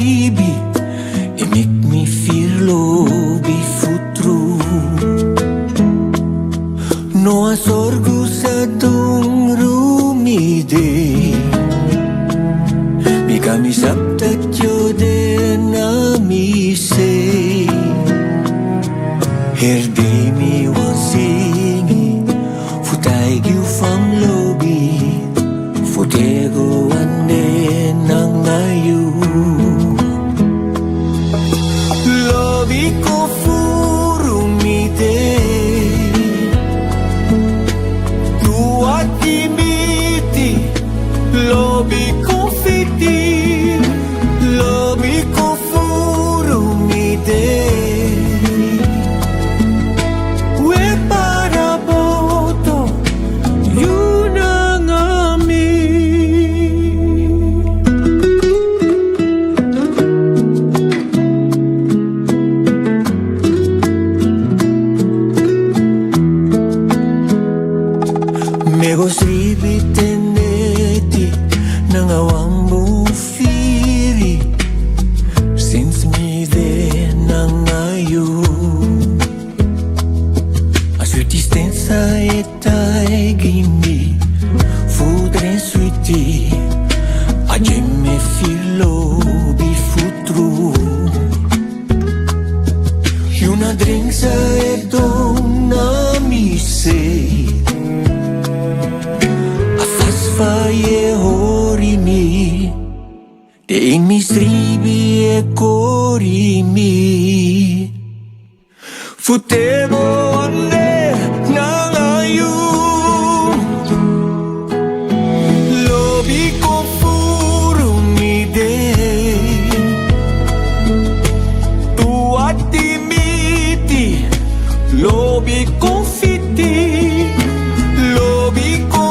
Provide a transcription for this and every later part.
Baby, it make me feel low before true. No sorgo sa dong rumide. Kami sabtat yo den ami say. Her day me was singing, futay you from lobby, futego ane nang ayu. Lobby ko furumide, tuat imiti, lobby ko fiti. Ribiteneti nang awang bufiri since me de nang ayu asutistenza etai gimi food and sweetie aje me filo bifutru una drink sa edong na mi say faye horimi de in mi stribi e corimi futego ane nang ayu lobi ko furumi de tuat dimiti lobi ko fiti lobi ko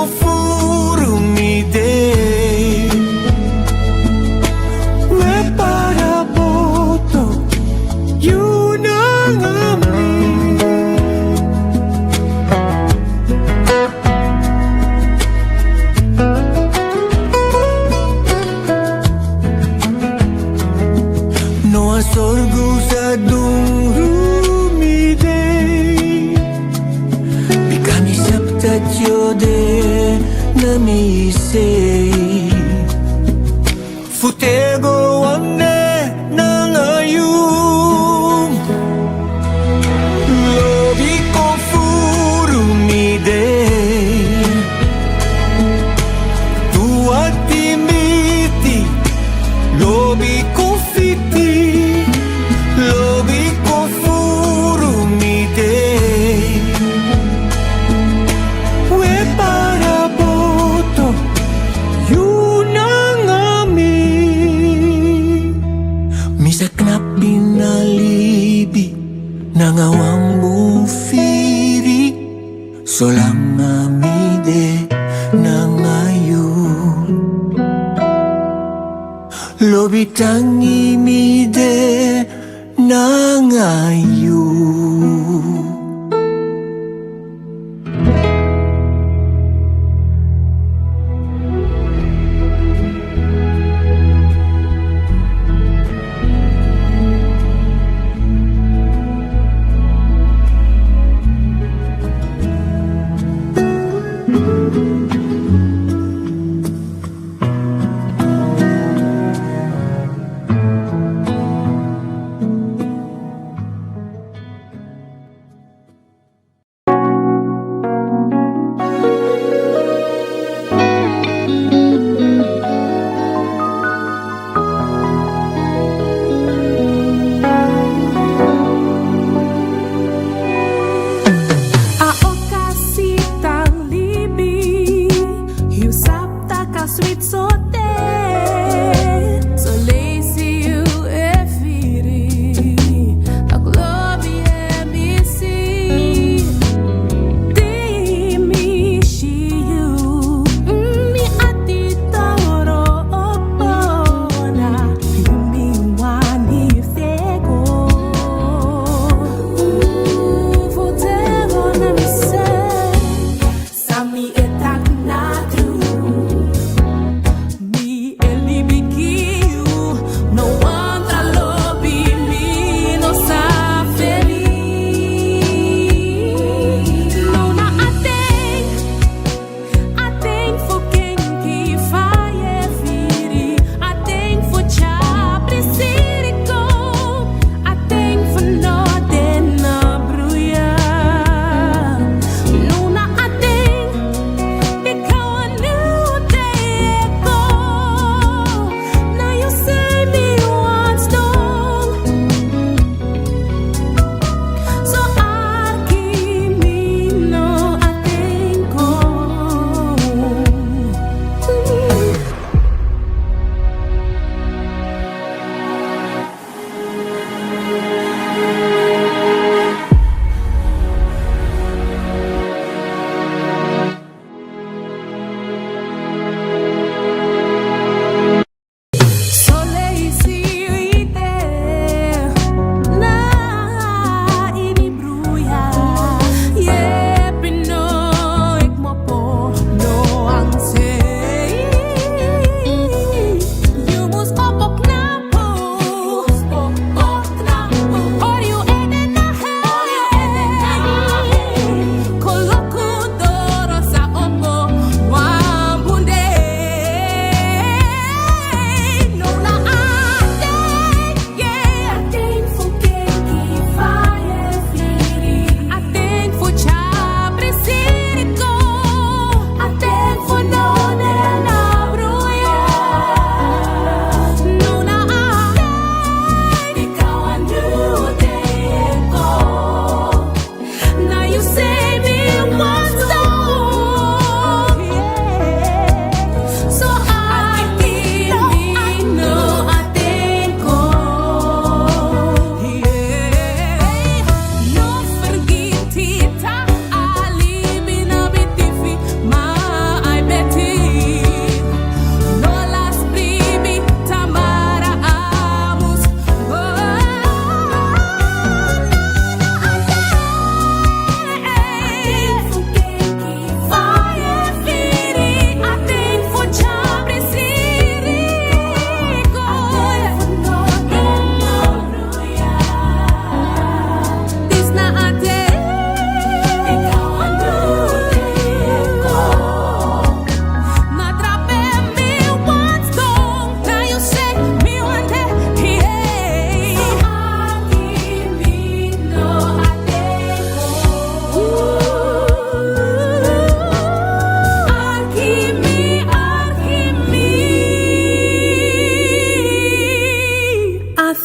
sorgo sa dong rumide Bikami sabtat yo de na mi say futego ane nang ayum lobi ko furumide tuat timiti lobi ko fiti lobi ko furumide we para boto yun ang amin misaknap binalibi nangawang bufiri solang amide nangayon lobi tangimide nangayu sweet so so lazy you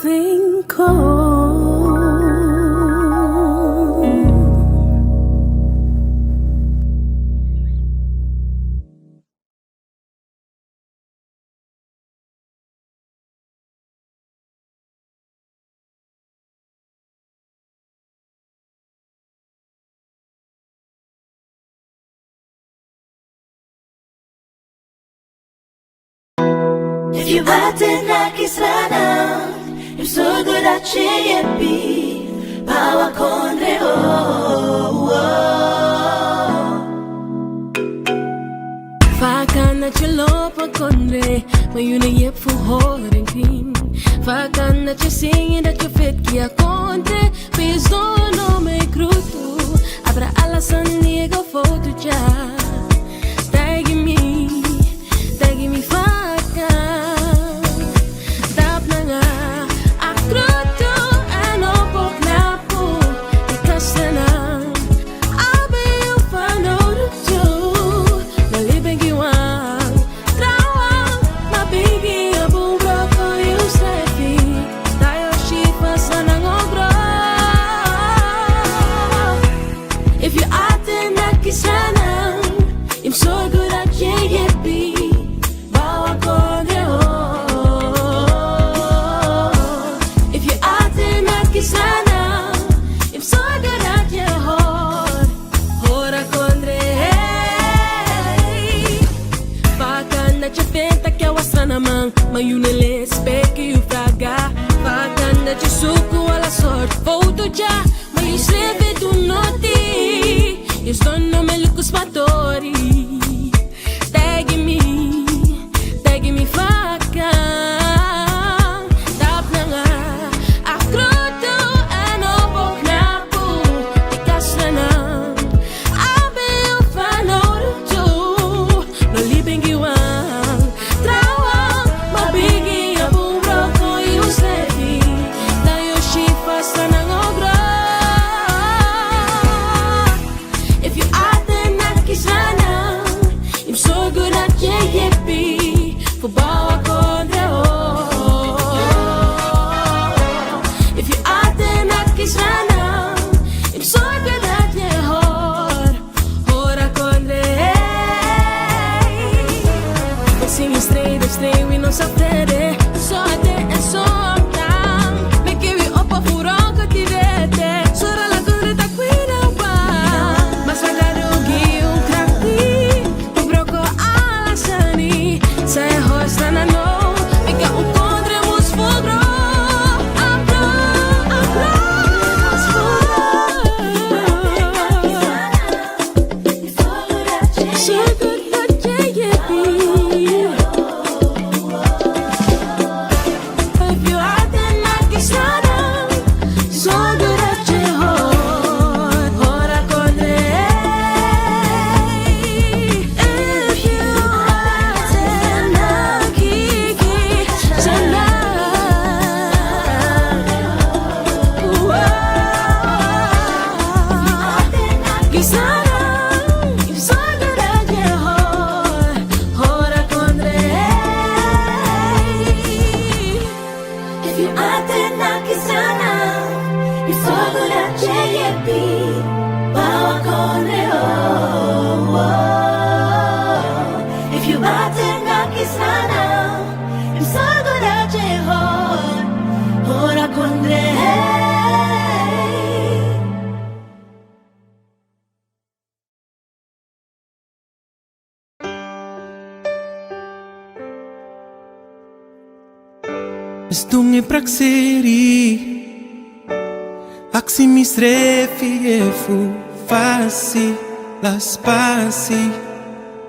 something cold. If you baten na kisana, I'm so good at cheyepi, bawa kondre Fakan na chalopa kondre, mayuna yep fu horen kring. Fakan na chasingin dat je fit kia kondre, pisono me krutu, abra alasan niego foto ja. Tagi mi fakan, tap na nga, akrutu, ano po knapo, ikas na na. So good at JFB, bawa kondre If you atin at kisana, I'm so good at your heart, hora kondre Fakan na chapenta kya wasa namang, mayunele speke yu fraga Fakan na chisuku wala sort, foto ja, mayusebe du noti Yung sono me lukus matori Tagi mi faka Tap na nga akruto ano pok na po Ikas na na Abe yung fanoruto Nalibing giwang Trawang mabigi Abong broko yung slepi Tayo shifa sa nangogro If you atin na kisana I'm so good at JFB For bawa kondre If you atin na kisana I'm so good at your heart Hora kondre Sing straight, we non sapere So ate e so tam Me che vi oppo furon che ti vede Sora la kondre ta qui na wa Mas magarugi un krakti Tu broko alasani Say horse na no Mika un kondre mus fogro Apro mus fogro So good at JFB If you are the lucky son, so good at your heart, hora kondre. If you are the lucky son, I'm so good at your heart, hora kondre. If you atin na kisana, I'm so good at JFB, bawa kondre If you atin na kisana, I'm so good at your heart, hora kondre Stunge praxeri Axi mi srefi e fu Fasi la spasi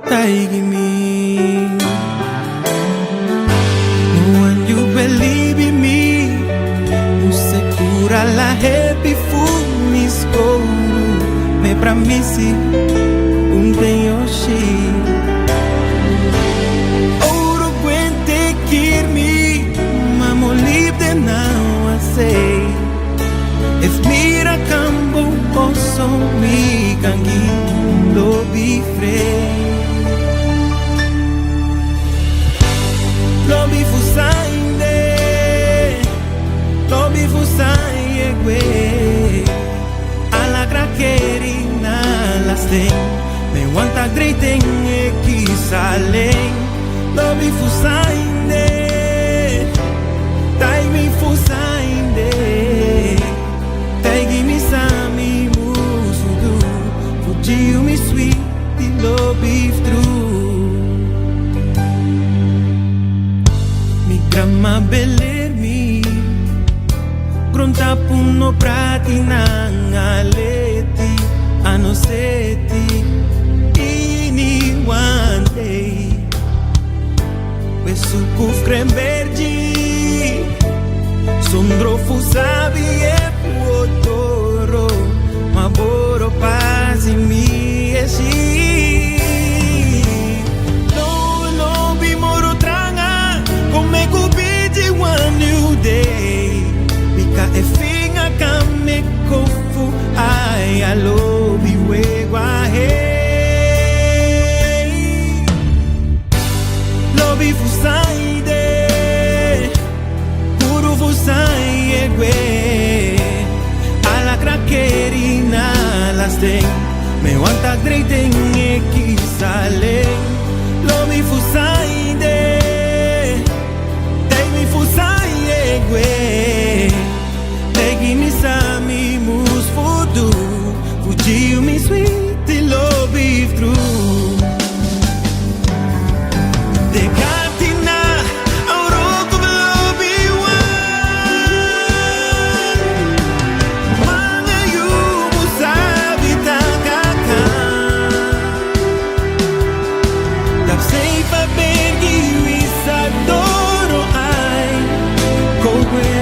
Taigi mi No one you believe in me No secura la happy fool Mi skoru Me pramisi Un tenyoshi Ouro gwente kirmi Mamo leave them now I say If mira cambo posso mi kangi lo be free Lo be fusainde fusayegue ala krakerina lasting me wanta greeting e kisaleng lobi fusainde tai mi fusainde tai mi sami musudu fugiu mi sweet di lobi through mi grandma belermi pronta puno prati nangaleti anoseti ini one day besuku kremberji sondro fusabi e puotoro maboro pasi mi esi no bimoro tranga come cupidi one new day bika e finga kame kofu ai alobi wegwa hey lobi fusaide puru fusaiegue ala krakerina lasting me wanta greeting e kisale lobi fusaide take me fusaiegue take me sami mus fudu fugiu mi sweet lobi through de katina auroko lobi manga yu musabi takaka dap sei pa bergi wisadoro ai kowe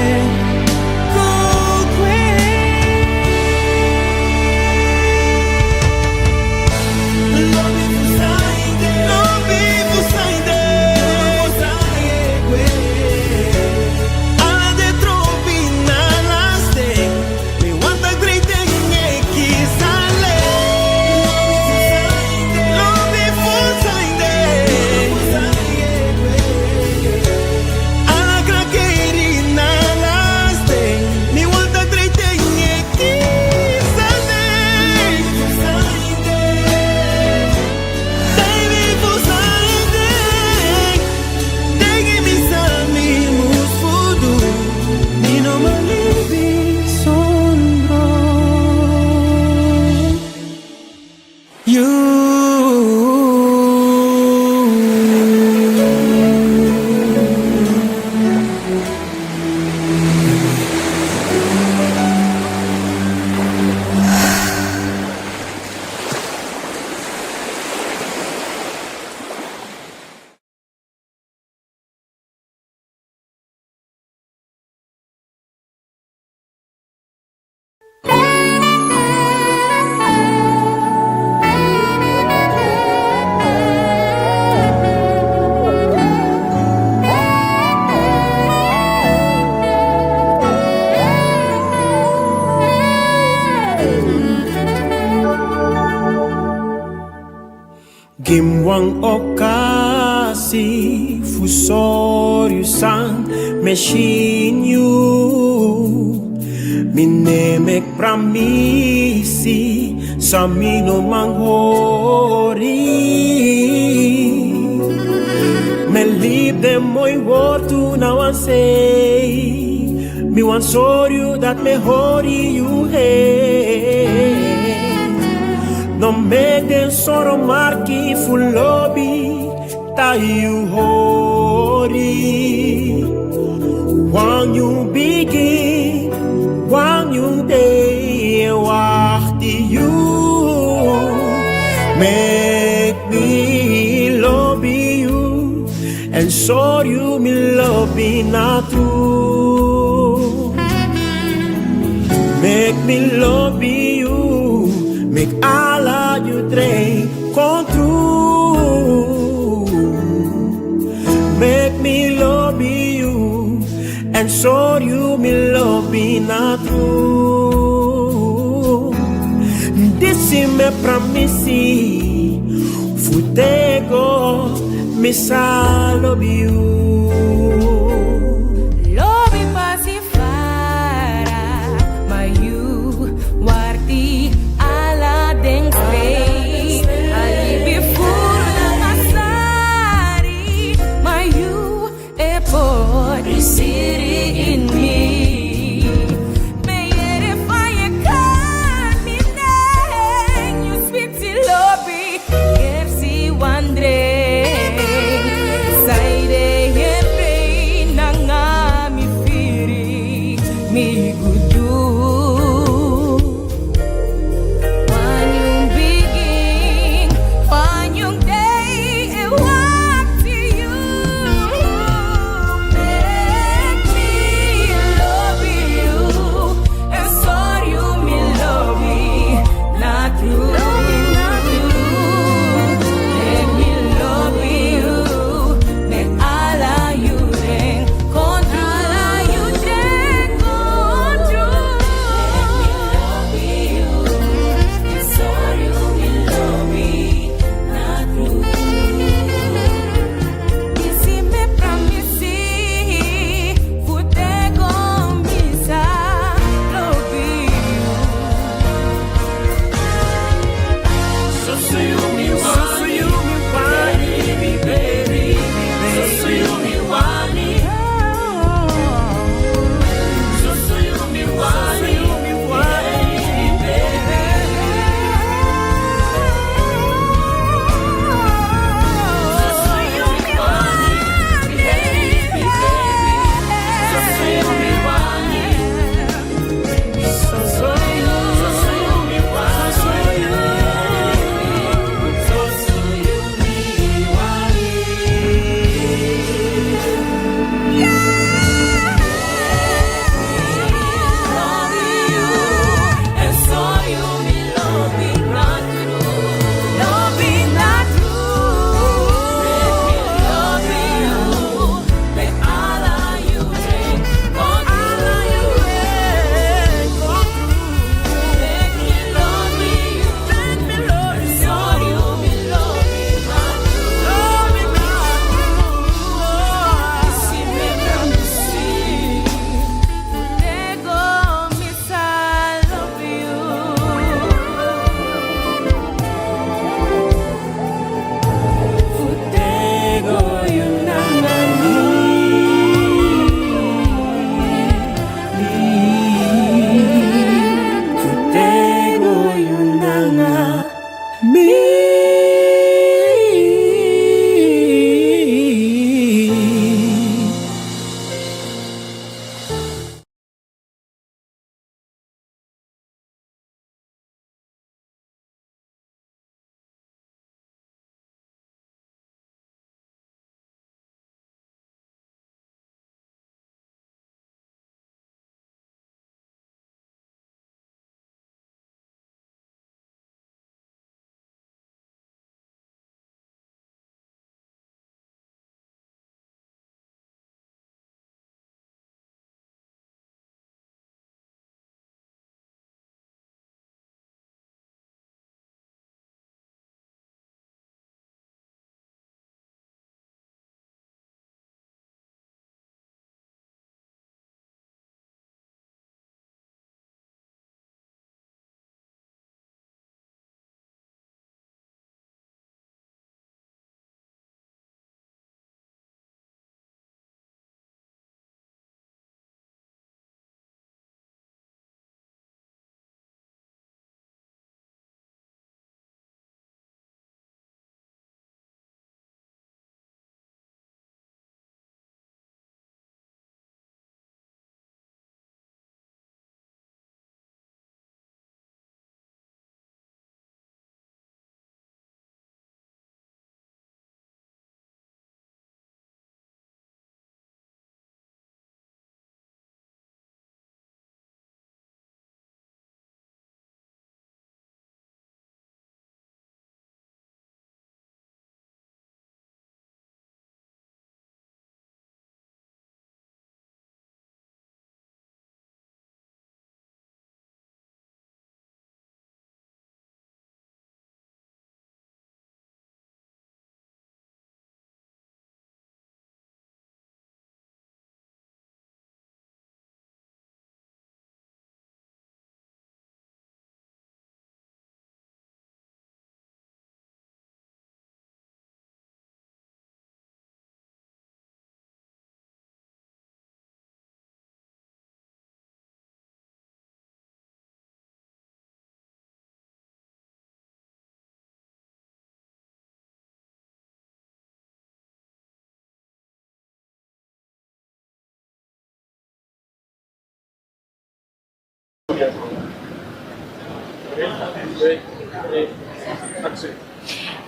Gimwang okasi fusoriu sang machine you minemek pramisi samino manghori me leave them moi wortu now and say me wan sorry that me hori you hey no make them sorrow marki full lobby ta you hori when you begin when you day wachti you make me love you and show you me love be not true make me love you make all of you drink come true make me love you and show you me love be not true this is me promise futego me love you Lobi pasifara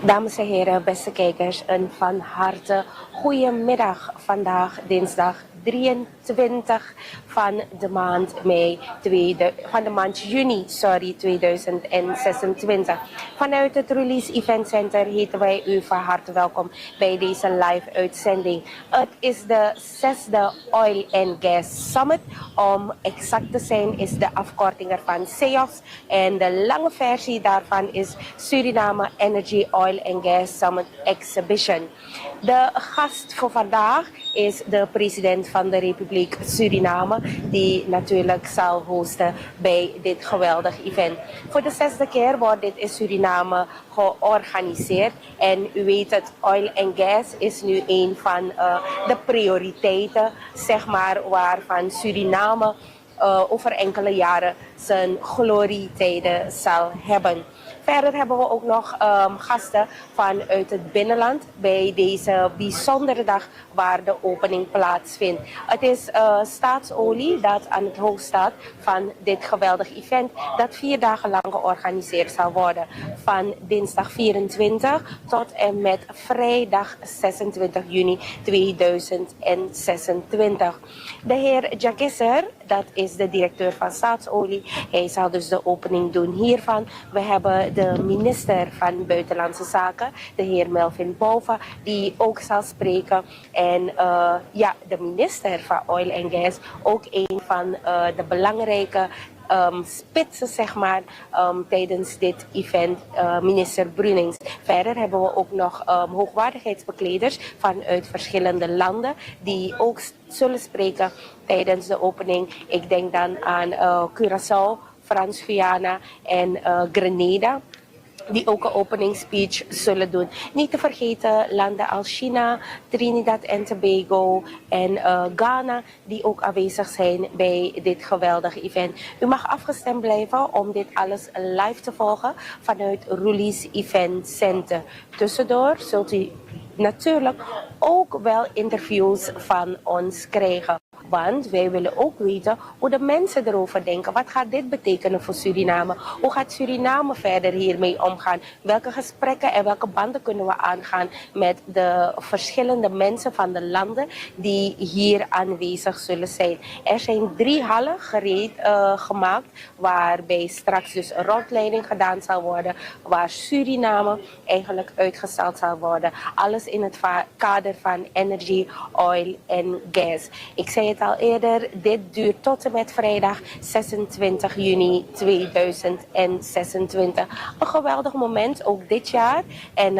Dames en heren, beste kijkers, een van harte goedemiddag. Vandaag dinsdag 23 van de maand juni 2026. Vanuit het Release Event Center heten wij u van harte welkom bij deze live uitzending. Het is de 6e Oil and Gas Summit. Om exact te zijn is de afkorting ervan SEOS en de lange versie daarvan is Suriname Energy Oil and Gas Summit Exhibition. De gast voor vandaag is de president van de Republiek Suriname, die natuurlijk zal hosten bij dit geweldig event. Voor de 6e keer wordt dit in Suriname georganiseerd en u weet het, oil and gas is nu een van de prioriteiten, zeg maar, waarvan Suriname over enkele jaren zijn glorietijden zal hebben. Verder hebben we ook nog gasten vanuit het binnenland bij deze bijzondere dag waar de opening plaatsvindt. Het is Staatsolie dat aan het hoofd staat van dit geweldig event dat 4 dagen lang georganiseerd zal worden. Van dinsdag 24 tot en met vrijdag 26 juni 2026. De heer Jagisser, dat is de directeur van Staatsolie. Hij zal dus de opening doen hiervan. We hebben de minister van Buitenlandse Zaken, de heer Melvin Bouva, die ook zal spreken. En de minister van Oil and Gas, ook een van de belangrijke spitsen, zeg maar, tijdens dit event, minister Brunings. Verder hebben we ook nog hoogwaardigheidsbekleders vanuit verschillende landen die ook zullen spreken tijdens de opening. Ik denk dan aan Curaçao, Frans-Guyana en Grenada, die ook een opening speech zullen doen. Niet te vergeten landen als China, Trinidad en Tobago en Ghana, die ook aanwezig zijn bij dit geweldige event. U mag afgestemd blijven om dit alles live te volgen vanuit Release Event Center. Tussendoor zult u natuurlijk ook wel interviews van ons krijgen. Want wij willen ook weten hoe de mensen erover denken. Wat gaat dit betekenen voor Suriname? Hoe gaat Suriname verder hiermee omgaan? Welke gesprekken en welke banden kunnen we aangaan met de verschillende mensen van de landen die hier aanwezig zullen zijn? Er zijn 3 hallen gereed gemaakt waarbij straks dus een rondleiding gedaan zal worden. Waar Suriname eigenlijk uitgesteld zal worden. Alles in het kader van energy, oil en gas. Ik zei het al eerder, dit duurt tot en met vrijdag 26 juni 2026. Een geweldig moment, ook dit jaar. En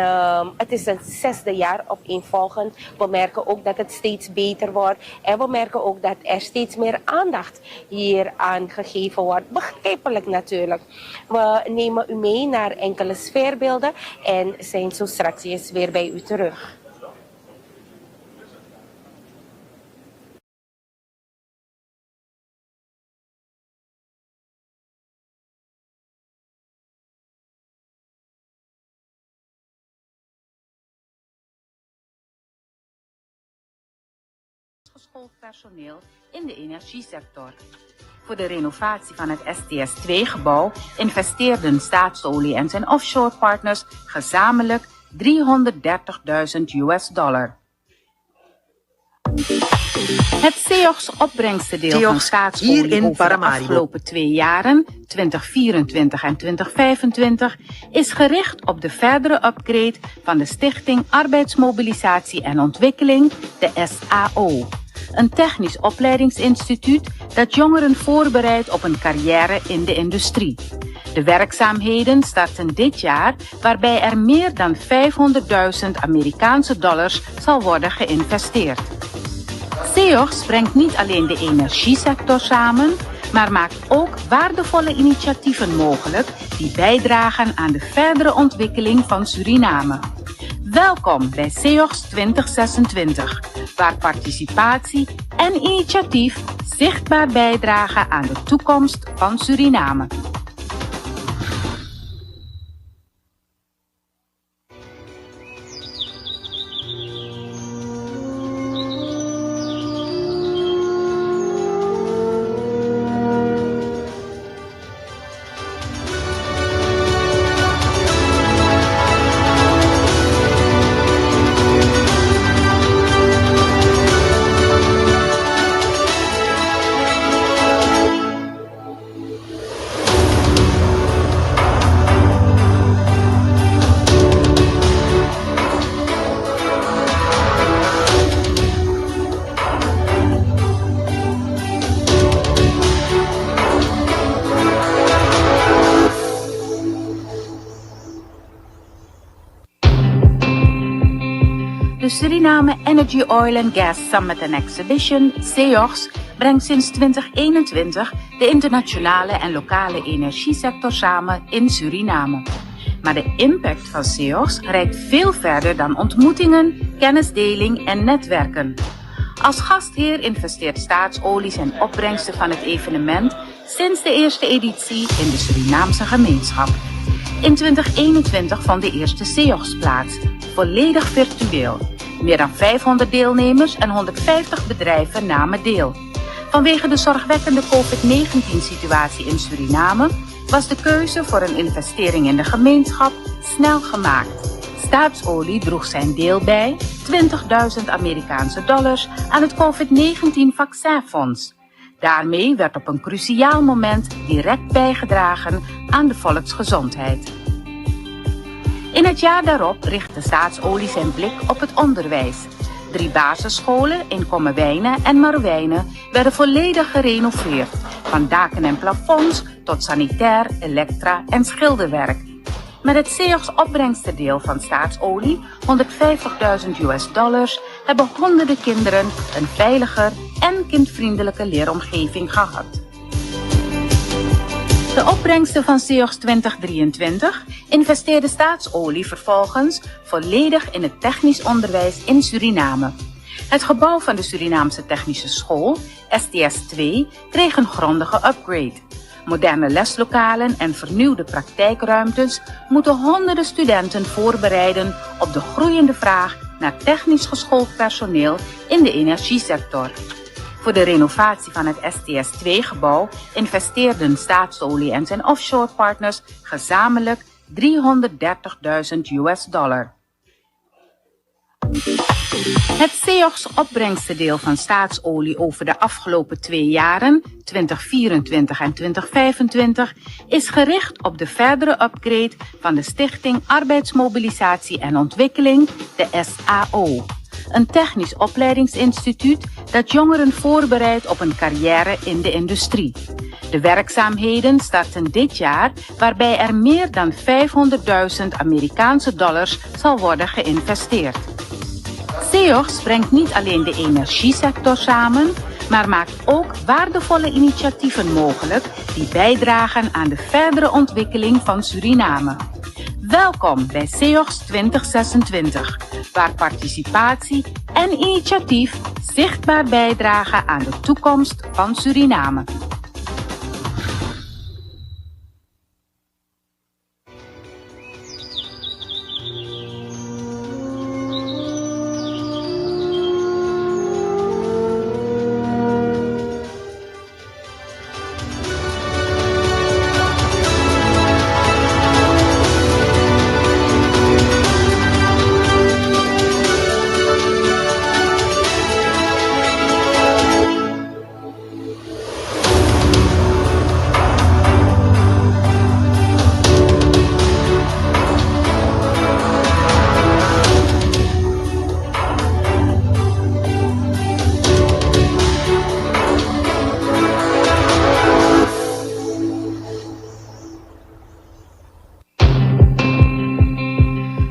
het is het 6e jaar opeenvolgend. We merken ook dat het steeds beter wordt. En we merken ook dat er steeds meer aandacht hier aan gegeven wordt. Begrijpelijk natuurlijk. We nemen u mee naar enkele sfeerbeelden en zijn zo straks weer bij u terug. Geschoold personeel in de energiesector. Voor de renovatie van het STS-2-gebouw investeerden Staatsolie en zijn offshore partners gezamenlijk $330.000. Het SEOX-opbrengstendeel van Staatsolie over de afgelopen 2 jaren, 2024 en 2025, is gericht op de verdere upgrade van de Stichting Arbeidsmobilisatie en Ontwikkeling, de SAO. Een technisch opleidingsinstituut dat jongeren voorbereidt op een carrière in de industrie. De werkzaamheden starten dit jaar, waarbij er meer dan $500.000 Amerikaanse dollars zal worden geïnvesteerd. SEOX brengt niet alleen de energiesector samen, maar maakt ook waardevolle initiatieven mogelijk die bijdragen aan de verdere ontwikkeling van Suriname. Welkom bij SEOX 2026, waar participatie en initiatief zichtbaar bijdragen aan de toekomst van Suriname. De Suriname Energy Oil and Gas Summit and Exhibition, SEOX, brengt sinds 2021 de internationale en lokale energiesector samen in Suriname. Maar de impact van SEOX reikt veel verder dan ontmoetingen, kennisdeling en netwerken. Als gastheer investeert Staatsolie zijn opbrengsten van het evenement sinds de eerste editie in de Surinaamse gemeenschap. In 2021 vond de eerste SEOX plaats, volledig virtueel. Meer dan 500 deelnemers en 150 bedrijven namen deel. Vanwege de zorgwekkende COVID-19-situatie in Suriname was de keuze voor een investering in de gemeenschap snel gemaakt. Staatsolie droeg zijn deel bij, $20.000 Amerikaanse dollars, aan het COVID-19-vaccinfonds. Daarmee werd op een cruciaal moment direct bijgedragen aan de volksgezondheid. In het jaar daarop richtte Staatsolie zijn blik op het onderwijs. 3 basisscholen in Kommerwijnen en Marwijnen werden volledig gerenoveerd, van daken en plafonds tot sanitair, elektra en schilderwerk. Met het SEOX opbrengstendeel van Staatsolie, $150.000, hebben honderden kinderen een veiliger en kindvriendelijke leeromgeving gehad. De opbrengsten van SEOX 2023 investeerde Staatsolie vervolgens volledig in het technisch onderwijs in Suriname. Het gebouw van de Surinaamse Technische School, STS2, kreeg een grondige upgrade. Moderne leslokalen en vernieuwde praktijkruimtes moeten honderden studenten voorbereiden op de groeiende vraag naar technisch geschoold personeel in de energiesector. Voor de renovatie van het STS2-gebouw investeerden Staatsolie en zijn offshore partners gezamenlijk $330.000. Het SEOX-opbrengstendeel van Staatsolie over de afgelopen 2 jaren, 2024 en 2025, is gericht op de verdere upgrade van de Stichting Arbeidsmobilisatie en Ontwikkeling, de SAO. Een technisch opleidingsinstituut dat jongeren voorbereidt op een carrière in de industrie. De werkzaamheden starten dit jaar, waarbij er meer dan $500.000 Amerikaanse dollars zal worden geïnvesteerd. SEOX brengt niet alleen de energiesector samen, maar maakt ook waardevolle initiatieven mogelijk die bijdragen aan de verdere ontwikkeling van Suriname. Welkom bij SEOX 2026, waar participatie en initiatief zichtbaar bijdragen aan de toekomst van Suriname.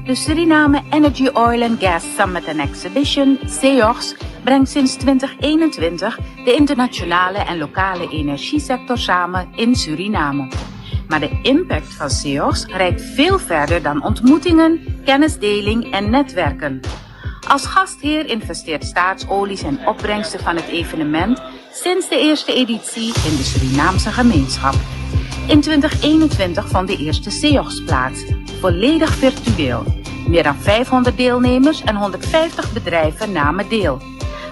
De Suriname Energy Oil and Gas Summit and Exhibition, SEOX, brengt sinds 2021 de internationale en lokale energiesector samen in Suriname. Maar de impact van SEOX reikt veel verder dan ontmoetingen, kennisdeling en netwerken. Als gastheer investeert Staatsolie zijn opbrengsten van het evenement sinds de eerste editie in de Surinaamse gemeenschap. In 2021 vond de eerste SEOX plaats, volledig virtueel. Meer dan 500 deelnemers en 150 bedrijven namen deel.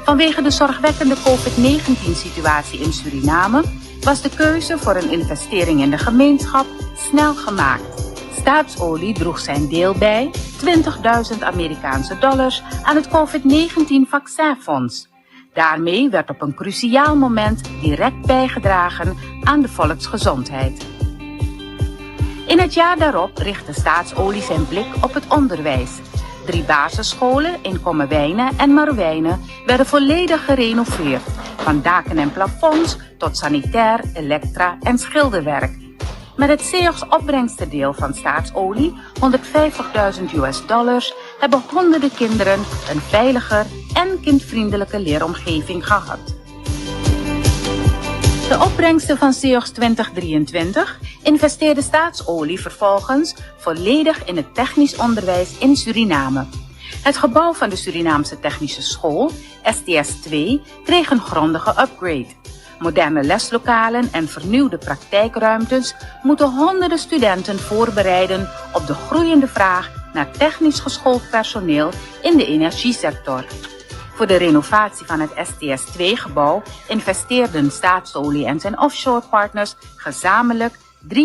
Vanwege de zorgwekkende COVID-19-situatie in Suriname was de keuze voor een investering in de gemeenschap snel gemaakt. Staatsolie droeg zijn deel bij, $20.000 Amerikaanse dollars, aan het COVID-19-vaccinfonds. Daarmee werd op een cruciaal moment direct bijgedragen aan de volksgezondheid. In het jaar daarop richtte Staatsolie zijn blik op het onderwijs. 3 basisscholen in Kommerwijnen en Marwijnen werden volledig gerenoveerd, van daken en plafonds tot sanitair, elektra en schilderwerk. Met het SEOX opbrengstendeel van Staatsolie, $150.000, hebben honderden kinderen een veiliger en kindvriendelijke leeromgeving gehad. De opbrengsten van SEOX 2023 investeerde Staatsolie vervolgens volledig in het technisch onderwijs in Suriname. Het gebouw van de Surinaamse Technische School, STS 2, kreeg een grondige upgrade. Moderne leslokalen en vernieuwde praktijkruimtes moeten honderden studenten voorbereiden op de groeiende vraag naar technisch geschoold personeel in de energiesector. Voor de renovatie van het STS 2-gebouw investeerden Staatsolie en zijn offshore partners gezamenlijk $330.000.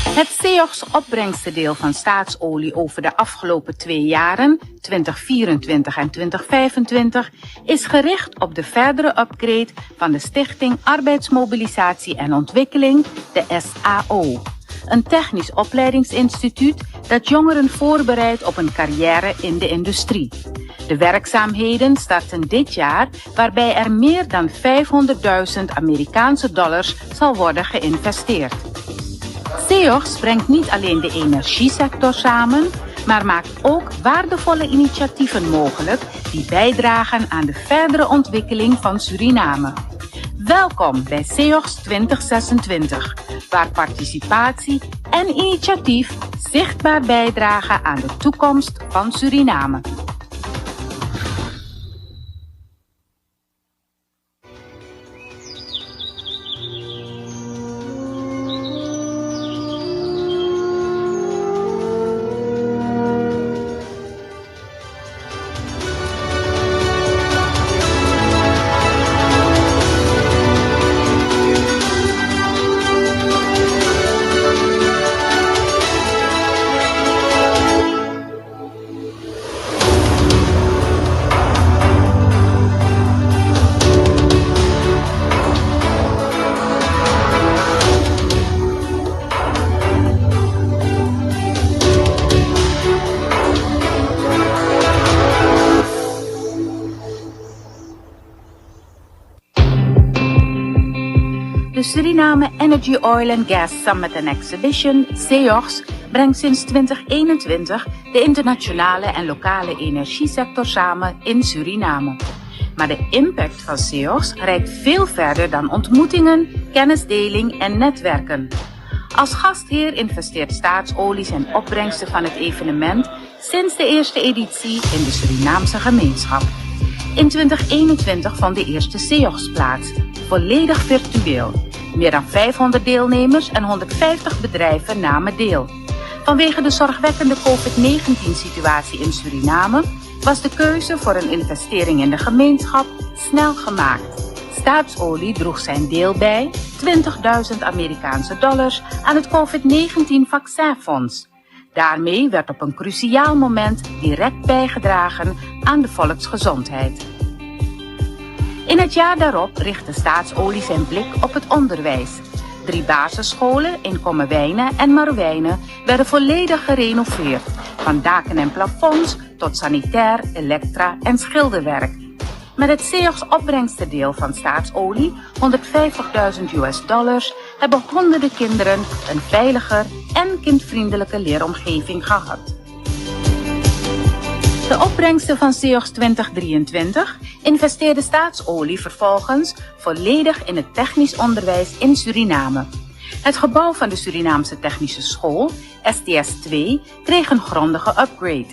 Het SEOX-opbrengstendeel van Staatsolie over de afgelopen 2 jaren, 2024 en 2025, is gericht op de verdere upgrade van de Stichting Arbeidsmobilisatie en Ontwikkeling, de SAO. Een technisch opleidingsinstituut dat jongeren voorbereidt op een carrière in de industrie. De werkzaamheden starten dit jaar, waarbij er meer dan $500.000 Amerikaanse dollars zal worden geïnvesteerd. SEOX brengt niet alleen de energiesector samen, maar maakt ook waardevolle initiatieven mogelijk die bijdragen aan de verdere ontwikkeling van Suriname. Welkom bij SEOX 2026, waar participatie en initiatief zichtbaar bijdragen aan de toekomst van Suriname. De Suriname Energy Oil and Gas Summit and Exhibition, SEOX, brengt sinds 2021 de internationale en lokale energiesector samen in Suriname. Maar de impact van SEOX reikt veel verder dan ontmoetingen, kennisdeling en netwerken. Als gastheer investeert Staatsolie zijn opbrengsten van het evenement sinds de eerste editie in de Surinaamse gemeenschap. In 2021 vond de eerste SEOX plaats, volledig virtueel. Meer dan 500 deelnemers en 150 bedrijven namen deel. Vanwege de zorgwekkende COVID-19-situatie in Suriname was de keuze voor een investering in de gemeenschap snel gemaakt. Staatsolie droeg zijn deel bij, $20.000 Amerikaanse dollars, aan het COVID-19-vaccinfonds. Daarmee werd op een cruciaal moment direct bijgedragen aan de volksgezondheid. In het jaar daarop richtte Staatsolie zijn blik op het onderwijs. 3 basisscholen in Kommerwijnen en Marwijnen werden volledig gerenoveerd, van daken en plafonds tot sanitair, elektra en schilderwerk. Met het SEOX-opbrengstendeel van Staatsolie, $150.000, hebben honderden kinderen een veiliger en kindvriendelijke leeromgeving gehad. De opbrengsten van SEOX 2023 investeerde Staatsolie vervolgens volledig in het technisch onderwijs in Suriname. Het gebouw van de Surinaamse Technische School, STS 2, kreeg een grondige upgrade.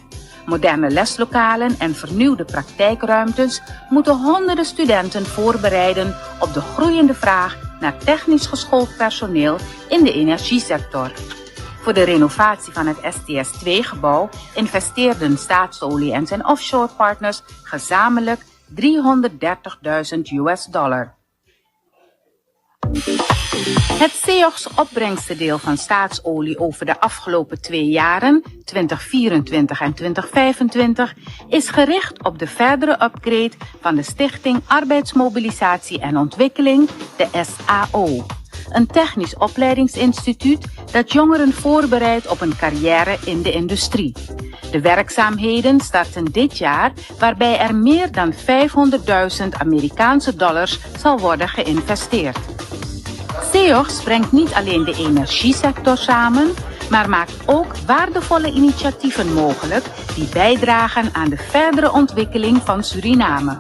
Moderne leslokalen en vernieuwde praktijkruimtes moeten honderden studenten voorbereiden op de groeiende vraag naar technisch geschoold personeel in de energiesector. Voor de renovatie van het STS 2-gebouw investeerden Staatsolie en zijn offshore partners gezamenlijk $330.000. Het SEOX-opbrengstendeel van Staatsolie over de afgelopen 2 jaren, 2024 en 2025, is gericht op de verdere upgrade van de Stichting Arbeidsmobilisatie en Ontwikkeling, de SAO. Een technisch opleidingsinstituut dat jongeren voorbereidt op een carrière in de industrie. De werkzaamheden starten dit jaar, waarbij er meer dan $500.000 Amerikaanse dollars zal worden geïnvesteerd. SEOX brengt niet alleen de energiesector samen, maar maakt ook waardevolle initiatieven mogelijk die bijdragen aan de verdere ontwikkeling van Suriname.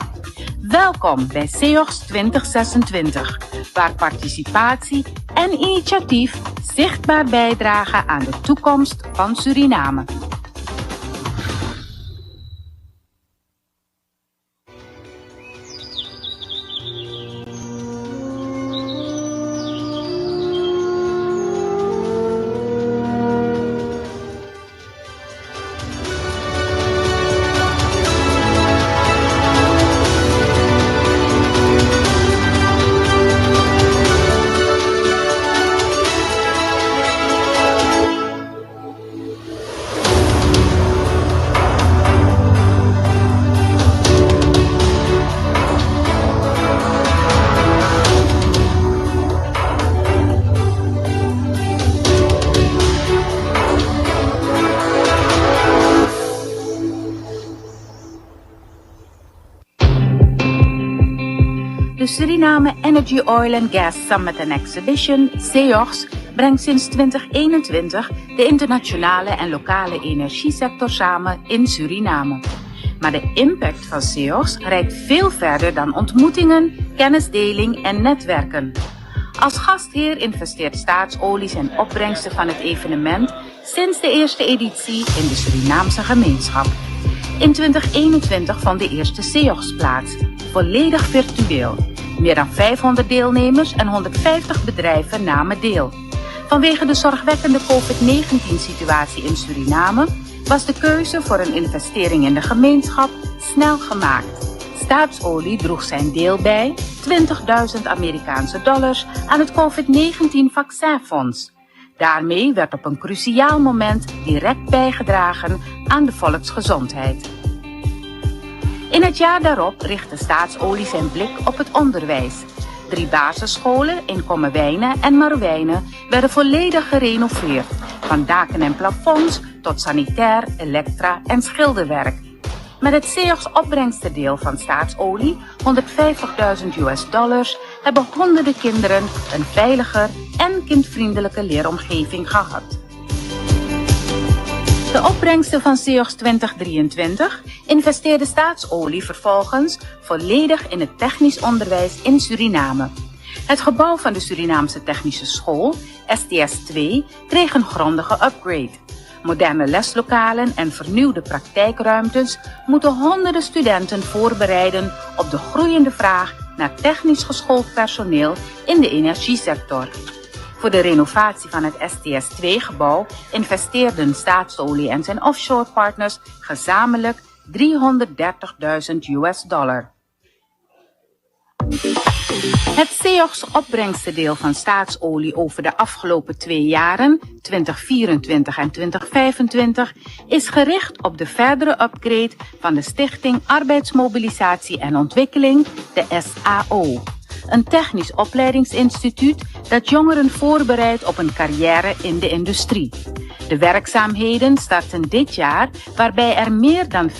Welkom bij SEOX 2026, waar participatie en initiatief zichtbaar bijdragen aan de toekomst van Suriname. De Suriname Energy Oil and Gas Summit and Exhibition, SEOX, brengt sinds 2021 de internationale en lokale energiesector samen in Suriname. Maar de impact van SEOX reikt veel verder dan ontmoetingen, kennisdeling en netwerken. Als gastheer investeert Staatsolie zijn opbrengsten van het evenement sinds de eerste editie in de Surinaamse gemeenschap. In 2021 vond de eerste SEOX plaats, volledig virtueel. Meer dan 500 deelnemers en 150 bedrijven namen deel. Vanwege de zorgwekkende COVID-19-situatie in Suriname was de keuze voor een investering in de gemeenschap snel gemaakt. Staatsolie droeg zijn deel bij, $20.000 Amerikaanse dollars, aan het COVID-19-vaccinfonds. Daarmee werd op een cruciaal moment direct bijgedragen aan de volksgezondheid. In het jaar daarop richtte Staatsolie zijn blik op het onderwijs. 3 basisscholen in Kommerwijnen en Marwijnen werden volledig gerenoveerd, van daken en plafonds tot sanitair, elektra en schilderwerk. Met het SEOX opbrengstendeel van Staatsolie, $150.000, hebben honderden kinderen een veiliger en kindvriendelijke leeromgeving gehad. De opbrengsten van SEOX 2023 investeerde Staatsolie vervolgens volledig in het technisch onderwijs in Suriname. Het gebouw van de Surinaamse Technische School, STS2, kreeg een grondige upgrade. Moderne leslokalen en vernieuwde praktijkruimtes moeten honderden studenten voorbereiden op de groeiende vraag naar technisch geschoold personeel in de energiesector. Voor de renovatie van het STS2-gebouw investeerden Staatsolie en zijn offshore partners gezamenlijk $330.000. Het SEOX-opbrengstendeel van Staatsolie over de afgelopen 2 jaren, 2024 en 2025, is gericht op de verdere upgrade van de Stichting Arbeidsmobilisatie en Ontwikkeling, de SAO. Een technisch opleidingsinstituut dat jongeren voorbereidt op een carrière in de industrie. De werkzaamheden starten dit jaar, waarbij er meer dan $500.000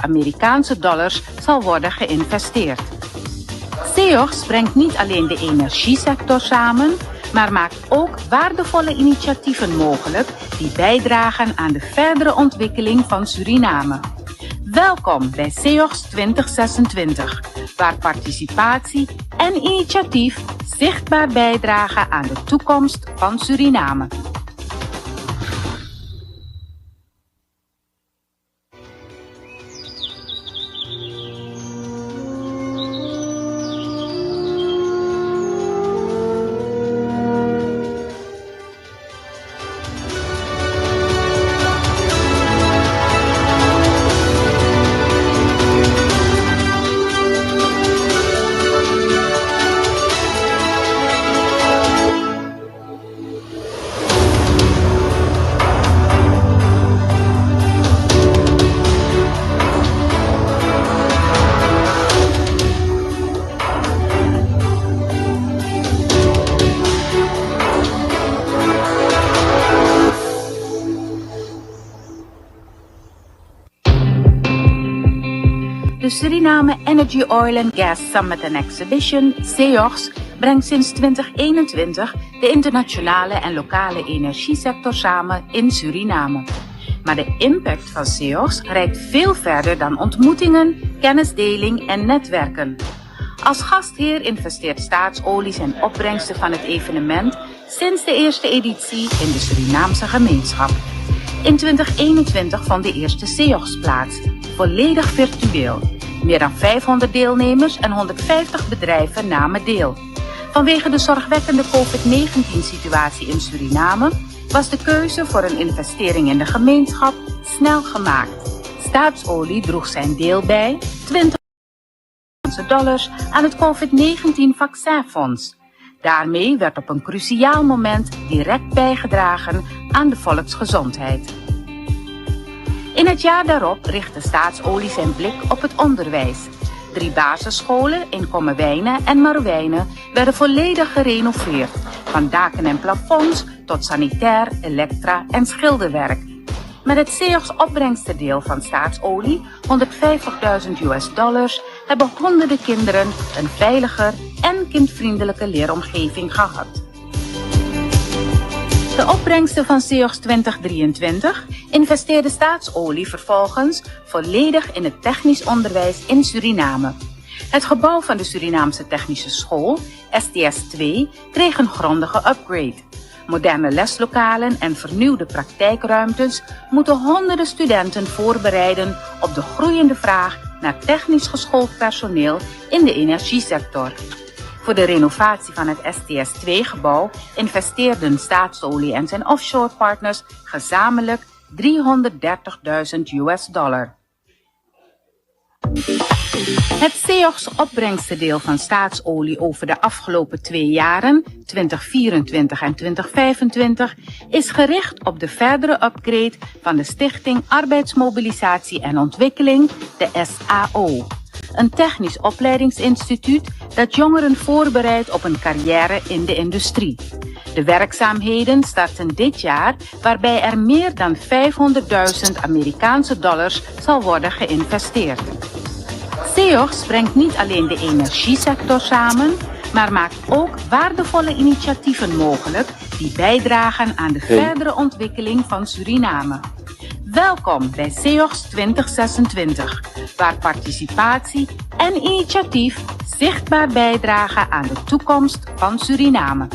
Amerikaanse dollars zal worden geïnvesteerd. SEOX brengt niet alleen de energiesector samen, maar maakt ook waardevolle initiatieven mogelijk die bijdragen aan de verdere ontwikkeling van Suriname. Welkom bij SEOX 2026, waar participatie en initiatief zichtbaar bijdragen aan de toekomst van Suriname. De Suriname Energy Oil and Gas Summit and Exhibition, SEOX, brengt sinds 2021 de internationale en lokale energiesector samen in Suriname. Maar de impact van SEOX reikt veel verder dan ontmoetingen, kennisdeling en netwerken. Als gastheer investeert Staatsolie zijn opbrengsten van het evenement sinds de eerste editie in de Surinaamse gemeenschap. In 2021 vond de eerste SEOX plaats, volledig virtueel. Meer dan 500 deelnemers en 150 bedrijven namen deel. Vanwege de zorgwekkende COVID-19-situatie in Suriname was de keuze voor een investering in de gemeenschap snel gemaakt. Staatsolie droeg zijn deel bij, $20 aan het COVID-19-vaccinfonds. Daarmee werd op een cruciaal moment direct bijgedragen aan de volksgezondheid. In het jaar daarop richtte Staatsolie zijn blik op het onderwijs. 3 basisscholen in Kommerwijnen en Marwijnen werden volledig gerenoveerd, van daken en plafonds tot sanitair, elektra en schilderwerk. Met het SEOX opbrengstendeel van Staatsolie, $150.000, hebben honderden kinderen een veiliger en kindvriendelijke leeromgeving gehad. De opbrengsten van SEOX 2023 investeerde Staatsolie vervolgens volledig in het technisch onderwijs in Suriname. Het gebouw van de Surinaamse Technische School, STS-2, kreeg een grondige upgrade. Moderne leslokalen en vernieuwde praktijkruimtes moeten honderden studenten voorbereiden op de groeiende vraag naar technisch geschoold personeel in de energiesector. Voor de renovatie van het STS-2-gebouw investeerden Staatsolie en zijn offshore partners gezamenlijk $330.000. Het SEOX-opbrengstendeel van Staatsolie over de afgelopen 2 jaren, 2024 en 2025, is gericht op de verdere upgrade van de Stichting Arbeidsmobilisatie en Ontwikkeling, de SAO. Een technisch opleidingsinstituut dat jongeren voorbereidt op een carrière in de industrie. De werkzaamheden starten dit jaar, waarbij er meer dan $500.000 zal worden geïnvesteerd. SEOX brengt niet alleen de energiesector samen, maar maakt ook waardevolle initiatieven mogelijk die bijdragen aan de verdere ontwikkeling van Suriname. Welkom bij SEOX 2026, waar participatie en initiatief zichtbaar bijdragen aan de toekomst van Suriname.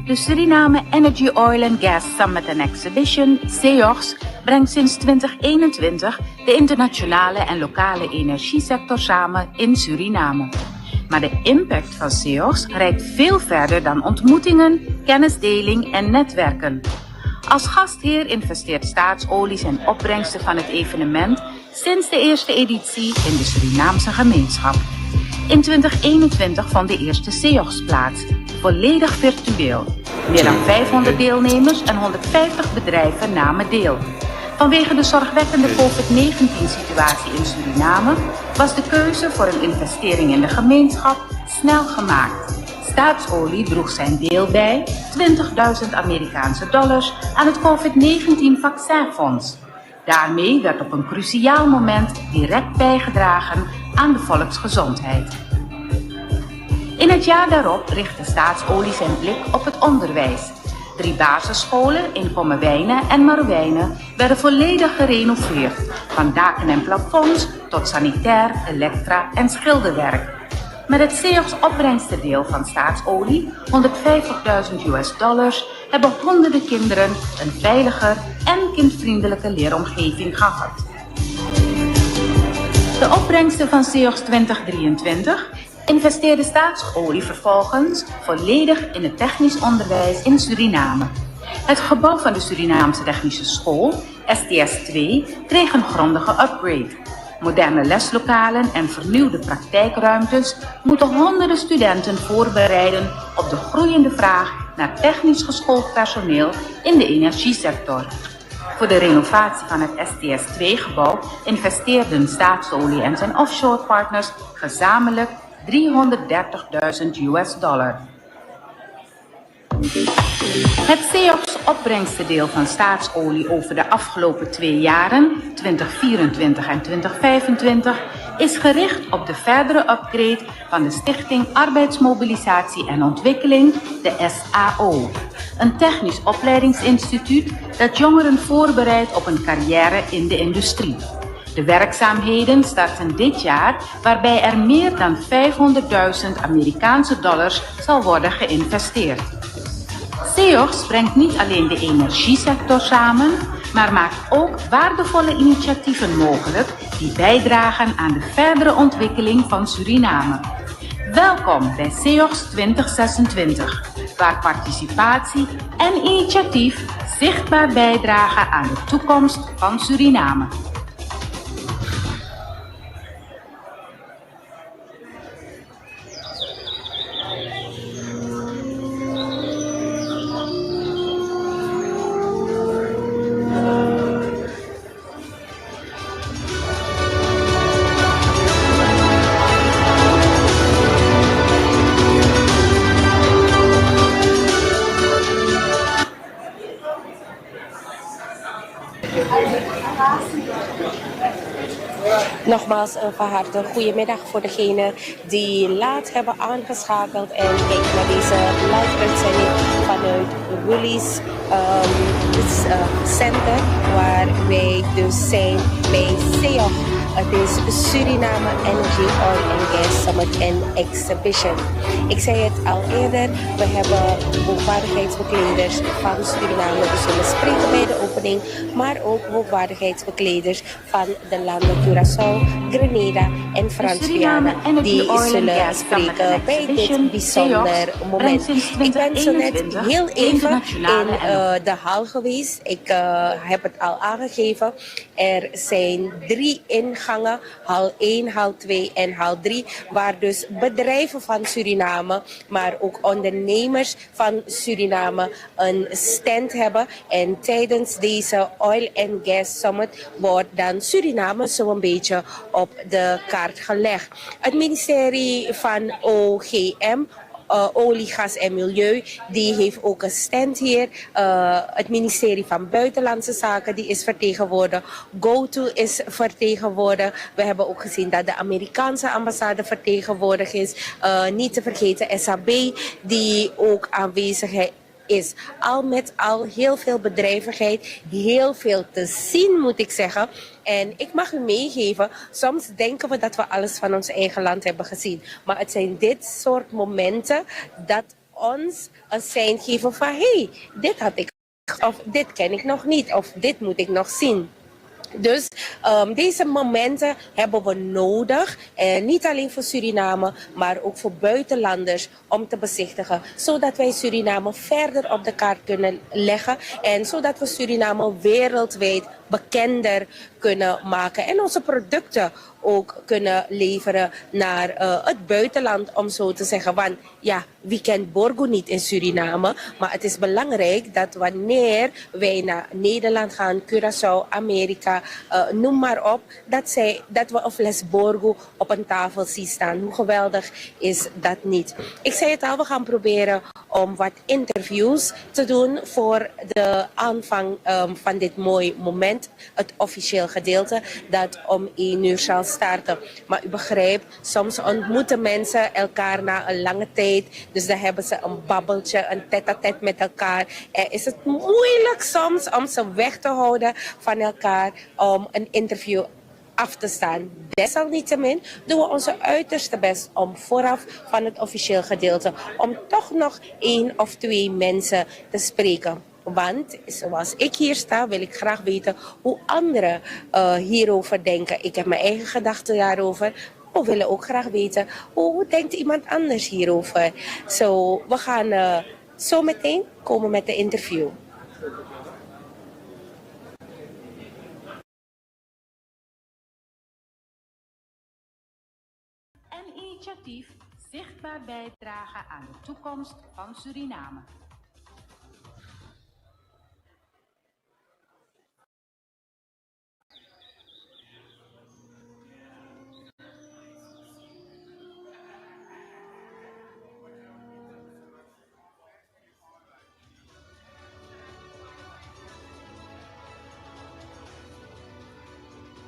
De Suriname Energy Oil and Gas Summit and Exhibition, SEOX, brengt sinds 2021 de internationale en lokale energiesector samen in Suriname. Maar de impact van SEOX reikt veel verder dan ontmoetingen, kennisdeling en netwerken. Als gastheer investeert Staatsolie zijn opbrengsten van het evenement sinds de eerste editie in de Surinaamse gemeenschap. In 2021 vond de eerste SEOX plaats, volledig virtueel. Meer dan 500 deelnemers en 150 bedrijven namen deel. Vanwege de zorgwekkende COVID-19-situatie in Suriname was de keuze voor een investering in de gemeenschap snel gemaakt. Staatsolie droeg zijn deel bij, $20.000 aan het COVID-19-vaccinfonds. Daarmee werd op een cruciaal moment direct bijgedragen aan de volksgezondheid. In het jaar daarop richtte Staatsolie zijn blik op het onderwijs. 3 basisscholen in Kommerwijnen en Marwijnen werden volledig gerenoveerd, van daken en plafonds tot sanitair, elektra en schilderwerk. Met het SEOX-opbrengstendeel van Staatsolie, $150.000, hebben honderden kinderen een veiliger en kindvriendelijke leeromgeving gehad. De opbrengsten van CEOX 2023 investeerde Staatsolie vervolgens volledig in het technisch onderwijs in Suriname. Het gebouw van de Surinaamse Technische School, STS 2, kreeg een grondige upgrade. Moderne leslokalen en vernieuwde praktijkruimtes moeten honderden studenten voorbereiden op de groeiende vraag naar technisch geschoold personeel in de energiesector. Voor de renovatie van het STS 2-gebouw investeerden Staatsolie en zijn offshore partners gezamenlijk $330.000. Het CEOX-opbrengstendeel van Staatsolie over de afgelopen 2 jaren, 2024 en 2025, is gericht op de verdere upgrade van de Stichting Arbeidsmobilisatie en Ontwikkeling, de SAO. Een technisch opleidingsinstituut dat jongeren voorbereidt op een carrière in de industrie. De werkzaamheden starten dit jaar, waarbij er meer dan $500.000 Amerikaanse dollars zal worden geïnvesteerd. CEOX brengt niet alleen de energiesector samen, maar maakt ook waardevolle initiatieven mogelijk die bijdragen aan de verdere ontwikkeling van Suriname. Welkom bij CEOX 2026, waar participatie en initiatief zichtbaar bijdragen aan de toekomst van Suriname. Nogmaals van harte goedemiddag voor degenen die laat hebben aangeschakeld en kijken naar deze live uitzending vanuit Willys Center, waar wij dus zijn bij CEOX. Het is Suriname Energy Oil and Gas Summit and Exhibition. Ik zei het al eerder, we hebben hoogwaardigheidsbekleders van Suriname die zullen spreken bij de opening, maar ook hoogwaardigheidsbekleders van de landen Curaçao, Grenada en Frans-Guyana die zullen spreken bij dit bijzonder moment. Ik ben zo net heel even in de hal geweest. Ik heb het al aangegeven. Er zijn 3 ingangen, hal 1, hal 2 en hal 3, waar dus bedrijven van Suriname, maar ook ondernemers van Suriname een stand hebben. En tijdens deze Oil and Gas Summit wordt dan Suriname zo'n beetje op de kaart gelegd. Het ministerie van OGM, Olie, Gas en Milieu, die heeft ook een stand hier. Het ministerie van Buitenlandse Zaken die is vertegenwoordigd. GoTo is vertegenwoordigd. We hebben ook gezien dat de Amerikaanse ambassade vertegenwoordigd is. Niet te vergeten SAB die ook aanwezig is. Al met al heel veel bedrijvigheid, heel veel te zien moet ik zeggen. En ik mag u meegeven, soms denken we dat we alles van ons eigen land hebben gezien. Maar het zijn dit soort momenten dat ons een sein geven van hey, dit had ik, of dit ken ik nog niet, of dit moet ik nog zien. Dus deze momenten hebben we nodig, niet alleen voor Suriname, maar ook voor buitenlanders om te bezichtigen, zodat wij Suriname verder op de kaart kunnen leggen en zodat we Suriname wereldwijd bekender kunnen maken en onze producten ook kunnen leveren naar het buitenland, om zo te zeggen. Want ja, wie kent Borgo niet in Suriname? Maar het is belangrijk dat wanneer wij naar Nederland gaan, Curaçao, Amerika, noem maar op, dat we een fles Borgo op een tafel zien staan. Hoe geweldig is dat niet? Ik zei het al, we gaan proberen om wat interviews te doen voor de aanvang van dit mooie moment. Het officieel gedeelte dat om 1 uur zal starten. Maar u begrijpt, soms ontmoeten mensen elkaar na een lange tijd. Dus dan hebben ze een babbeltje, een tête-à-tête met elkaar. En is het moeilijk soms om ze weg te houden van elkaar om een interview af te staan. Desalniettemin doen we onze uiterste best om vooraf van het officieel gedeelte om toch nog 1 of 2 mensen te spreken. Want zoals ik hier sta, wil ik graag weten hoe anderen hierover denken. Ik heb mijn eigen gedachten daarover. We willen ook graag weten, hoe denkt iemand anders hierover? We gaan zo meteen komen met de interview. Een initiatief zichtbaar bijdragen aan de toekomst van Suriname.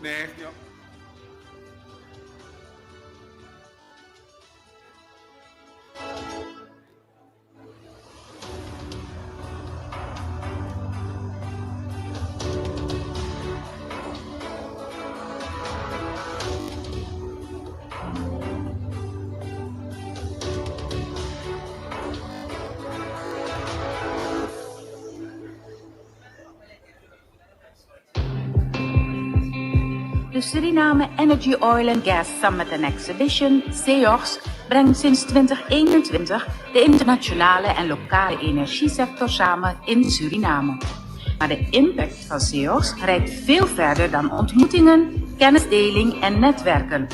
Nee, ja. De Suriname Energy Oil and Gas Summit and Exhibition, SEOX, brengt sinds 2021 de internationale en lokale energiesector samen in Suriname. Maar de impact van SEOX reikt veel verder dan ontmoetingen, kennisdeling en netwerken.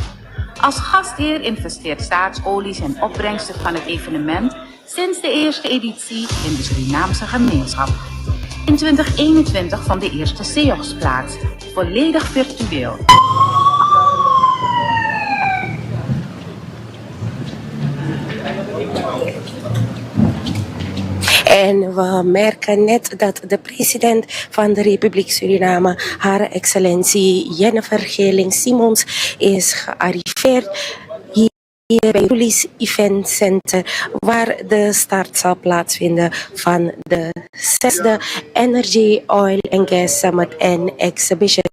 Als gastheer investeert Staatsolie zijn opbrengsten van het evenement sinds de eerste editie in de Surinaamse gemeenschap. In 2021 vond de eerste SEOX plaats, volledig virtueel. En we merken net dat de president van de Republiek Suriname, haar excellentie Jennifer Geerling-Simons, is gearriveerd hier bij Julies Event Center, waar de start zal plaatsvinden van de 6e Energy Oil and Gas Summit and Exhibition.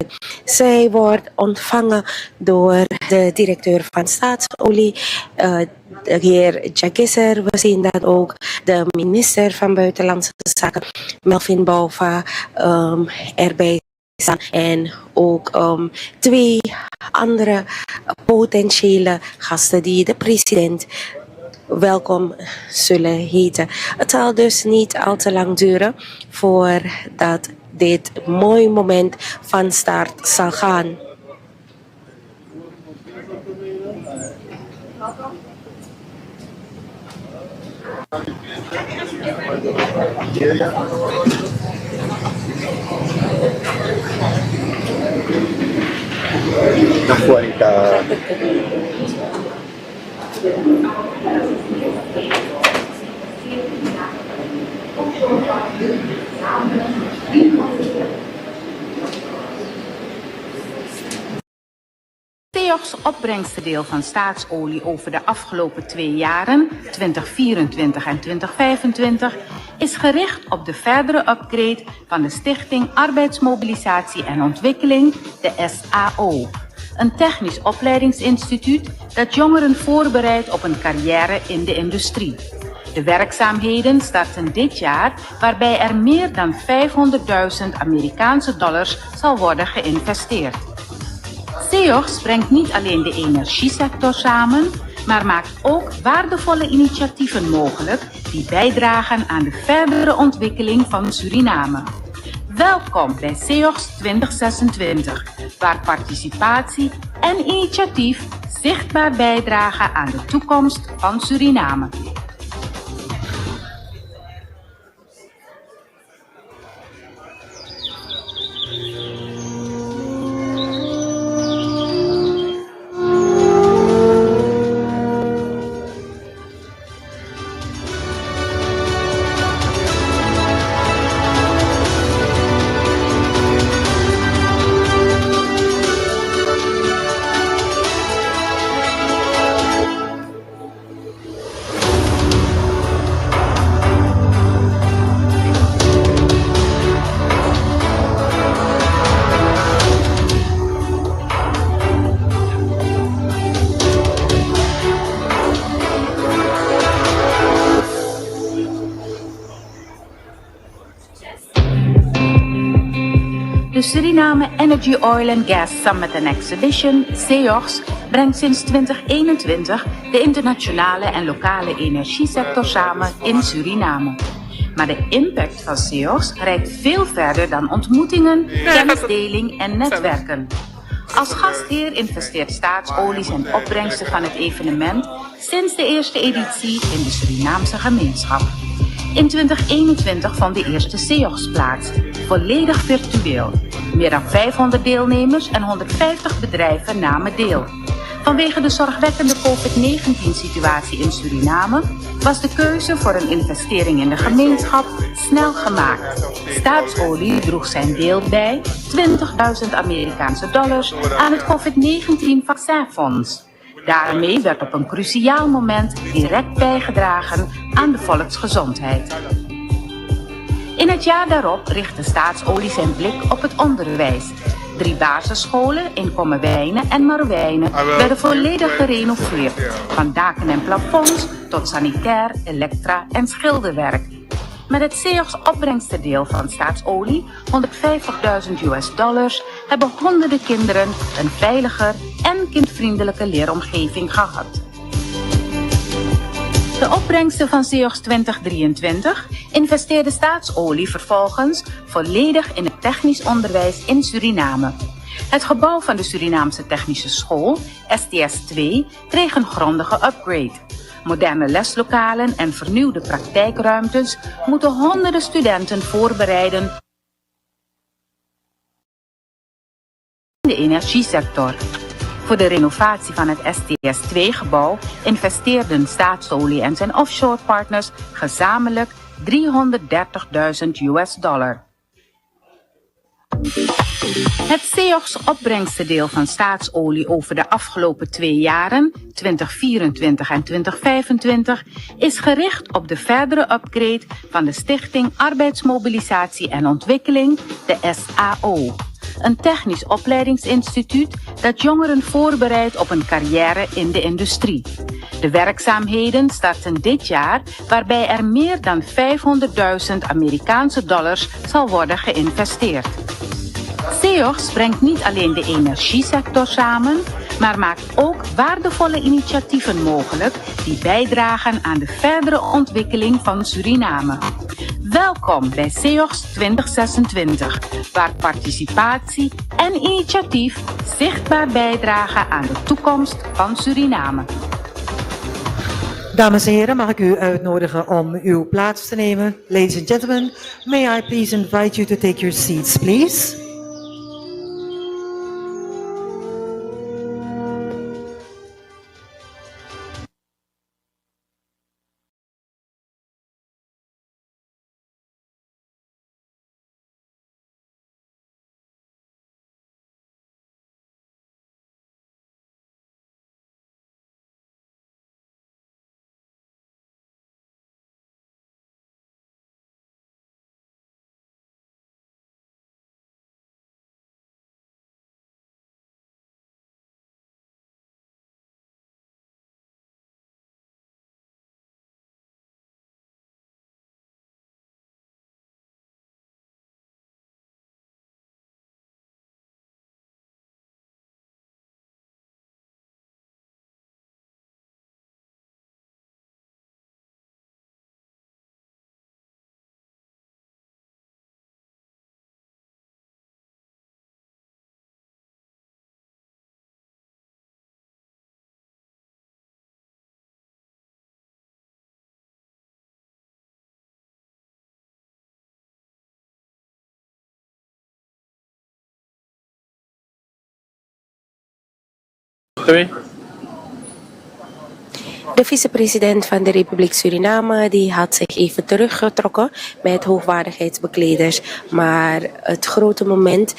Zij wordt ontvangen door de directeur van Staatsolie, de heer Jagisser. We zien dat ook de minister van Buitenlandse Zaken, Melvin Bouva, erbij staan. En ook 2 andere potentiële gasten die de president welkom zullen heten. Het zal dus niet al te lang duren voordat dit mooie moment van start zal gaan. SEOX opbrengstendeel van Staatsolie over de afgelopen 2 jaren, 2024 en 2025, is gericht op de verdere upgrade van de Stichting Arbeidsmobilisatie en Ontwikkeling, de SAO. Een technisch opleidingsinstituut dat jongeren voorbereidt op een carrière in de industrie. De werkzaamheden starten dit jaar, waarbij er meer dan $500.000 Amerikaanse dollars zal worden geïnvesteerd. SEOX brengt niet alleen de energiesector samen, maar maakt ook waardevolle initiatieven mogelijk die bijdragen aan de verdere ontwikkeling van Suriname. Welkom bij SEOX 2026, waar participatie en initiatief zichtbaar bijdragen aan de toekomst van Suriname. Suriname Energy Oil and Gas Summit and Exhibition, SEOX, brengt sinds 2021 de internationale en lokale energiesector samen in Suriname. Maar de impact van SEOX reikt veel verder dan ontmoetingen, kennisdeling en netwerken. Als gastheer investeert Staatsolie zijn opbrengsten van het evenement sinds de eerste editie in de Surinaamse gemeenschap. In 2021 vond de eerste SEOX plaats, volledig virtueel. Meer dan 500 deelnemers en 150 bedrijven namen deel. Vanwege de zorgwekkende COVID-19-situatie in Suriname was de keuze voor een investering in de gemeenschap snel gemaakt. Staatsolie droeg zijn deel bij, $20.000 Amerikaanse dollars, aan het COVID-19-vaccinfonds. Daarmee werd op een cruciaal moment direct bijgedragen aan de volksgezondheid. In het jaar daarop richtte Staatsolie zijn blik op het onderwijs. 3 basisscholen in Kommerwijnen en Marwijnen werden volledig gerenoveerd. Van daken en plafonds tot sanitair, elektra en schilderwerk. Met het SEOX opbrengstendeel van Staatsolie, $150.000, hebben honderden kinderen een veiliger en kindvriendelijke leeromgeving gehad. De opbrengsten van SEOX 2023 investeerde Staatsolie vervolgens volledig in het technisch onderwijs in Suriname. Het gebouw van de Surinaamse Technische School, STS 2, kreeg een grondige upgrade. Moderne leslokalen en vernieuwde praktijkruimtes moeten honderden studenten voorbereiden in de energiesector. Voor de renovatie van het STS 2-gebouw investeerden Staatsolie en zijn offshore partners gezamenlijk $330.000. Het SEOX-opbrengstendeel van Staatsolie over de afgelopen 2 jaren, 2024 en 2025, is gericht op de verdere upgrade van de Stichting Arbeidsmobilisatie en Ontwikkeling, de SAO. Een technisch opleidingsinstituut dat jongeren voorbereidt op een carrière in de industrie. De werkzaamheden starten dit jaar, waarbij er meer dan $500.000 Amerikaanse dollars zal worden geïnvesteerd. SEOX brengt niet alleen de energiesector samen, maar maakt ook waardevolle initiatieven mogelijk die bijdragen aan de verdere ontwikkeling van Suriname. Welkom bij SEOX 2026, waar participatie en initiatief zichtbaar bijdragen aan de toekomst van Suriname. Dames en heren, mag ik u uitnodigen om uw plaats te nemen. Ladies and gentlemen, may I please invite you to take your seats, please. De vicepresident van de Republiek Suriname die had zich even teruggetrokken met hoogwaardigheidsbekleders. Maar het grote moment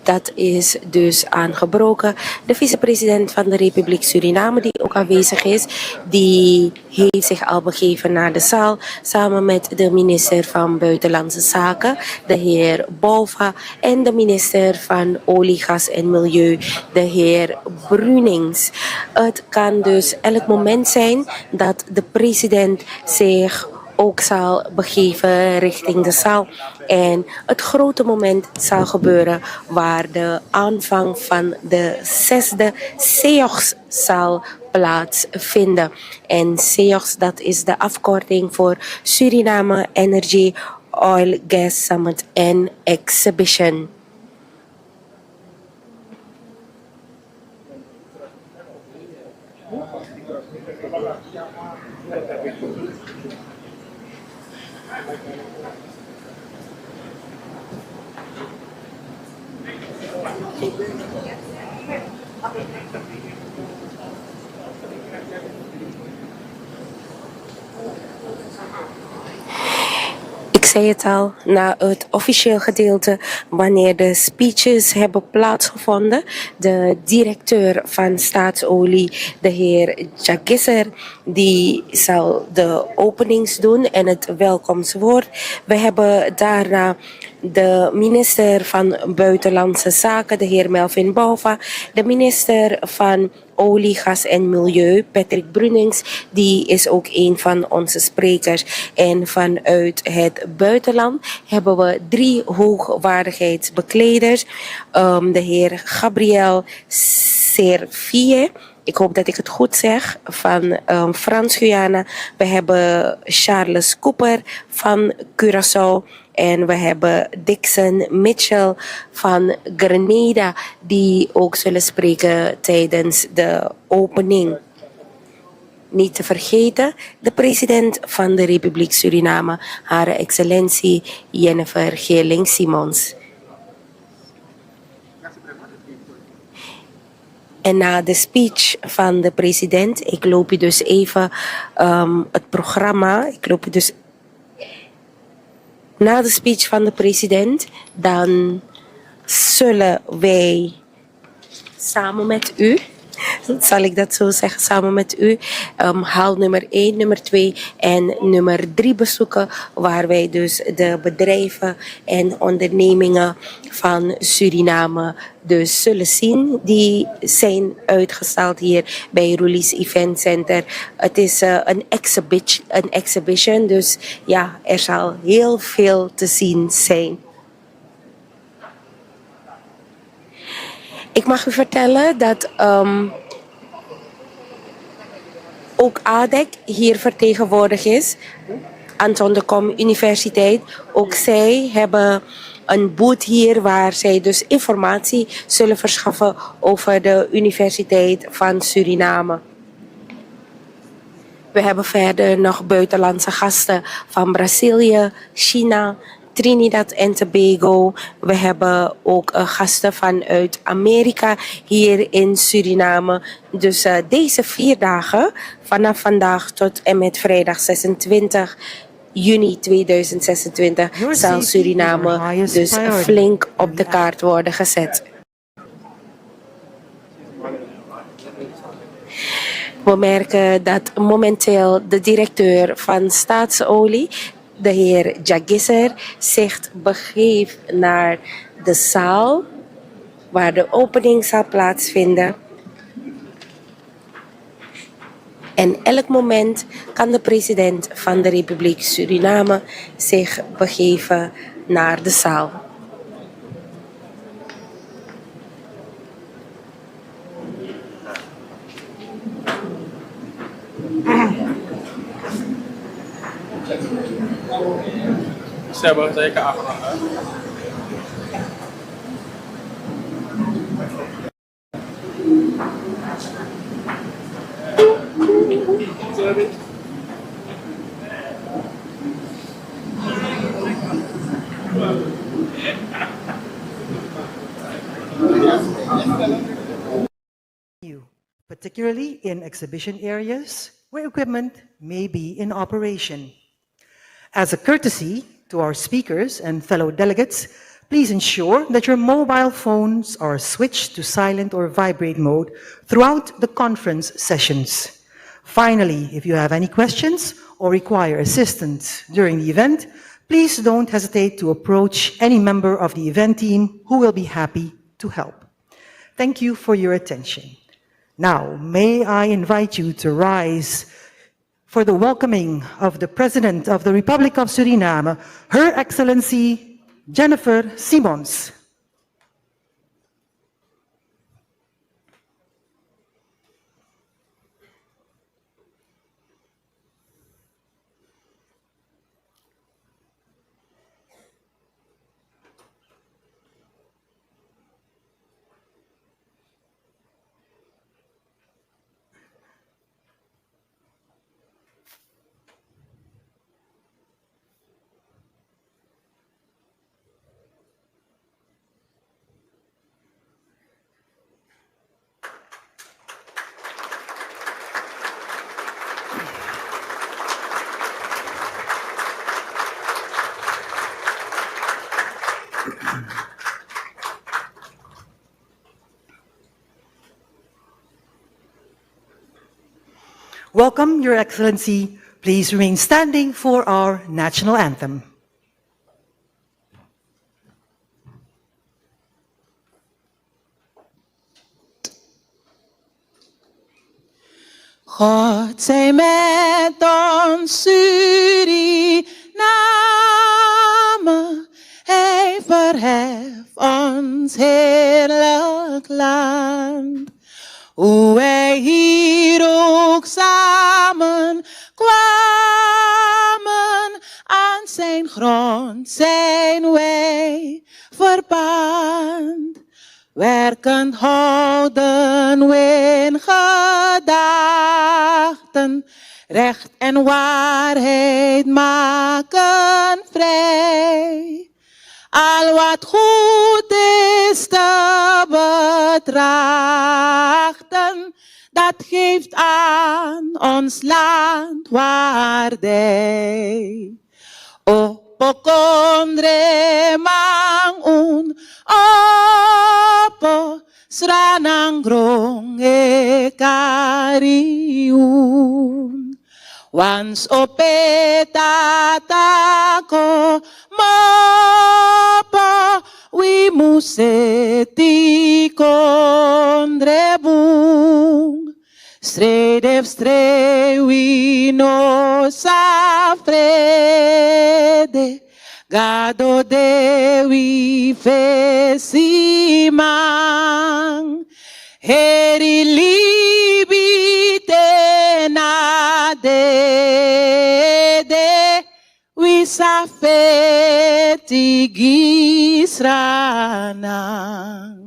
dat is dus aangebroken. De vicepresident van de Republiek Suriname die ook aanwezig is, die heeft zich al begeven naar de zaal samen met de minister van Buitenlandse Zaken, de heer Bouva, en de minister van Olie, Gas en Milieu, de heer Brunings. Het kan dus elk moment zijn dat de president zich ook zal begeven richting de zaal. En het grote moment zal gebeuren waar de aanvang van de 6e SEOX zal plaatsvinden. En SEOX, dat is de afkorting voor Suriname Energy Oil Gas Summit and Exhibition. Ik zei het al, na het officieel gedeelte, wanneer de speeches hebben plaatsgevonden, de directeur van Staatsolie, de heer Jagisser, die zal de openings doen en het welkomstwoord. We hebben daarna de minister van Buitenlandse Zaken, de heer Melvin Bouva, de minister van Olie, Gas en Milieu, Patrick Brunings, die is ook een van onze sprekers. En vanuit het buitenland hebben we 3 hoogwaardigheidsbekleders. De heer Gabriel Servier, ik hoop dat ik het goed zeg, van Frans-Guyana. We hebben Charles Cooper van Curaçao. En we hebben Dixon Mitchell van Grenada, die ook zullen spreken tijdens de opening. Niet te vergeten, de president van de Republiek Suriname, Haar Excellentie Jennifer Geerling-Simons. En na de speech van de president, ik loop je dus even het programma, na de speech van de president, dan zullen wij samen met u, zal ik dat zo zeggen, samen met u, haal nummer 1, nummer 2 en nummer 3 bezoeken, waar wij dus de bedrijven en ondernemingen van Suriname dus zullen zien. Die zijn uitgestald hier bij Release Event Center. Het is een exhibition, dus ja, er zal heel veel te zien zijn. Ik mag u vertellen dat ook ADEC hier vertegenwoordigd is. Anton de Kom Universiteit. Ook zij hebben een booth hier waar zij dus informatie zullen verschaffen over de Universiteit van Suriname. We hebben verder nog buitenlandse gasten van Brazilië, China, Trinidad en Tobago. We hebben ook gasten vanuit Amerika hier in Suriname. Dus deze 4 dagen, vanaf vandaag tot en met vrijdag 26 juni 2026, zal Suriname dus flink op de kaart worden gezet. We merken dat momenteel de directeur van Staatsolie, de heer Jagisser, zich begeeft naar de zaal waar de opening zal plaatsvinden. En elk moment kan de president van de Republiek Suriname zich begeven naar de zaal. Saya saya ke Akra. Particularly in exhibition areas where equipment may be in operation. As a courtesy to our speakers and fellow delegates, please ensure that your mobile phones are switched to silent or vibrate mode throughout the conference sessions. Finally, if you have any questions or require assistance during the event, please don't hesitate to approach any member of the event team who will be happy to help. Thank you for your attention. Now, may I invite you to rise for the welcoming of the President of the Republic of Suriname, Her Excellency Jennifer Simons. Welcome, Your Excellency. Please remain standing for our national anthem. God zij met ons Suriname, hij verheft ons heerlijk land. Hoe wij hier ook samen kwamen, aan zijn grond zijn wij verband. Werkend houden we in gedachten, recht en waarheid maken vrij. Al wat goed is te betrachten, dat geeft aan ons land waardij. O pokondre mang un opo sranang grong e kariun. Wans opetatako mopo wi museti kondre bung. Stredef strewi no sa frede, gado dewi fesimang. Heri libite na de, wi sa feti gisranang.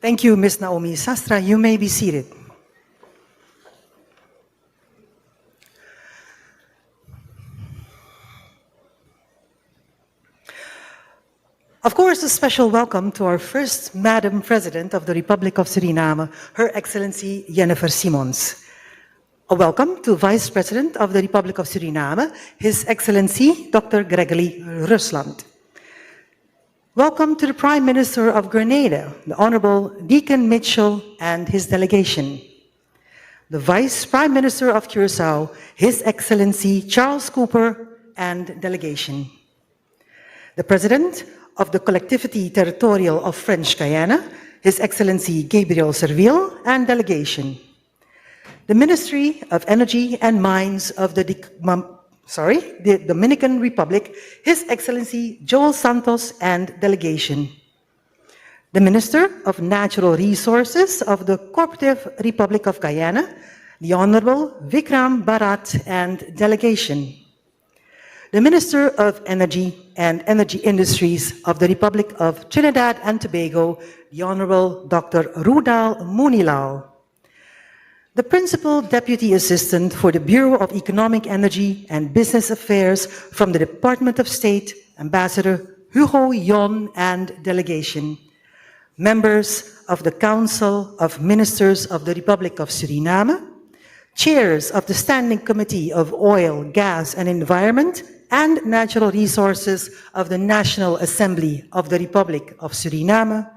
Thank you, Ms. Naomi Sastra. You may be seated. Of course, a special welcome to our first Madam President of the Republic of Suriname, Her Excellency Jennifer Simons. A welcome to Vice President of the Republic of Suriname, His Excellency Dr. Gregory Rusland. Welcome to the Prime Minister of Grenada, the Honorable Deacon Mitchell and his delegation. The Vice Prime Minister of Curaçao, His Excellency Charles Cooper and delegation. The President of the Collectivity Territorial of French Guiana, His Excellency Gabriel Serville and delegation. The Ministry of Energy and Mines of the Dominican Republic, His Excellency Joel Santos and delegation. The Minister of Natural Resources of the Cooperative Republic of Guyana, the Honorable Vikram Bharat and delegation. The Minister of Energy and Energy Industries of the Republic of Trinidad and Tobago, the Honorable Dr. Rudal Munilal. The Principal Deputy Assistant for the Bureau of Economic Energy and Business Affairs from the Department of State, Ambassador Hugo Yon and delegation. Members of the Council of Ministers of the Republic of Suriname, chairs of the Standing Committee of Oil, Gas and Environment and Natural Resources of the National Assembly of the Republic of Suriname,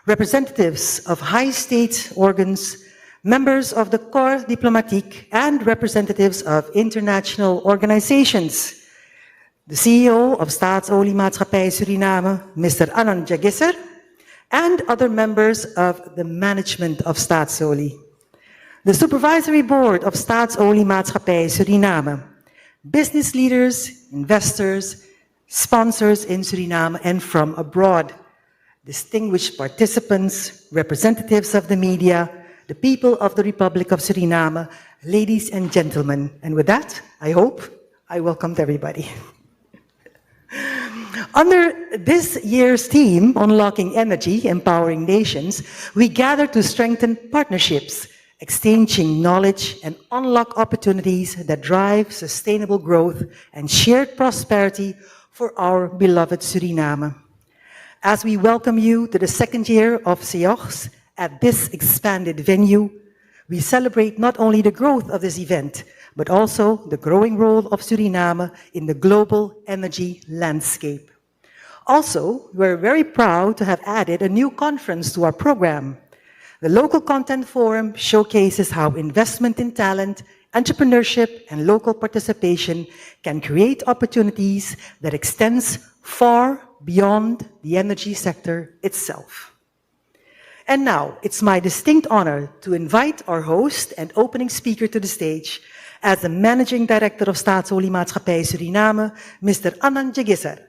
representatives of high state organs, members of the Corps Diplomatique and representatives of international organizations, the CEO of Staatsoliemaatschappij Suriname, Mr. Anand Jagisser, and other members of the management of Staatsolie. the Supervisory Board of Staatsoliemaatschappij Suriname, business leaders, investors, sponsors in Suriname and from abroad, distinguished participants, representatives of the media, the people of the Republic of Suriname, ladies and gentlemen. And with that, I hope I welcomed everybody. Under this year's theme, Unlocking Energy, Empowering Nations, we gather to strengthen partnerships, exchanging knowledge and unlock opportunities that drive sustainable growth and shared prosperity for our beloved Suriname. As we welcome you to the second year of SEOGS at this expanded venue, we celebrate not only the growth of this event, but also the growing role of Suriname in the global energy landscape. Also, we're very proud to have added a new conference to our program. The Local Content Forum showcases how investment in talent, entrepreneurship, and local participation can create opportunities that extends far beyond the energy sector itself. And now, it's my distinct honor to invite our host and opening speaker to the stage as the Managing Director of Staatsoliemaatschappij Suriname, Mr. Anand Jagisser.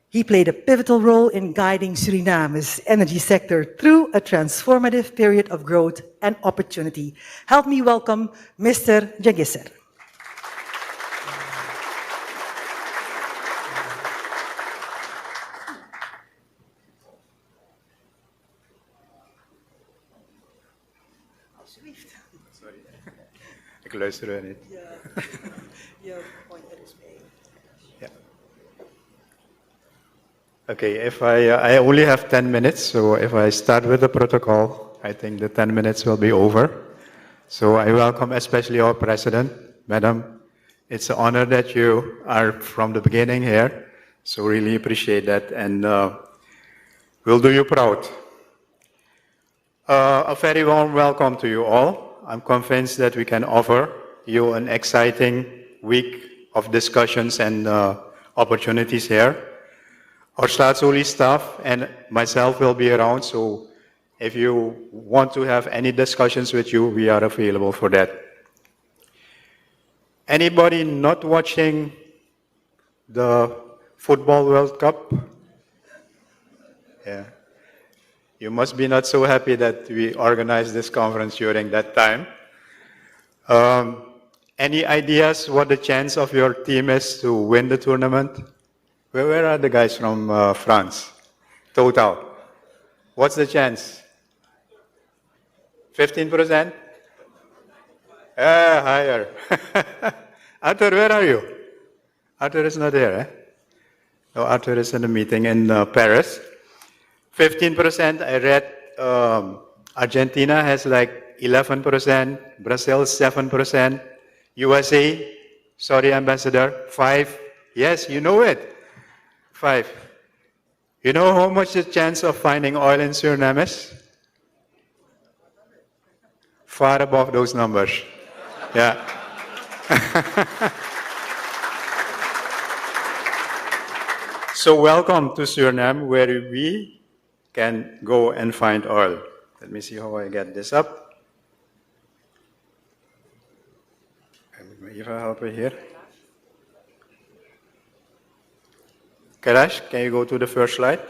He played a pivotal role in guiding Suriname's energy sector through a transformative period of growth and opportunity. Help me welcome Mr. Jagisser. Sorry, ik luister niet. Your pointer is made. Yeah. Okay, if I only have 10 minutes, so if I start with the protocol, I think the 10 minutes will be over. So I welcome especially our president, Madam. It's an honor that you are from the beginning here, so really appreciate that, and we'll do you proud. A very warm welcome to you all. I'm convinced that we can offer you an exciting week of discussions and opportunities here. Our Staatsoli staff and myself will be around, so if you want to have any discussions with you, we are available for that. Anybody not watching the Football World Cup? Yeah. You must be not so happy that we organized this conference during that time. Any ideas what the chance of your team is to win the tournament? Where are the guys from France? Total. What's the chance? 15%? Higher. Arthur, where are you? Arthur is not here, eh? No, Arthur is in a meeting in Paris. 15%, I read Argentina has like 11%, Brazil 7%, USA, sorry Ambassador, 5%. Yes, you know it, 5%. You know how much the chance of finding oil in Suriname is? Far above those numbers. Yeah. So welcome to Suriname, where we can go and find oil. Let me see how I get this up. Even help me here. Karash, can you go to the first slide?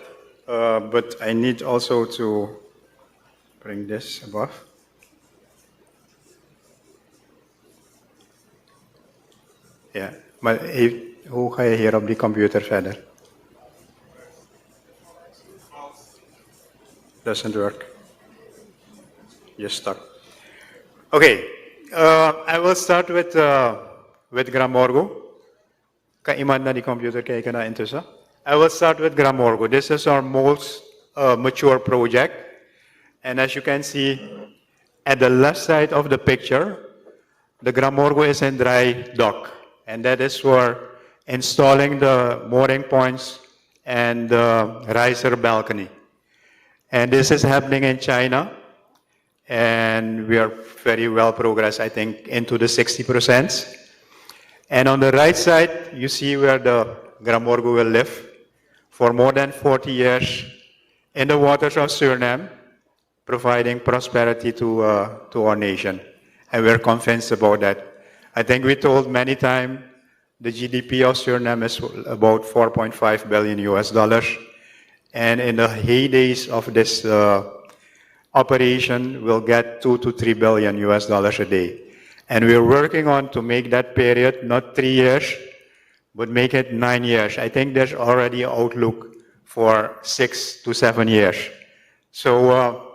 But I need also to bring this above. Ja, maar hoe ga je hier op die computer verder? Doesn't work. You're stuck. Okay, I will start with Gramorgo. Kan iemand naar die computer kijken naar intussen? I will start with Gramorgo. This is our most mature project. And as you can see, at the left side of the picture, the Gramorgo is in dry dock. And that is for installing the mooring points and the riser balcony. And this is happening in China. And we are very well progressed, I think, into the 60%. And on the right side, you see where the Gramorgo will live for more than 40 years in the waters of Suriname, providing prosperity to our nation. and we're convinced about that. I think we told many times the GDP of Suriname is about 4.5 billion US dollars. And in the heydays of this operation, we'll get 2 to 3 billion US dollars a day. And we're working on to make that period not 3 years, but make it 9 years. I think there's already an outlook for 6 to 7 years. So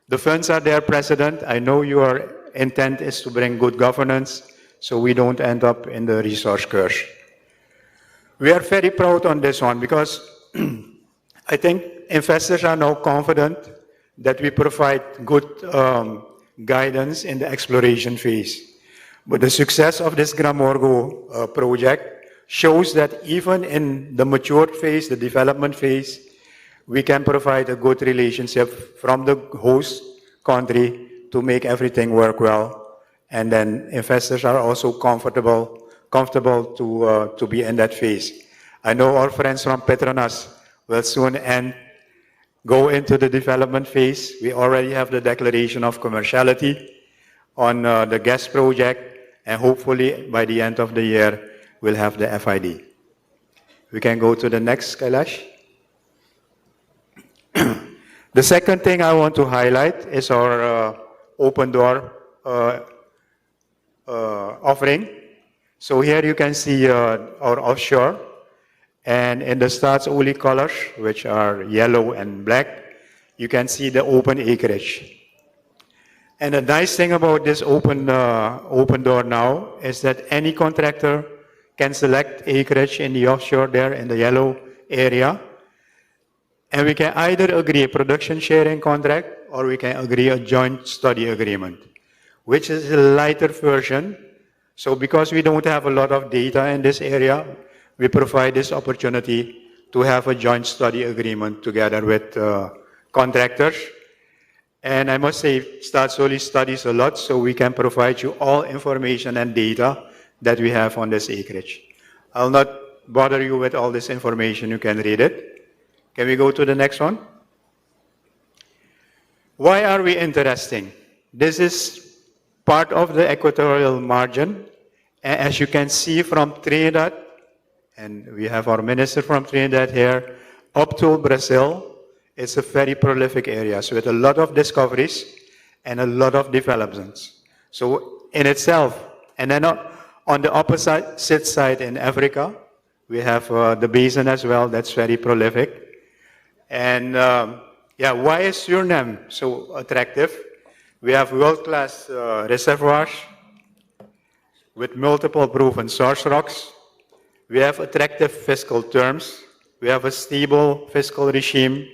the funds are there, President. I know your intent is to bring good governance, so we don't end up in the resource curse. We are very proud on this one because I think investors are now confident that we provide good guidance in the exploration phase. But the success of this Gramorgo project shows that even in the mature phase, the development phase, we can provide a good relationship from the host country to make everything work well. And then investors are also comfortable to be in that phase. I know our friends from Petronas will soon go into the development phase. We already have the declaration of commerciality on the gas project, and hopefully by the end of the year, we'll have the FID. We can go to the next, Kailash. The second thing I want to highlight is our open door offering. So here you can see our offshore, and in the Staatsoli colors, which are yellow and black, you can see the open acreage. And the nice thing about this open door now is that any contractor can select acreage in the offshore there in the yellow area, and we can either agree a production sharing contract or we can agree a joint study agreement, which is a lighter version. So because we don't have a lot of data in this area, we provide this opportunity to have a joint study agreement together with contractors. And I must say, Staatsoli studies a lot, so we can provide you all information and data that we have on this acreage. I'll not bother you with all this information, you can read it. Can we go to the next one? Why are we interesting? This is part of the equatorial margin. As you can see from Trinidad, and we have our minister from Trinidad here, up to Brazil, it's a very prolific area, so with a lot of discoveries and a lot of developments. So in itself, and then on the opposite side in Africa, we have the basin as well, that's very prolific. And yeah, why is Suriname so attractive? We have world-class reservoirs with multiple proven source rocks. We have attractive fiscal terms. We have a stable fiscal regime.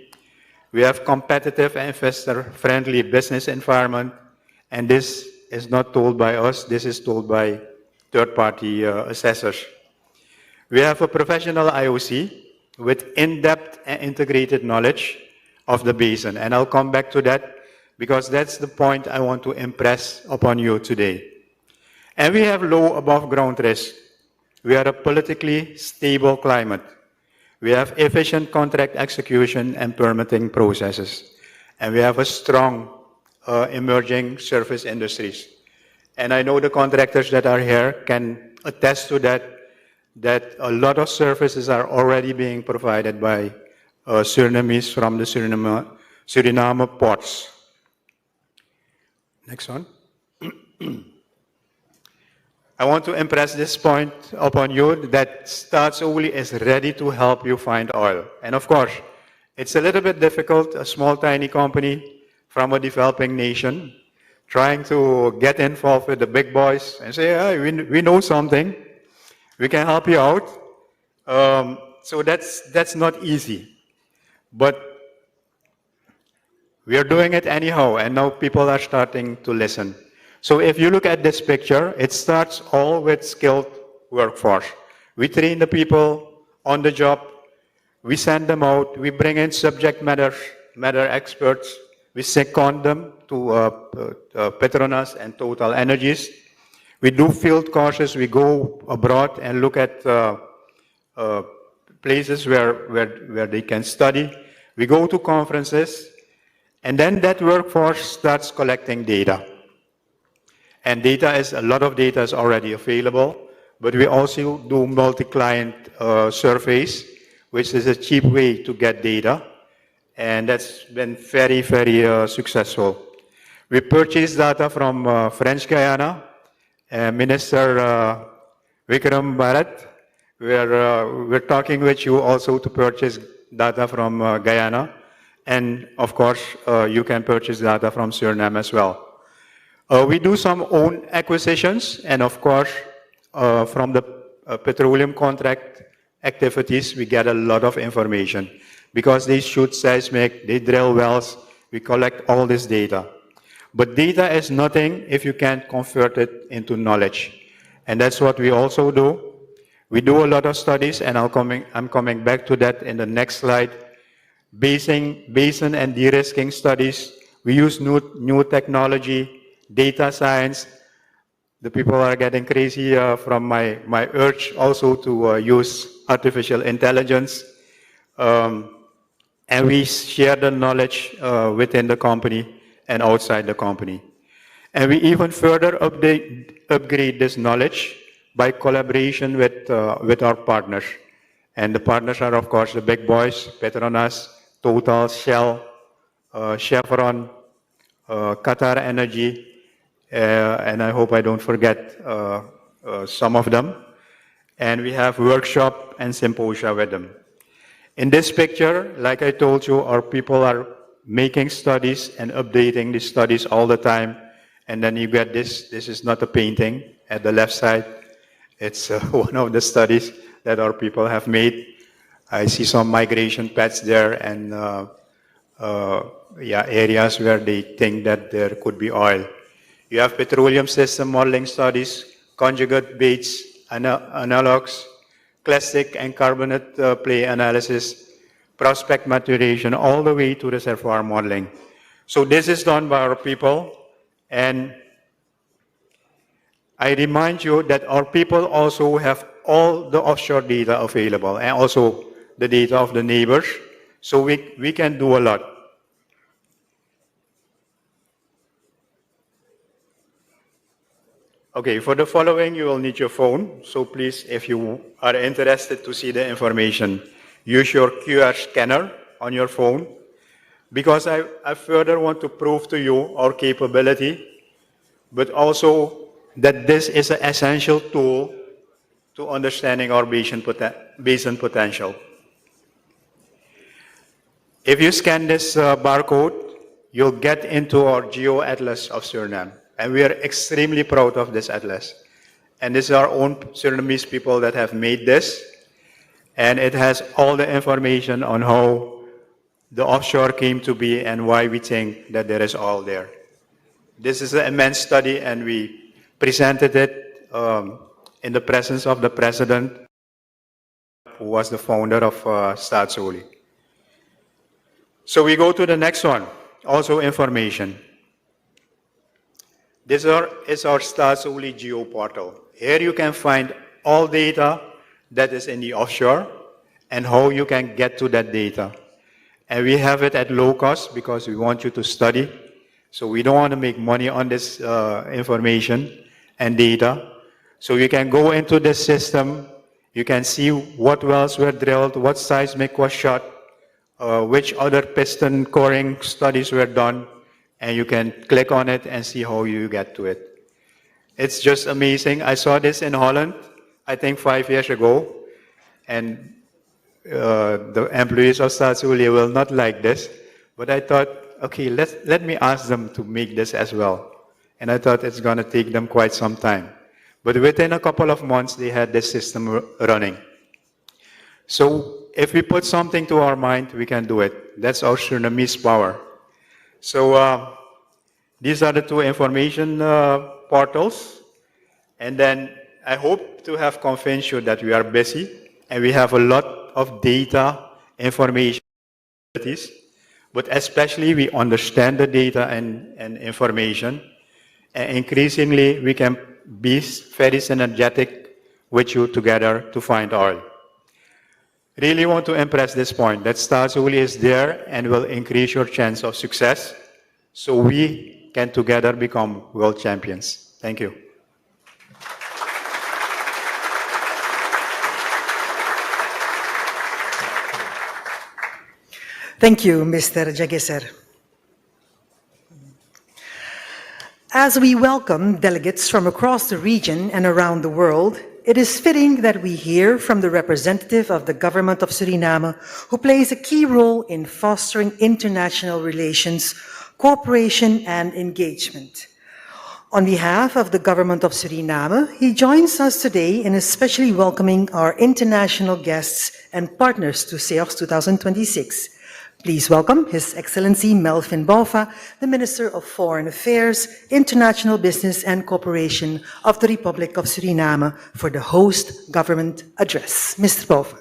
We have competitive and investor-friendly business environment. And this is not told by us, this is told by third-party assessors. We have a professional IOC with in-depth and integrated knowledge of the basin. And I'll come back to that because that's the point I want to impress upon you today. And we have low above ground risk. We are a politically stable climate. We have efficient contract execution and permitting processes. And we have a strong emerging service industries. And I know the contractors that are here can attest to that a lot of services are already being provided by Surinamese from the Suriname ports. Next one. I want to impress this point upon you that Staatsoli is ready to help you find oil. And of course, it's a little bit difficult, a small tiny company from a developing nation, trying to get involved with the big boys and say, hey, we know something. We can help you out. So that's not easy. But we are doing it anyhow, and now people are starting to listen. So if you look at this picture, it starts all with skilled workforce. We train the people on the job. We send them out. We bring in subject matter experts. We second them to Petronas and Total Energies. We do field courses. We go abroad and look at places where they can study. We go to conferences, and then that workforce starts collecting data. And a lot of data is already available, but we also do multi-client surveys, which is a cheap way to get data. And that's been very, very successful. We purchase data from French Guyana, Minister Vikram Bharat. We're talking with you also to purchase data from Guyana. And of course, you can purchase data from Suriname as well. We do some own acquisitions, and of course, from the petroleum contract activities, we get a lot of information. Because they shoot seismic, they drill wells, we collect all this data. But data is nothing if you can't convert it into knowledge. And that's what we also do. We do a lot of studies, and I'm coming back to that in the next slide. Basin and de-risking studies. We use new technology, data science. The people are getting crazy from my urge also to use artificial intelligence. And we share the knowledge within the company and outside the company. And we even further upgrade this knowledge by collaboration with our partners. And the partners are, of course, the big boys, Petronas, Total, Shell, Chevron, Qatar Energy, and I hope I don't forget some of them. And we have workshop and symposia with them. In this picture, like I told you, our people are making studies and updating these studies all the time. And then you get this. This is not a painting at the left side. It's one of the studies that our people have made. I see some migration paths there and areas where they think that there could be oil. You have petroleum system modeling studies, conjugate baits, analogs, classic and carbonate play analysis, prospect maturation, all the way to reservoir modeling. So this is done by our people, and I remind you that our people also have all the offshore data available, and also the data of the neighbors, so we can do a lot. Okay, for the following, you will need your phone. So please, if you are interested to see the information, use your QR scanner on your phone, because I further want to prove to you our capability, but also that this is an essential tool to understanding our basin potential. If you scan this barcode, you'll get into our Geo Atlas of Suriname. And we are extremely proud of this atlas. And this is our own Surinamese people that have made this. And it has all the information on how the offshore came to be and why we think that there is oil there. This is an immense study, and we presented it in the presence of the president, who was the founder of Staatsolie. So we go to the next one, also information. This is our Staatsolie Geo portal. Here you can find all data that is in the offshore and how you can get to that data. And we have it at low cost because we want you to study. So we don't want to make money on this information and data. So you can go into this system, you can see what wells were drilled, what seismic was shot, which other piston coring studies were done, and you can click on it and see how you get to it. It's just amazing. I saw this in Holland, I think 5 years ago, and the employees of Staatsolie will not like this, but I thought, okay, let me ask them to make this as well. And I thought it's going to take them quite some time. But within a couple of months, they had this system running. So if we put something to our mind, we can do it. That's our Surinamese power. So these are the two information portals. And then I hope to have convinced you that we are busy and we have a lot of data, information, but especially we understand the data and information. And increasingly, we can be very synergetic with you together to find oil. Really want to impress this point, that Staatsolie is there and will increase your chance of success, so we can together become world champions. Thank you. Thank you, Mr. Jageser. As we welcome delegates from across the region and around the world, it is fitting that we hear from the representative of the government of Suriname, who plays a key role in fostering international relations, cooperation, and engagement. On behalf of the government of Suriname, he joins us today in especially welcoming our international guests and partners to SEOX 2026. Please welcome His Excellency Melvin Botha, the Minister of Foreign Affairs, International Business and Cooperation of the Republic of Suriname for the host government address. Mr. Botha.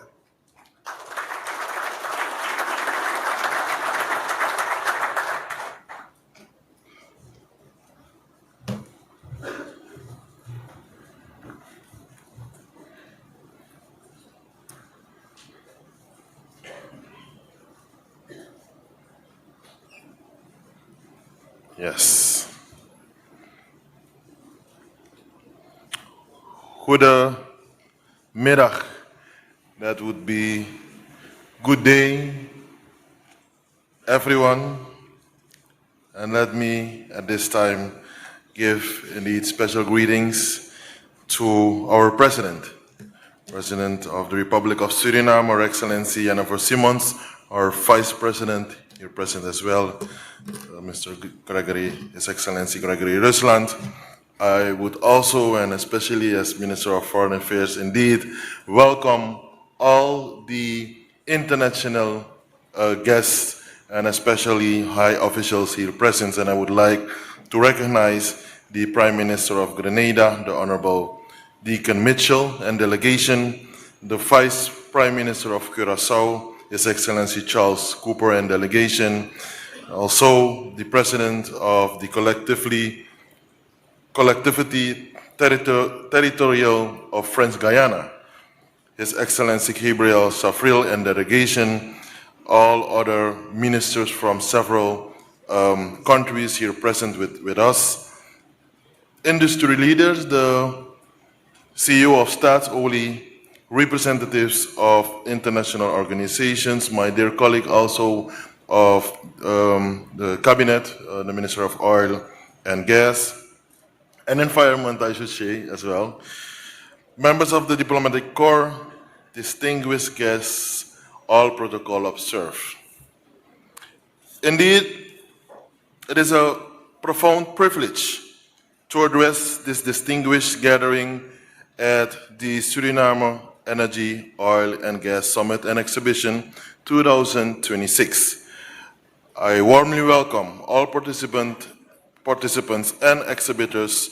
Yes. Goedemiddag. That would be good day, everyone. And let me at this time give indeed special greetings to our President of the Republic of Suriname, Her Excellency Jennifer Simons, our Vice President, here present as well, Mr. Gregory, His Excellency Gregory Rusland. I would also, and especially as Minister of Foreign Affairs, indeed welcome all the international guests and especially high officials here present. And I would like to recognize the Prime Minister of Grenada, the Honorable Deacon Mitchell, and delegation, the Vice Prime Minister of Curaçao, His Excellency Charles Cooper, and delegation, also the President of the Collectivity Territorial of French Guyana, His Excellency Gabriel Safril, and delegation, all other ministers from several countries here present with us, industry leaders, the CEO of Staatsolie, representatives of international organizations, my dear colleague also of the cabinet, the Minister of Oil and Gas, and Environment, I should say, as well. Members of the Diplomatic Corps, distinguished guests, all protocol observed. Indeed, it is a profound privilege to address this distinguished gathering at the Suriname Energy, Oil and Gas Summit and Exhibition 2026. I warmly welcome all participants and exhibitors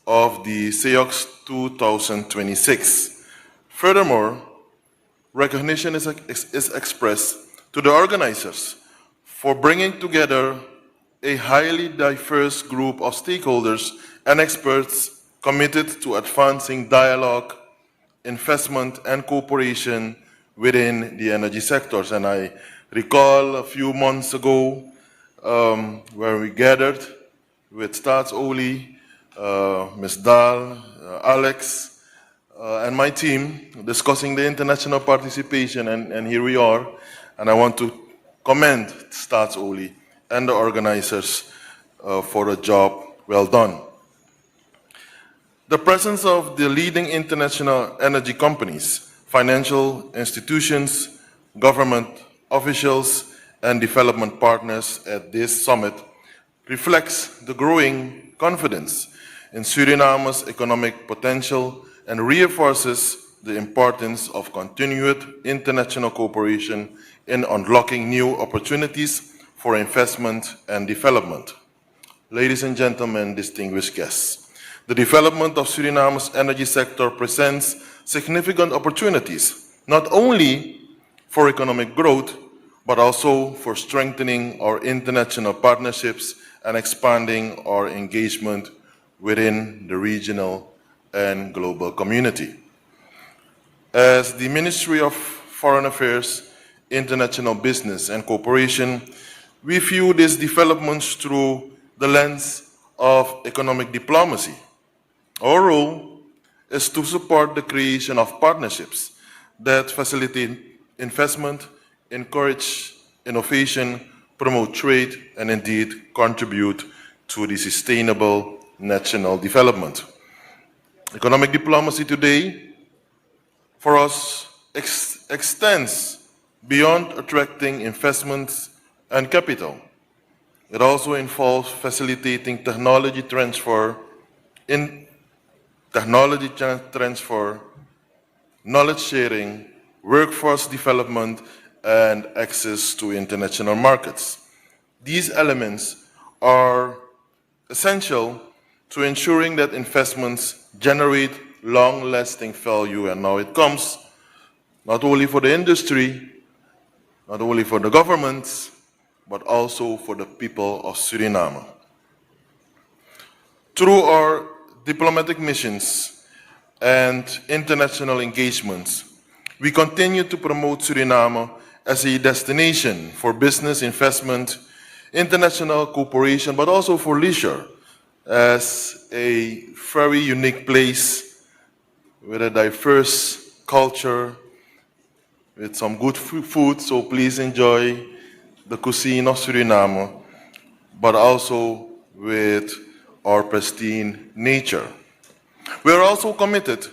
of the SEOX 2026. Furthermore, recognition is expressed to the organizers for bringing together a highly diverse group of stakeholders and experts committed to advancing dialogue, investment, and cooperation within the energy sectors. And I recall a few months ago where we gathered with Staatsolie, Ms. Dahl, Alex, and my team discussing the international participation, and here we are. And I want to commend Staatsolie and the organizers for a job well done. The presence of the leading international energy companies, financial institutions, government officials, and development partners at this summit reflects the growing confidence in Suriname's economic potential and reinforces the importance of continued international cooperation in unlocking new opportunities for investment and development. Ladies and gentlemen, distinguished guests, the development of Suriname's energy sector presents significant opportunities, not only for economic growth, but also for strengthening our international partnerships and expanding our engagement within the regional and global community. As the Ministry of Foreign Affairs, International Business and Cooperation, we view these developments through the lens of economic diplomacy, Our role is to support the creation of partnerships that facilitate investment, encourage innovation, promote trade, and indeed contribute to the sustainable national development. Economic diplomacy today, for us, extends beyond attracting investments and capital. It also involves facilitating technology transfer, knowledge sharing, workforce development, and access to international markets. These elements are essential to ensuring that investments generate long-lasting value, and now it comes not only for the industry, not only for the governments, but also for the people of Suriname. Through our diplomatic missions and international engagements, we continue to promote Suriname as a destination for business investment, international cooperation, but also for leisure, as a very unique place with a diverse culture, with some good food, so please enjoy the cuisine of Suriname, but also with our pristine nature. We are also committed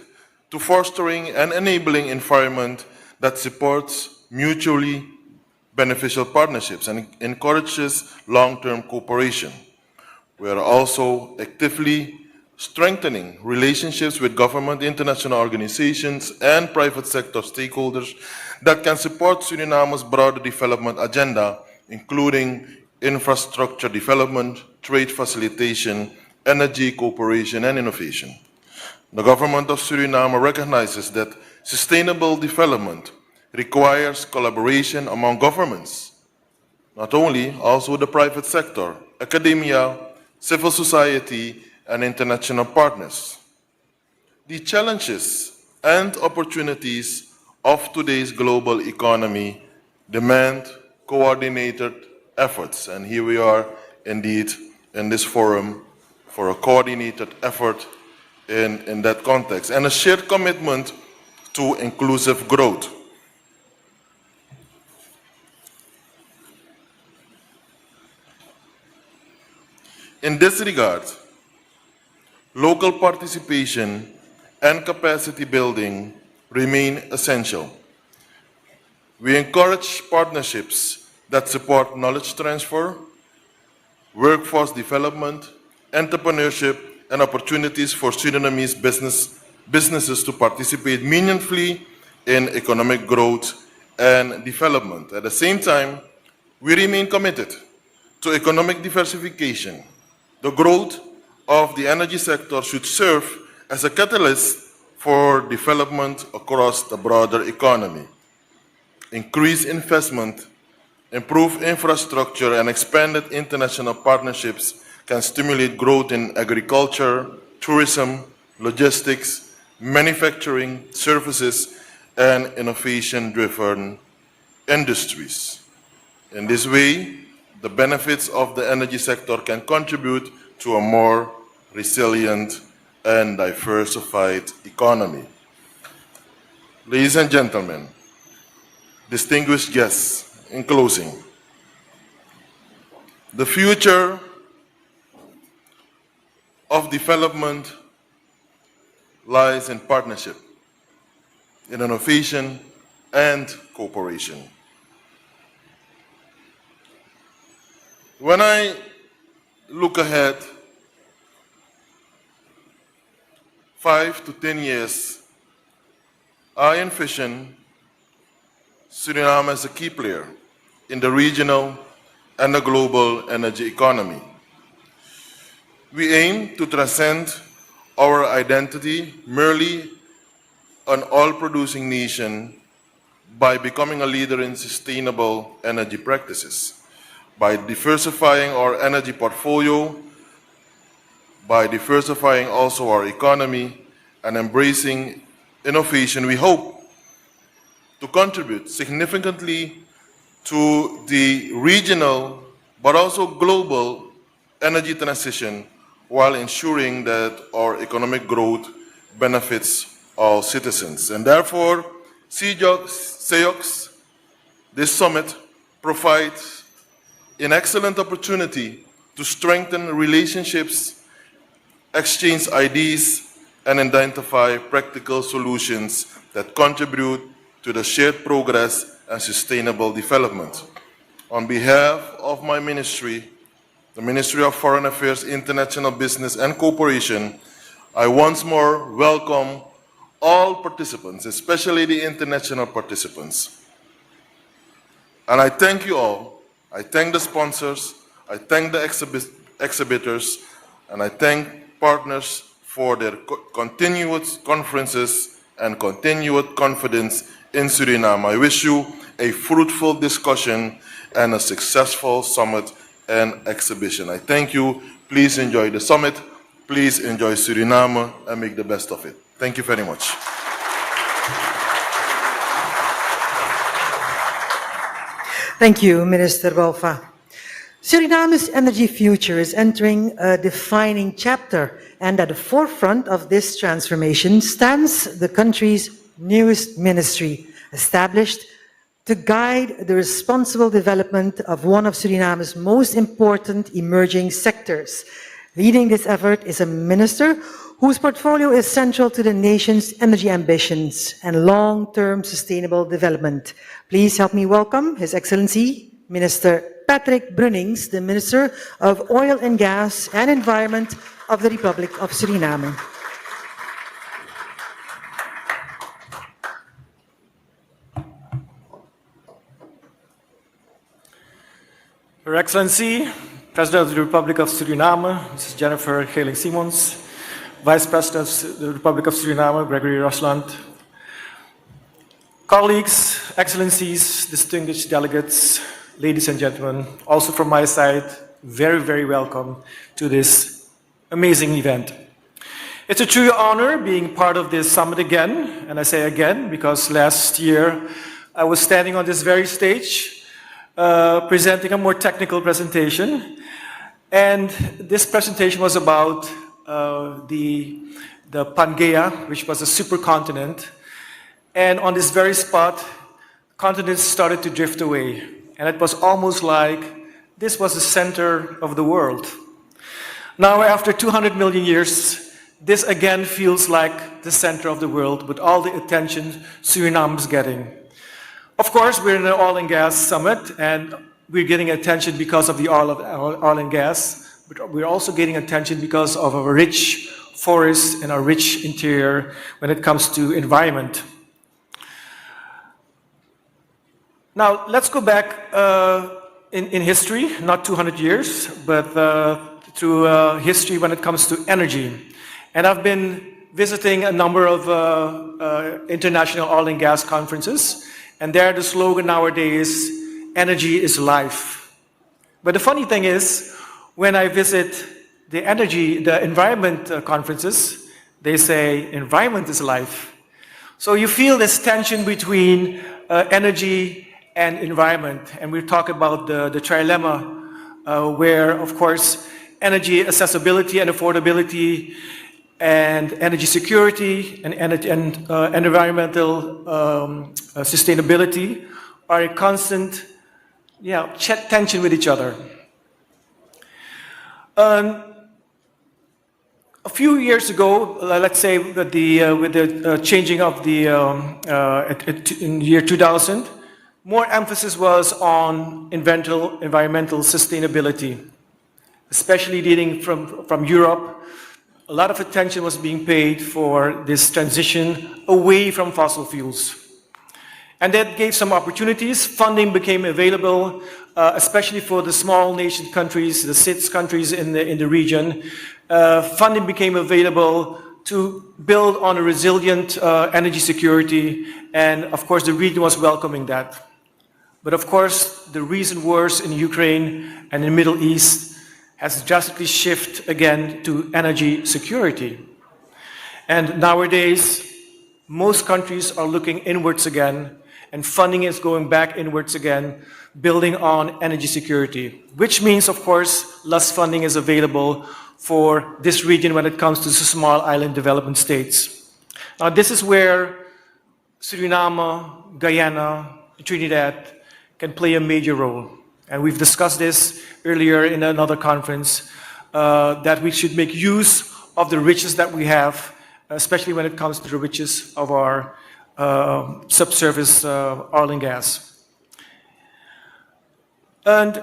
to fostering an enabling environment that supports mutually beneficial partnerships and encourages long-term cooperation. We are also actively strengthening relationships with government, international organizations, and private sector stakeholders that can support Suriname's broader development agenda, including infrastructure development, trade facilitation, energy cooperation, and innovation. The government of Suriname recognizes that sustainable development requires collaboration among governments, not only, also the private sector, academia, civil society, and international partners. The challenges and opportunities of today's global economy demand coordinated efforts, and here we are indeed in this forum for a coordinated effort in that context, and a shared commitment to inclusive growth. In this regard, local participation and capacity building remain essential. We encourage partnerships that support knowledge transfer, workforce development, entrepreneurship, and opportunities for Surinamese businesses to participate meaningfully in economic growth and development. At the same time, we remain committed to economic diversification. The growth of the energy sector should serve as a catalyst for development across the broader economy. Increased investment, improved infrastructure, and expanded international partnerships can stimulate growth in agriculture, tourism, logistics, manufacturing, services, and innovation-driven industries. In this way, the benefits of the energy sector can contribute to a more resilient and diversified economy. Ladies and gentlemen, distinguished guests, in closing, the future of development lies in partnership, in innovation and cooperation. When I look ahead 5 to 10 years, I envision Suriname as a key player in the regional and the global energy economy. We aim to transcend our identity merely an oil-producing nation by becoming a leader in sustainable energy practices, by diversifying our energy portfolio, by diversifying also our economy, and embracing innovation. We hope to contribute significantly to the regional but also global energy transition while ensuring that our economic growth benefits all citizens. And therefore, SEOX, this summit provides an excellent opportunity to strengthen relationships, exchange ideas, and identify practical solutions that contribute to the shared progress and sustainable development. On behalf of my ministry, the Ministry of Foreign Affairs, International Business and Cooperation, I once more welcome all participants, especially the international participants. And I thank you all. I thank the sponsors, I thank the exhibitors, and I thank partners for their continuous conferences and continued confidence in Suriname. I wish you a fruitful discussion and a successful summit and exhibition. I thank you. Please enjoy the summit. Please enjoy Suriname and make the best of it. Thank you very much. Thank you, Minister Balfa. Suriname's energy future is entering a defining chapter, and at the forefront of this transformation stands the country's newest ministry, established to guide the responsible development of one of Suriname's most important emerging sectors. Leading this effort is a minister whose portfolio is central to the nation's energy ambitions and long-term sustainable development. Please help me welcome His Excellency, Minister Patrick Brunnings, the Minister of Oil and Gas and Environment of the Republic of Suriname. Your Excellency, President of the Republic of Suriname, Mrs. Jennifer Geling-Simons, Vice President of the Republic of Suriname, Gregory Rosland, colleagues, Excellencies, distinguished delegates, ladies and gentlemen, also from my side, very, very welcome to this amazing event. It's a true honor being part of this summit again, and I say again because last year I was standing on this very stage presenting a more technical presentation, and this presentation was about the Pangaea, which was a supercontinent, and on this very spot, continents started to drift away, and it was almost like this was the center of the world. Now, after 200 million years, this again feels like the center of the world with all the attention Suriname is getting. Of course, we're in an oil and gas summit, and we're getting attention because of the oil and gas, but we're also getting attention because of our rich forests and our rich interior when it comes to environment. Now, let's go back in history, not 200 years, but through history when it comes to energy. And I've been visiting a number of international oil and gas conferences, and there the slogan nowadays, energy is life. But the funny thing is, when I visit the environment conferences, they say environment is life. So you feel this tension between energy and environment, and we talk about the trilemma, where of course energy accessibility and affordability and energy security and environmental sustainability are in constant tension with each other. A few years ago, let's say with the changing of the in the year 2000, more emphasis was on environmental sustainability, especially leading from Europe. A lot of attention was being paid for this transition away from fossil fuels. And that gave some opportunities. Funding became available, especially for the small nation countries, the 6 countries in the region. Funding became available to build on a resilient energy security, and of course the region was welcoming that. But of course the recent wars in Ukraine and in the Middle East has drastically shifted again to energy security. And nowadays, most countries are looking inwards again, and funding is going back inwards again, building on energy security, which means, of course, less funding is available for this region when it comes to the small island development states. Now, this is where Suriname, Guyana, Trinidad can play a major role. And we've discussed this earlier in another conference, that we should make use of the riches that we have, especially when it comes to the riches of our subsurface oil and gas. And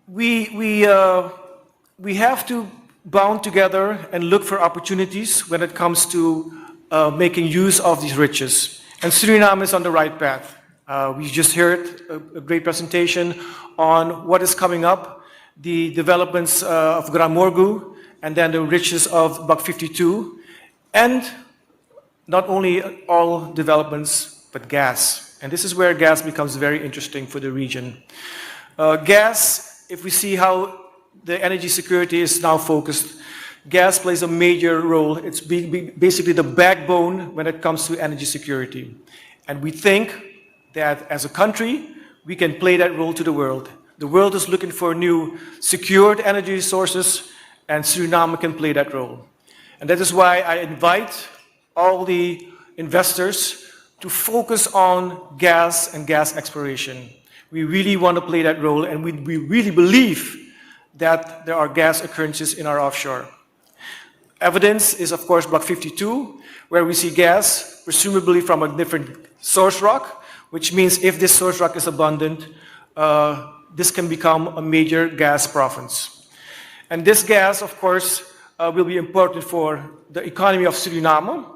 we have to bound together and look for opportunities when it comes to making use of these riches. And Suriname is on the right path. We just heard a great presentation on what is coming up, the developments of Gramorgu, and then the riches of Bak 52, and not only all developments, but gas. And this is where gas becomes very interesting for the region. Gas, if we see how the energy security is now focused, gas plays a major role. It's basically the backbone when it comes to energy security. And we think that as a country, we can play that role to the world. The world is looking for new secured energy sources, and Suriname can play that role. And that is why I invite all the investors to focus on gas and gas exploration. We really want to play that role, and we really believe that there are gas occurrences in our offshore. Evidence is, of course, Block 52, where we see gas, presumably from a different source rock, which means if this source rock is abundant, this can become a major gas province. And this gas, of course, will be important for the economy of Suriname.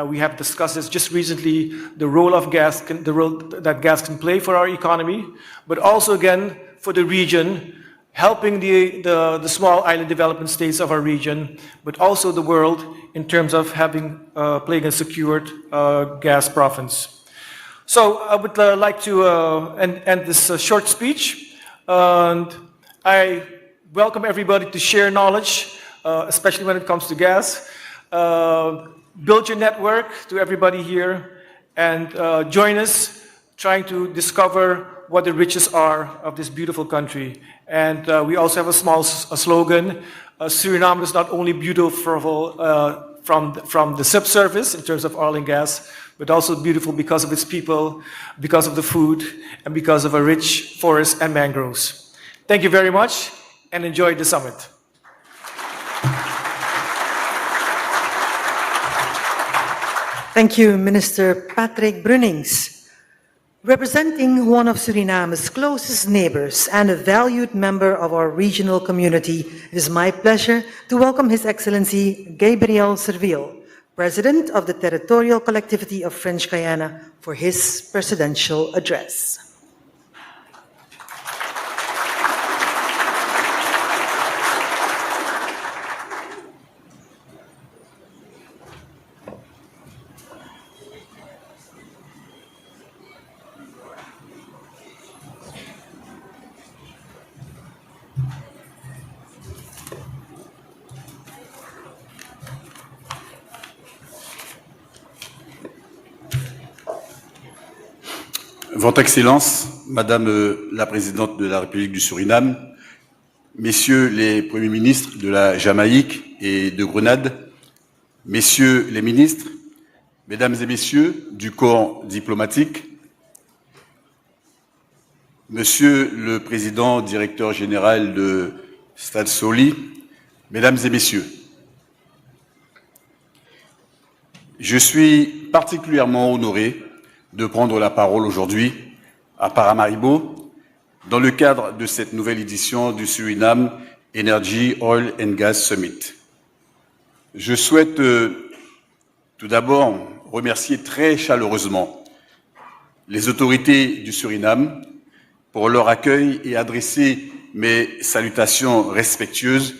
We have discussed this just recently, the role of gas, the role that gas can play for our economy, but also again for the region, helping the small island development states of our region, but also the world in terms of playing a secured gas province. So I would like to end this short speech, and I welcome everybody to share knowledge, especially when it comes to gas. Build your network to everybody here, and join us trying to discover what the riches are of this beautiful country. And we also have a small slogan. Suriname is not only beautiful from the subsurface in terms of oil and gas, but also beautiful because of its people, because of the food, and because of a rich forest and mangroves. Thank you very much, and enjoy the summit. Thank you, Minister Patrick Brunnings. Representing one of Suriname's closest neighbors and a valued member of our regional community, it is my pleasure to welcome His Excellency Gabriel Serville, President of the Territorial Collectivity of French Guiana, for his presidential address. Votre Excellence, Madame la Présidente de la République du Suriname, Messieurs les Premiers ministres de la Jamaïque et de Grenade, Messieurs les ministres, Mesdames et Messieurs du corps diplomatique, Monsieur le Président Directeur Général de Stade Soli, Mesdames et Messieurs, je suis particulièrement honoré de prendre la parole aujourd'hui à Paramaribo dans le cadre de cette nouvelle édition du Suriname Energy, Oil and Gas Summit. Je souhaite tout d'abord remercier très chaleureusement les autorités du Suriname pour leur accueil et adresser mes salutations respectueuses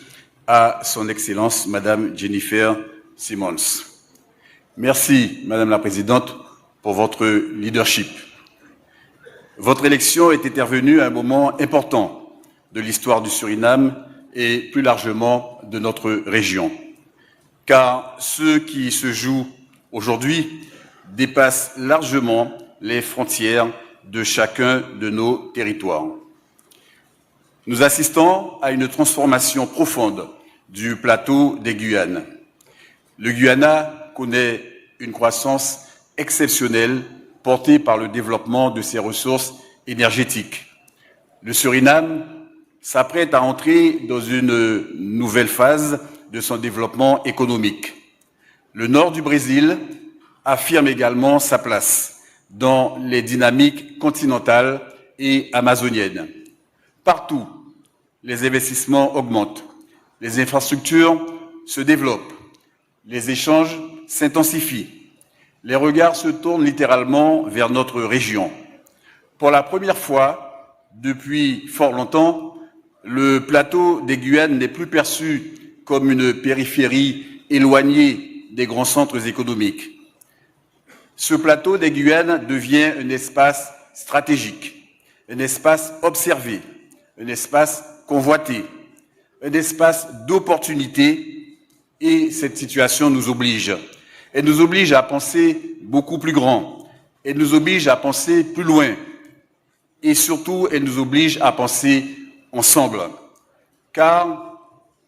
à son Excellence Madame Jennifer Simmons. Merci, Madame la Présidente, pour votre leadership. Votre élection est intervenue à un moment important de l'histoire du Suriname et plus largement de notre région. Car ce qui se joue aujourd'hui dépasse largement les frontières de chacun de nos territoires. Nous assistons à une transformation profonde du plateau des Guyanes. Le Guyana connaît une croissance exceptionnelle portée par le développement de ses ressources énergétiques. Le Suriname s'apprête à entrer dans une nouvelle phase de son développement économique. Le nord du Brésil affirme également sa place dans les dynamiques continentales et amazoniennes. Partout, les investissements augmentent, les infrastructures se développent, les échanges s'intensifient. Les regards se tournent littéralement vers notre région. Pour la première fois, depuis fort longtemps, le plateau des Guyanes n'est plus perçu comme une périphérie éloignée des grands centres économiques. Ce plateau des Guyanes devient un espace stratégique, un espace observé, un espace convoité, un espace d'opportunité, et cette situation nous oblige. Elle nous oblige à penser beaucoup plus grand, elle nous oblige à penser plus loin, et surtout, elle nous oblige à penser ensemble. Car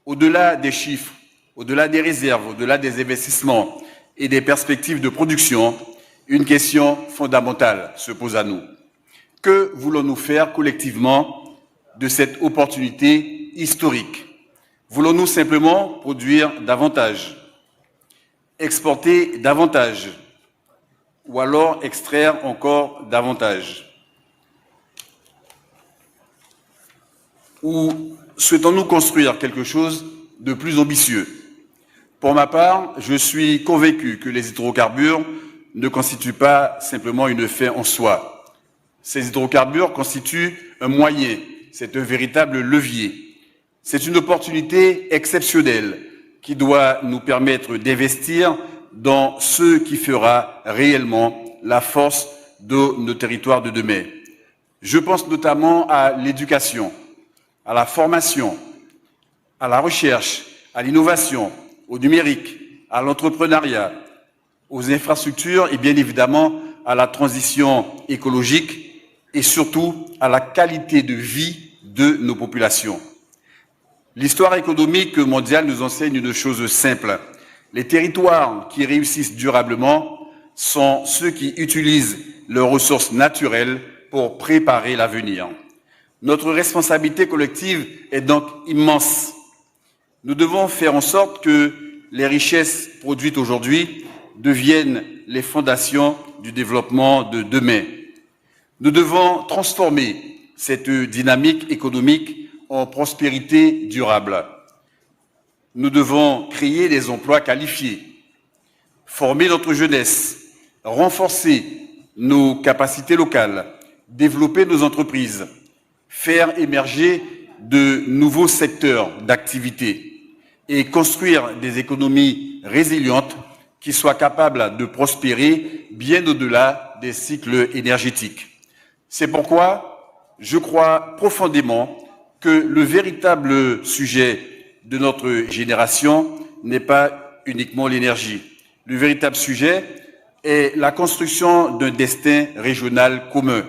au-delà des chiffres, au-delà des réserves, au-delà des investissements et des perspectives de production, une question fondamentale se pose à nous. Que voulons-nous faire collectivement de cette opportunité historique? Voulons-nous simplement produire davantage, exporter davantage, ou alors extraire encore davantage? Ou souhaitons-nous construire quelque chose de plus ambitieux? Pour ma part, je suis convaincu que les hydrocarbures ne constituent pas simplement une fin en soi. Ces hydrocarbures constituent un moyen, c'est un véritable levier. C'est une opportunité exceptionnelle qui doit nous permettre d'investir dans ce qui fera réellement la force de nos territoires de demain. Je pense notamment à l'éducation, à la formation, à la recherche, à l'innovation, au numérique, à l'entrepreneuriat, aux infrastructures et bien évidemment à la transition écologique et surtout à la qualité de vie de nos populations. L'histoire économique mondiale nous enseigne une chose simple. Les territoires qui réussissent durablement sont ceux qui utilisent leurs ressources naturelles pour préparer l'avenir. Notre responsabilité collective est donc immense. Nous devons faire en sorte que les richesses produites aujourd'hui deviennent les fondations du développement de demain. Nous devons transformer cette dynamique économique en prospérité durable. Nous devons créer des emplois qualifiés, former notre jeunesse, renforcer nos capacités locales, développer nos entreprises, faire émerger de nouveaux secteurs d'activité et construire des économies résilientes qui soient capables de prospérer bien au-delà des cycles énergétiques. C'est pourquoi je crois profondément que le véritable sujet de notre génération n'est pas uniquement l'énergie. Le véritable sujet est la construction d'un destin régional commun.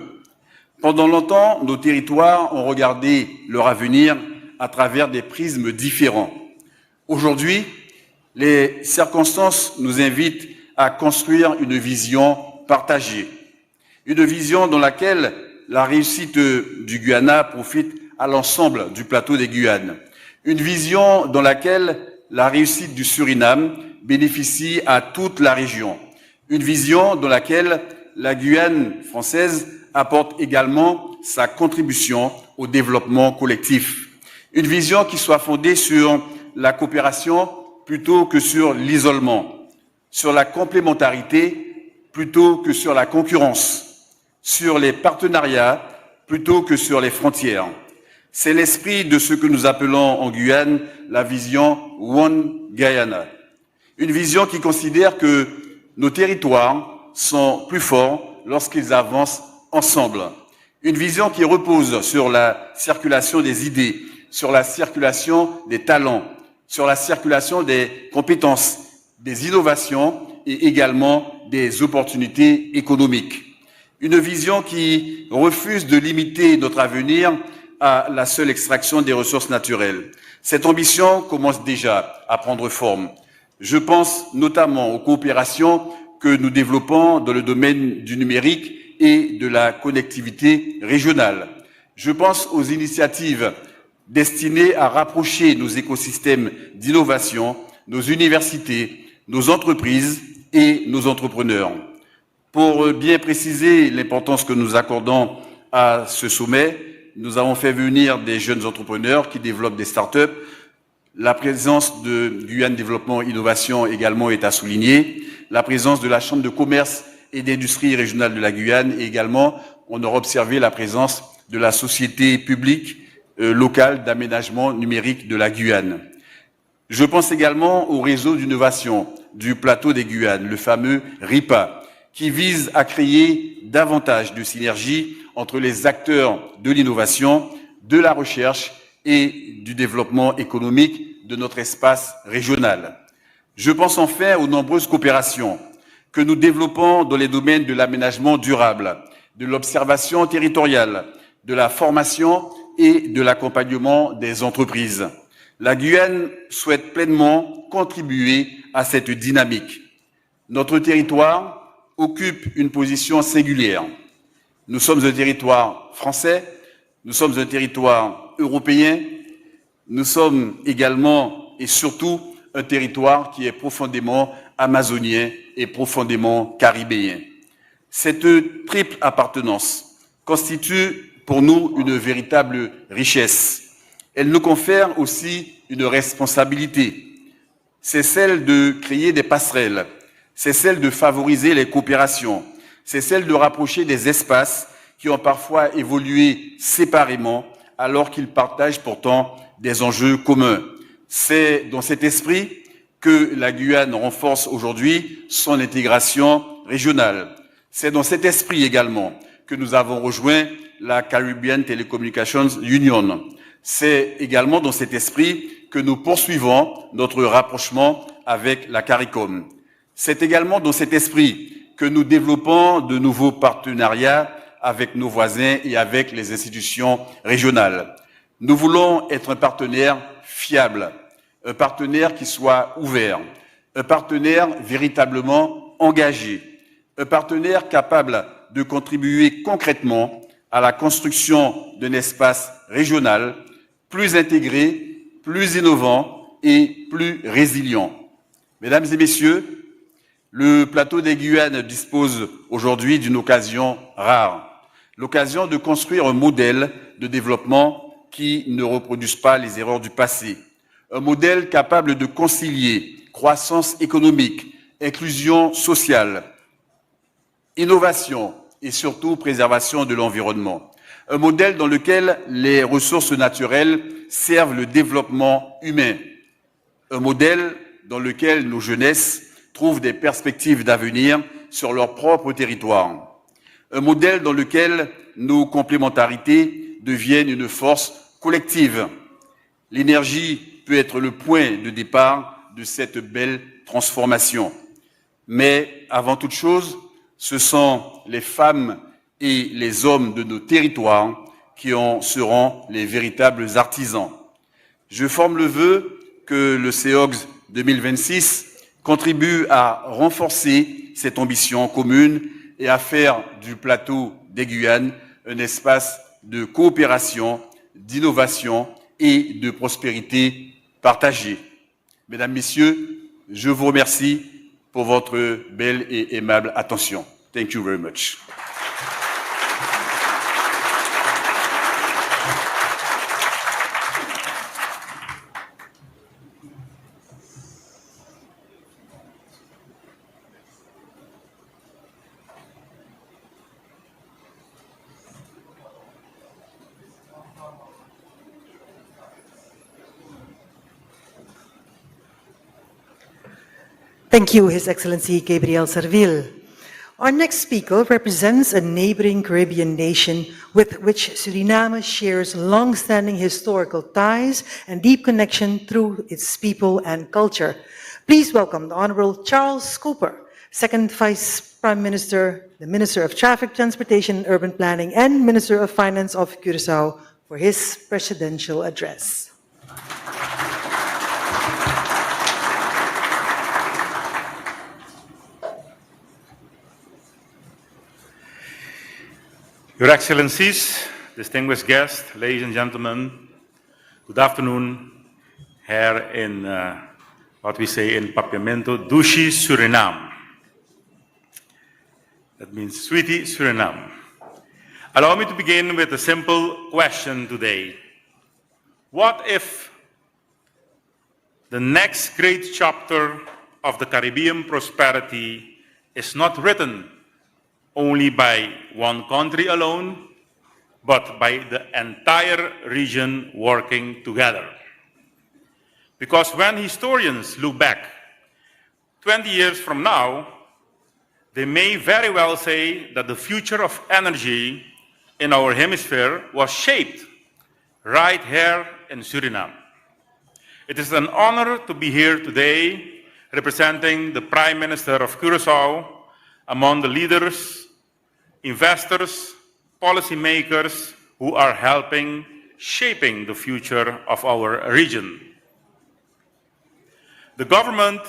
Pendant longtemps, nos territoires ont regardé leur avenir à travers des prismes différents. Aujourd'hui, les circonstances nous invitent à construire une vision partagée, une vision dans laquelle la réussite du Guyana profite à l'ensemble du plateau des Guyanes, une vision dans laquelle la réussite du Suriname bénéficie à toute la région, une vision dans laquelle la Guyane française apporte également sa contribution au développement collectif, une vision qui soit fondée sur la coopération plutôt que sur l'isolement, sur la complémentarité plutôt que sur la concurrence, sur les partenariats plutôt que sur les frontières. C'est l'esprit de ce que nous appelons en Guyane la vision One Guyana. Une vision qui considère que nos territoires sont plus forts lorsqu'ils avancent ensemble. Une vision qui repose sur la circulation des idées, sur la circulation des talents, sur la circulation des compétences, des innovations et également des opportunités économiques. Une vision qui refuse de limiter notre avenir à la seule extraction des ressources naturelles. Cette ambition commence déjà à prendre forme. Je pense notamment aux coopérations que nous développons dans le domaine du numérique et de la connectivité régionale. Je pense aux initiatives destinées à rapprocher nos écosystèmes d'innovation, nos universités, nos entreprises et nos entrepreneurs. Pour bien préciser l'importance que nous accordons à ce sommet, nous avons fait venir des jeunes entrepreneurs qui développent des startups. La présence de Guyane Développement Innovation également est à souligner. La présence de la Chambre de commerce et d'industrie régionale de la Guyane et également, on aura observé la présence de la Société publique locale d'aménagement numérique de la Guyane. Je pense également au réseau d'innovation du plateau des Guyanes, le fameux RIPA, qui vise à créer davantage de synergies entre les acteurs de l'innovation, de la recherche et du développement économique de notre espace régional. Je pense enfin aux nombreuses coopérations que nous développons dans les domaines de l'aménagement durable, de l'observation territoriale, de la formation et de l'accompagnement des entreprises. La Guyane souhaite pleinement contribuer à cette dynamique. Notre territoire occupe une position singulière. Nous sommes un territoire français, nous sommes un territoire européen, nous sommes également et surtout un territoire qui est profondément amazonien et profondément caribéen. Cette triple appartenance constitue pour nous une véritable richesse. Elle nous confère aussi une responsabilité. C'est celle de créer des passerelles, c'est celle de favoriser les coopérations, c'est celle de rapprocher des espaces qui ont parfois évolué séparément alors qu'ils partagent pourtant des enjeux communs. C'est dans cet esprit que la Guyane renforce aujourd'hui son intégration régionale. C'est dans cet esprit également que nous avons rejoint la Caribbean Telecommunications Union. C'est également dans cet esprit que nous poursuivons notre rapprochement avec la CARICOM. C'est également dans cet esprit que nous développons de nouveaux partenariats avec nos voisins et avec les institutions régionales. Nous voulons être un partenaire fiable, un partenaire qui soit ouvert, un partenaire véritablement engagé, un partenaire capable de contribuer concrètement à la construction d'un espace régional plus intégré, plus innovant et plus résilient. Mesdames et messieurs, le plateau des Guyanes dispose aujourd'hui d'une occasion rare, l'occasion de construire un modèle de développement qui ne reproduise pas les erreurs du passé, un modèle capable de concilier croissance économique, inclusion sociale, innovation et surtout préservation de l'environnement. Un modèle dans lequel les ressources naturelles servent le développement humain. Un modèle dans lequel nos jeunesses trouvent des perspectives d'avenir sur leur propre territoire. Un modèle dans lequel nos complémentarités deviennent une force collective. L'énergie peut être le point de départ de cette belle transformation. Mais avant toute chose, ce sont les femmes et les hommes de nos territoires qui en seront les véritables artisans. Je forme le vœu que le CEOGS 2026 contribue à renforcer cette ambition commune et à faire du plateau des Guyanes un espace de coopération, d'innovation et de prospérité partagée. Mesdames, Messieurs, je vous remercie pour votre belle et aimable attention. Thank you very much. Thank you, His Excellency Gabriel Serville. Our next speaker represents a neighboring Caribbean nation with which Suriname shares long-standing historical ties and deep connection through its people and culture. Please welcome the Honorable Charles Cooper, Second Vice Prime Minister, the Minister of Traffic, Transportation and Urban Planning, and Minister of Finance of Curaçao, for his presidential address. Your Excellencies, distinguished guests, ladies and gentlemen, good afternoon here in what we say in Papiamento, Dushi, Suriname. That means sweetie Suriname. Allow me to begin with a simple question today. What if the next great chapter of the Caribbean prosperity is not written only by one country alone, but by the entire region working together? Because when historians look back 20 years from now, they may very well say that the future of energy in our hemisphere was shaped right here in Suriname. It is an honor to be here today representing the Prime Minister of Curaçao among the leaders, investors, policymakers who are helping shaping the future of our region. The government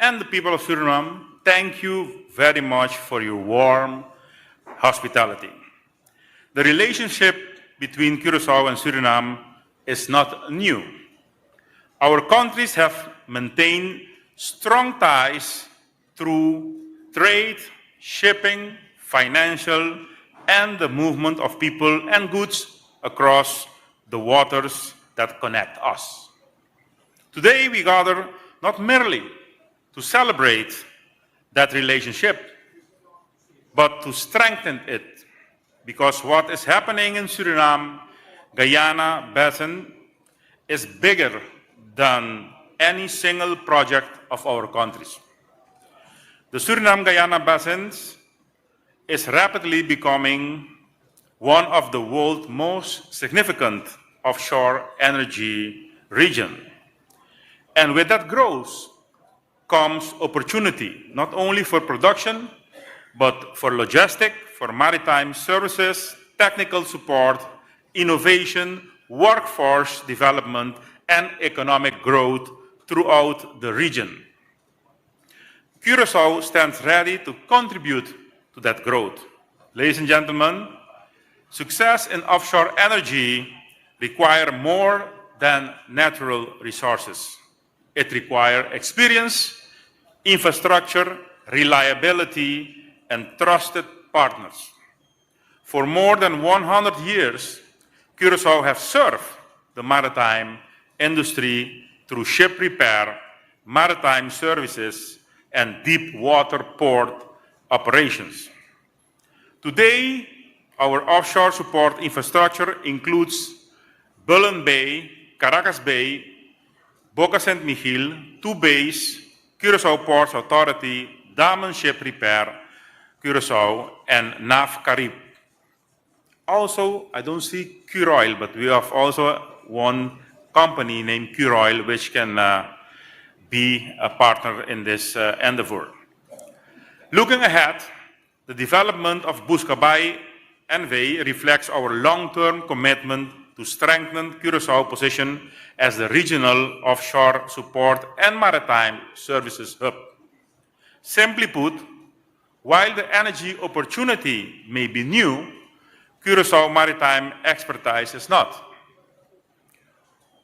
and the people of Suriname thank you very much for your warm hospitality. The relationship between Curaçao and Suriname is not new. Our countries have maintained strong ties through trade, shipping, financial, and the movement of people and goods across the waters that connect us. Today we gather not merely to celebrate that relationship, but to strengthen it, because what is happening in Suriname, Guyana Basin is bigger than any single project of our countries. The Suriname-Guyana Basin is rapidly becoming one of the world's most significant offshore energy regions. And with that growth comes opportunity, not only for production, but for logistics, for maritime services, technical support, innovation, workforce development, and economic growth throughout the region. Curaçao stands ready to contribute to that growth. Ladies and gentlemen, success in offshore energy requires more than natural resources. It requires experience, infrastructure, reliability, and trusted partners. For more than 100 years, Curaçao has served the maritime industry through ship repair, maritime services, and deep water port operations. Today, our offshore support infrastructure includes Bullen Bay, Caracas Bay, Boca St. Michiel, 2 bays, Curaçao Ports Authority, Damen Ship Repair, Curaçao, and NAV Carib. Also, I don't see Curoil, but we have also one company named Curoil which can be a partner in this endeavor. Looking ahead, the development of Buscabai NV reflects our long-term commitment to strengthen Curaçao's position as the regional offshore support and maritime services hub. Simply put, while the energy opportunity may be new, Curaçao maritime expertise is not.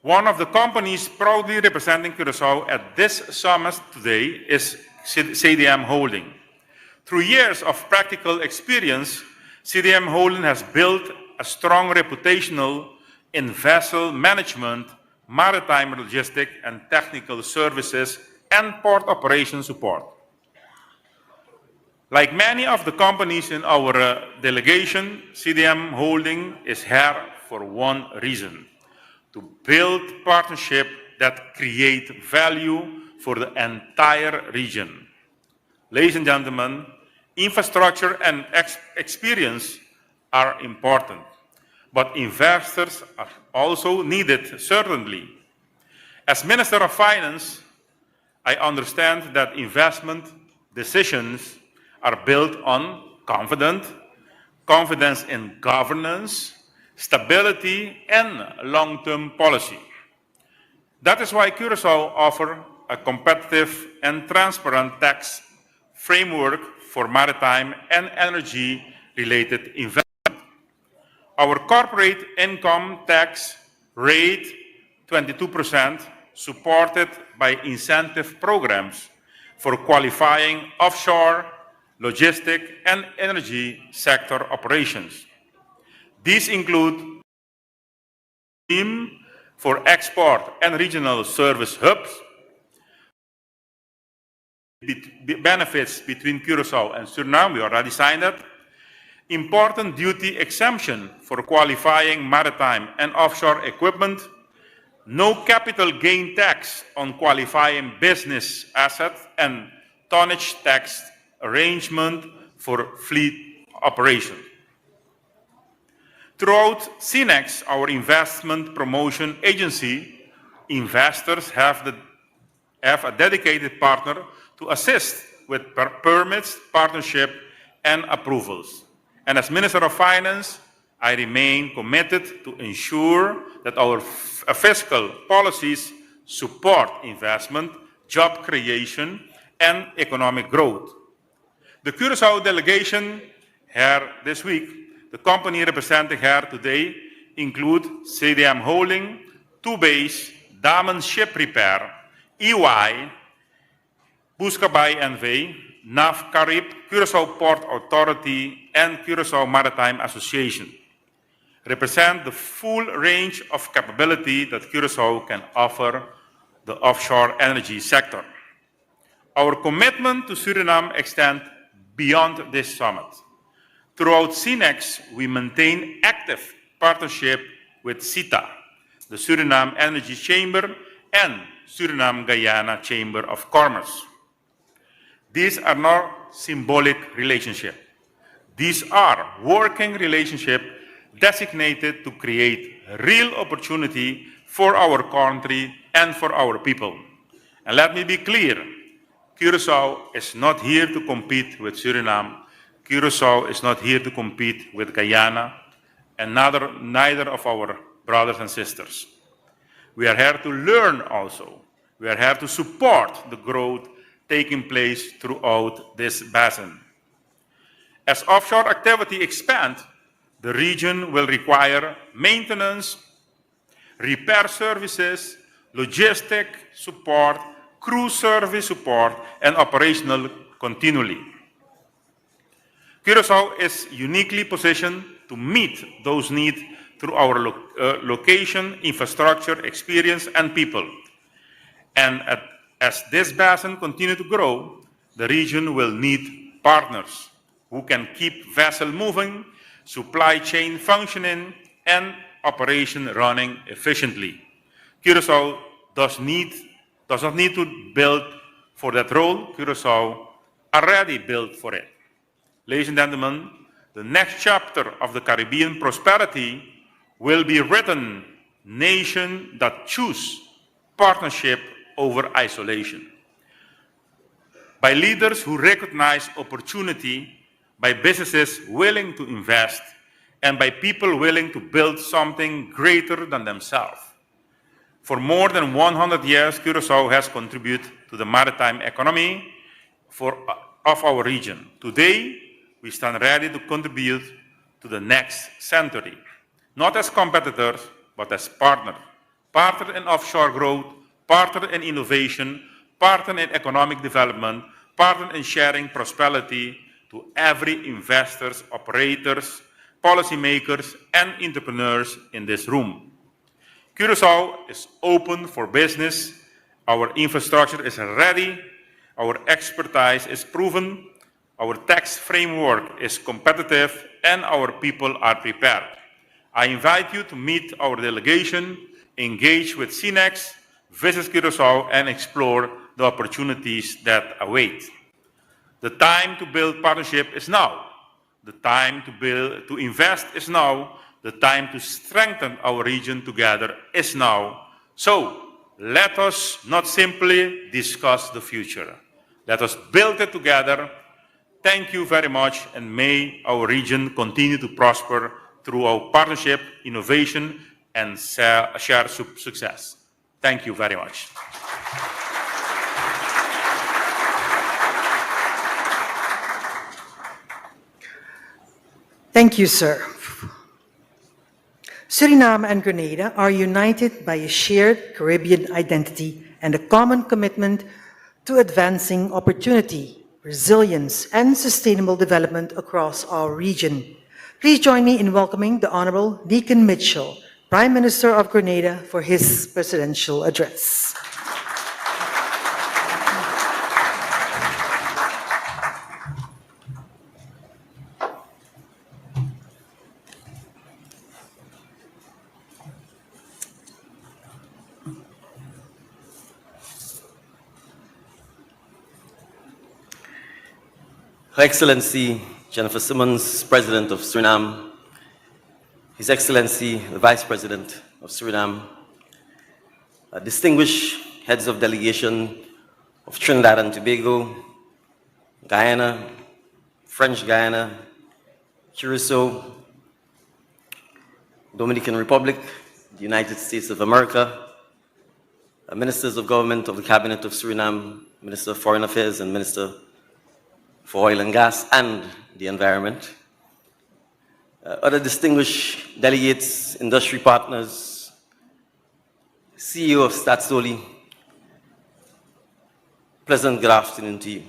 One of the companies proudly representing Curaçao at this summit today is CDM Holding. Through years of practical experience, CDM Holding has built a strong reputational in vessel management, maritime logistics and technical services, and port operation support. Like many of the companies in our delegation, CDM Holding is here for one reason: to build partnerships that create value for the entire region. Ladies and gentlemen, infrastructure and experience are important, but investors are also needed, certainly. As Minister of Finance, I understand that investment decisions are built on confidence in governance, stability, and long-term policy. That is why Curaçao offers a competitive and transparent tax framework for maritime and energy-related investment. Our corporate income tax rate, 22%, supported by incentive programs for qualifying offshore, logistic, and energy sector operations. These include scheme for export and regional service hubs, benefits between Curaçao and Suriname, we already signed that, important duty exemption for qualifying maritime and offshore equipment, no capital gain tax on qualifying business assets, and tonnage tax arrangement for fleet operation. Throughout CNEX, our investment promotion agency, investors have a dedicated partner to assist with permits, partnership, and approvals. And as Minister of Finance, I remain committed to ensure that our fiscal policies support investment, job creation, and economic growth. The Curaçao delegation here this week, the company representing here today include CDM Holding, Tubase, Damen Ship Repair, EY, Buscabay NV, NAV Carib, Curaçao Port Authority, and Curaçao Maritime Association represent the full range of capability that Curaçao can offer the offshore energy sector. Our commitment to Suriname extends beyond this summit. Throughout CNEX, we maintain active partnership with CITA, the Suriname Energy Chamber, and Suriname-Guyana Chamber of Commerce. These are not symbolic relationships. These are working relationships designated to create real opportunity for our country and for our people. And let me be clear, Curaçao is not here to compete with Suriname. Curaçao is not here to compete with Guyana, and neither of our brothers and sisters. We are here to learn also. We are here to support the growth taking place throughout this basin. As offshore activity expands, the region will require maintenance, repair services, logistic support, crew service support, and operational continuity. Curaçao is uniquely positioned to meet those needs through our location, infrastructure, experience, and people. And as this basin continues to grow, the region will need partners who can keep vessel moving, supply chain functioning, and operation running efficiently. Curaçao does not need to build for that role. Curaçao already built for it. Ladies and gentlemen, the next chapter of the Caribbean prosperity will be written, nation that choose partnership over isolation. By leaders who recognize opportunity, by businesses willing to invest, and by people willing to build something greater than themselves. For more than 100 years, Curaçao has contributed to the maritime economy of our region. Today, we stand ready to contribute to the next century, not as competitors, but as partners. Partner in offshore growth, partner in innovation, partner in economic development, partner in sharing prosperity to every investors, operators, policymakers, and entrepreneurs in this room. Curaçao is open for business. Our infrastructure is ready. Our expertise is proven. Our tax framework is competitive, and our people are prepared. I invite you to meet our delegation, engage with CNEX, visit Curaçao, and explore the opportunities that await. The time to build partnership is now. The time to invest is now. The time to strengthen our region together is now. So let us not simply discuss the future. Let us build it together. Thank you very much, and may our region continue to prosper. through our partnership, innovation, and shared success. Thank you very much. Thank you, sir. Suriname and Grenada are united by a shared Caribbean identity and a common commitment to advancing opportunity, resilience, and sustainable development across our region. Please join me in welcoming the Honorable Deacon Mitchell, Prime Minister of Grenada, for his presidential address. Her Excellency Jennifer Simmons, President of Suriname, His Excellency the Vice President of Suriname, distinguished heads of delegation of Trinidad and Tobago, Guyana, French Guyana, Curacao, Dominican Republic, the United States of America, Ministers of Government of the Cabinet of Suriname, Minister of Foreign Affairs and Minister for Oil and Gas and the Environment, other distinguished delegates, industry partners, CEO of Statsoli, pleasant good afternoon to you.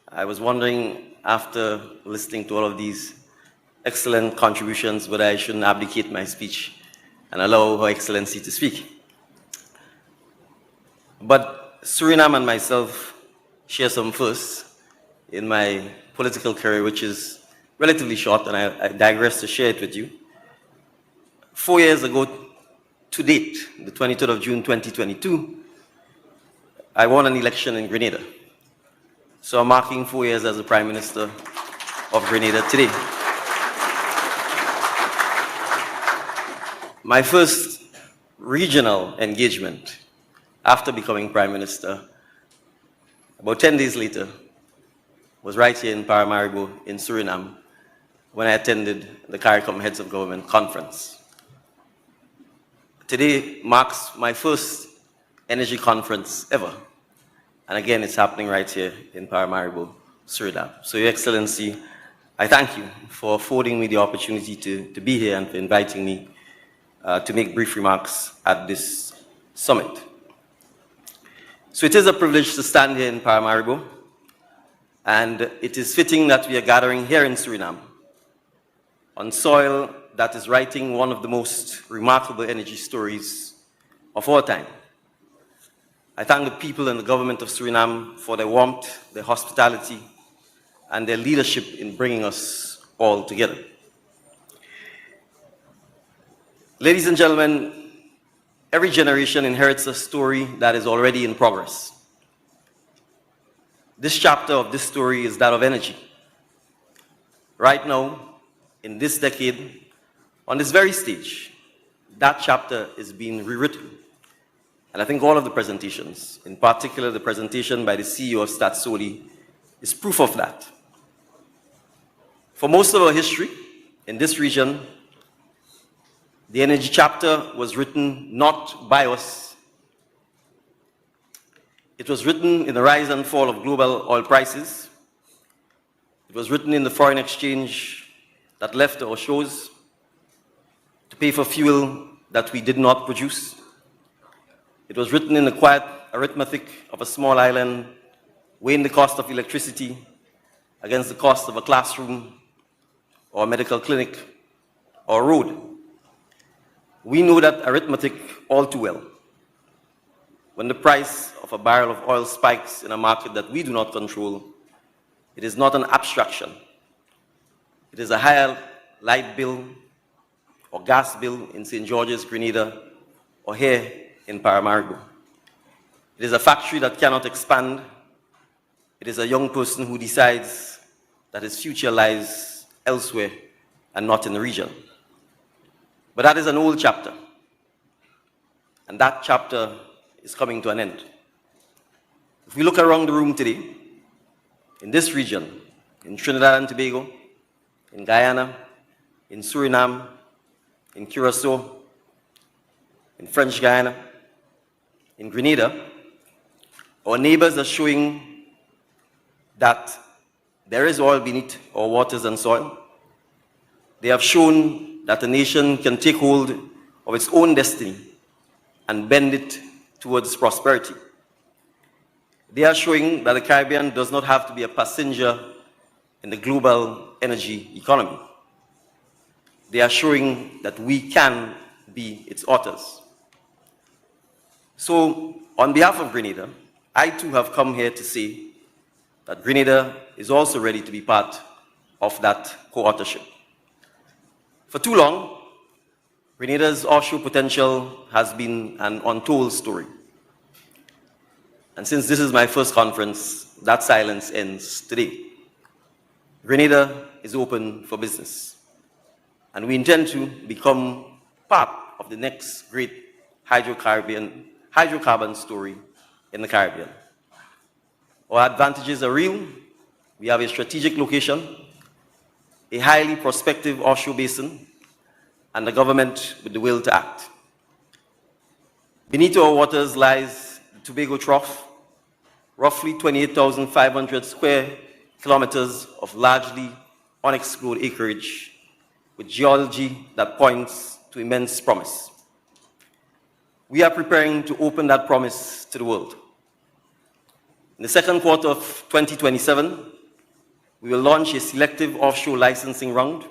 I was wondering, after listening to all of these excellent contributions, whether I shouldn't abdicate my speech and allow Her Excellency to speak. But Suriname and myself share some firsts in my political career, which is relatively short, and I digress to share it with you. 4 years ago to date, the 23rd of June 2022, I won an election in Grenada. So I'm marking 4 years as the Prime Minister of Grenada today. My first regional engagement after becoming Prime Minister, about 10 days later, was right here in Paramaribo in Suriname when I attended the CARICOM Heads of Government Conference. Today marks my first energy conference ever. And again, it's happening right here in Paramaribo, Suriname. So Your Excellency, I thank you for affording me the opportunity to be here and for inviting me to make brief remarks at this summit. So it is a privilege to stand here in Paramaribo, and it is fitting that we are gathering here in Suriname on soil that is writing one of the most remarkable energy stories of our time. I thank the people and the government of Suriname for their warmth, their hospitality, and their leadership in bringing us all together. Ladies and gentlemen, every generation inherits a story that is already in progress. This chapter of this story is that of energy. Right now, in this decade, on this very stage, that chapter is being rewritten. And I think all of the presentations, in particular the presentation by the CEO of Statsoli, is proof of that. For most of our history in this region, the energy chapter was written not by us. It was written in the rise and fall of global oil prices. It was written in the foreign exchange that left our shores to pay for fuel that we did not produce. It was written in the quiet arithmetic of a small island, weighing the cost of electricity against the cost of a classroom or a medical clinic or a road. We know that arithmetic all too well. When the price of a barrel of oil spikes in a market that we do not control, it is not an abstraction. It is a higher light bill or gas bill in St. George's, Grenada, or here in Paramaribo. It is a factory that cannot expand. It is a young person who decides that his future lies elsewhere and not in the region. But that is an old chapter. And that chapter is coming to an end. If we look around the room today, in this region, in Trinidad and Tobago, in Guyana, in Suriname, in Curacao, in French Guiana, in Grenada, our neighbors are showing that there is oil beneath our waters and soil. They have shown that a nation can take hold of its own destiny and bend it towards prosperity. They are showing that the Caribbean does not have to be a passenger in the global energy economy. They are showing that we can be its authors. So, on behalf of Grenada, I too have come here to say that Grenada is also ready to be part of that co-authorship. For too long, Grenada's offshore potential has been an untold story. And since this is my first conference, that silence ends today. Grenada is open for business, and we intend to become part of the next great hydrocarbon story in the Caribbean. Our advantages are real. We have a strategic location, a highly prospective offshore basin, and a government with the will to act. Beneath our waters lies the Tobago Trough, roughly 28,500 square kilometers of largely unexplored acreage with geology that points to immense promise. We are preparing to open that promise to the world. In the second quarter of 2027, we will launch a selective offshore licensing round.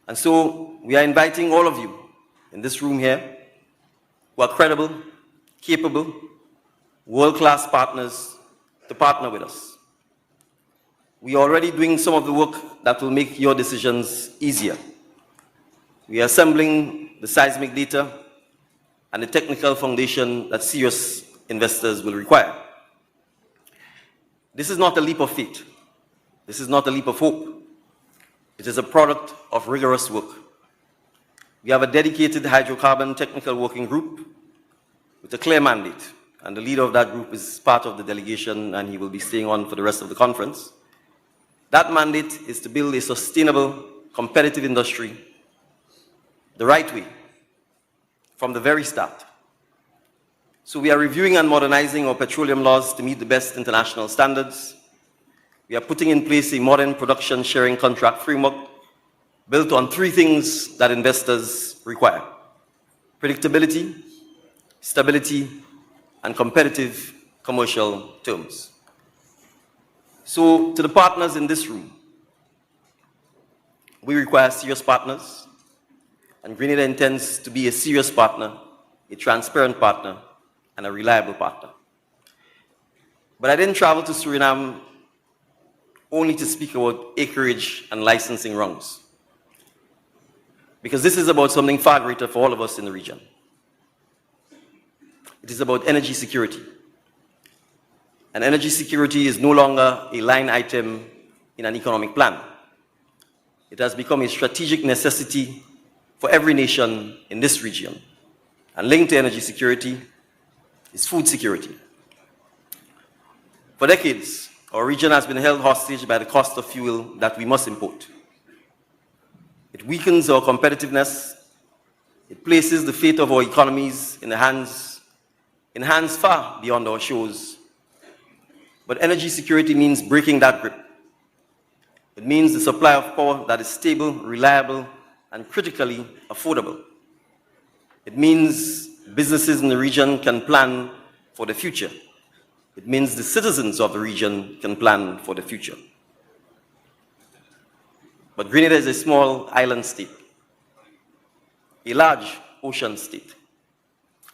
And so we are inviting all of you in this room here who are credible, capable, world-class partners to partner with us. We are already doing some of the work that will make your decisions easier. We are assembling the seismic data and the technical foundation that serious investors will require. This is not a leap of faith. This is not a leap of hope. It is a product of rigorous work. We have a dedicated hydrocarbon technical working group with a clear mandate, and the leader of that group is part of the delegation, and he will be staying on for the rest of the conference. That mandate is to build a sustainable, competitive industry the right way, from the very start. So we are reviewing and modernizing our petroleum laws to meet the best international standards. We are putting in place a modern production sharing contract framework built on three things that investors require: predictability, stability, and competitive commercial terms. So to the partners in this room, we require serious partners, and Grenada intends to be a serious partner, a transparent partner, and a reliable partner. But I didn't travel to Suriname only to speak about acreage and licensing rounds, because this is about something far greater for all of us in the region. It is about energy security. And energy security is no longer a line item in an economic plan. It has become a strategic necessity for every nation in this region. And linked to energy security is food security. For decades, our region has been held hostage by the cost of fuel that we must import. It weakens our competitiveness. It places the fate of our economies in hands far beyond our shores. But energy security means breaking that grip. It means the supply of power that is stable, reliable, and critically affordable. It means businesses in the region can plan for the future. It means the citizens of the region can plan for the future. But Grenada is a small island state, a large ocean state,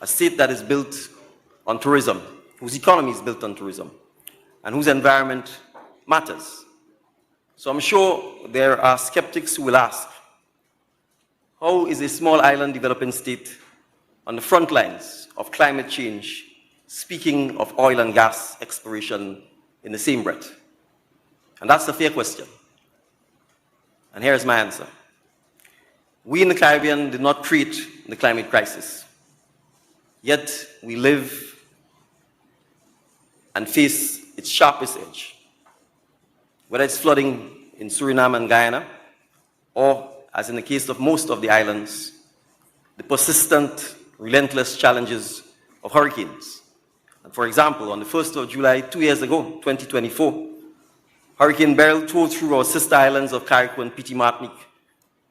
a state that is built on tourism, whose economy is built on tourism, and whose environment matters. So I'm sure there are skeptics who will ask, how is a small island developing state on the front lines of climate change speaking of oil and gas exploration in the same breath? And that's a fair question. And here's my answer. We in the Caribbean did not create the climate crisis. Yet we live and face its sharpest edge. Whether it's flooding in Suriname and Guyana, or as in the case of most of the islands, the persistent, relentless challenges of hurricanes. And for example, on the 1st of July, 2 years ago, 2024, Hurricane Beryl tore through our sister islands of Carriacou and Petite Martinique,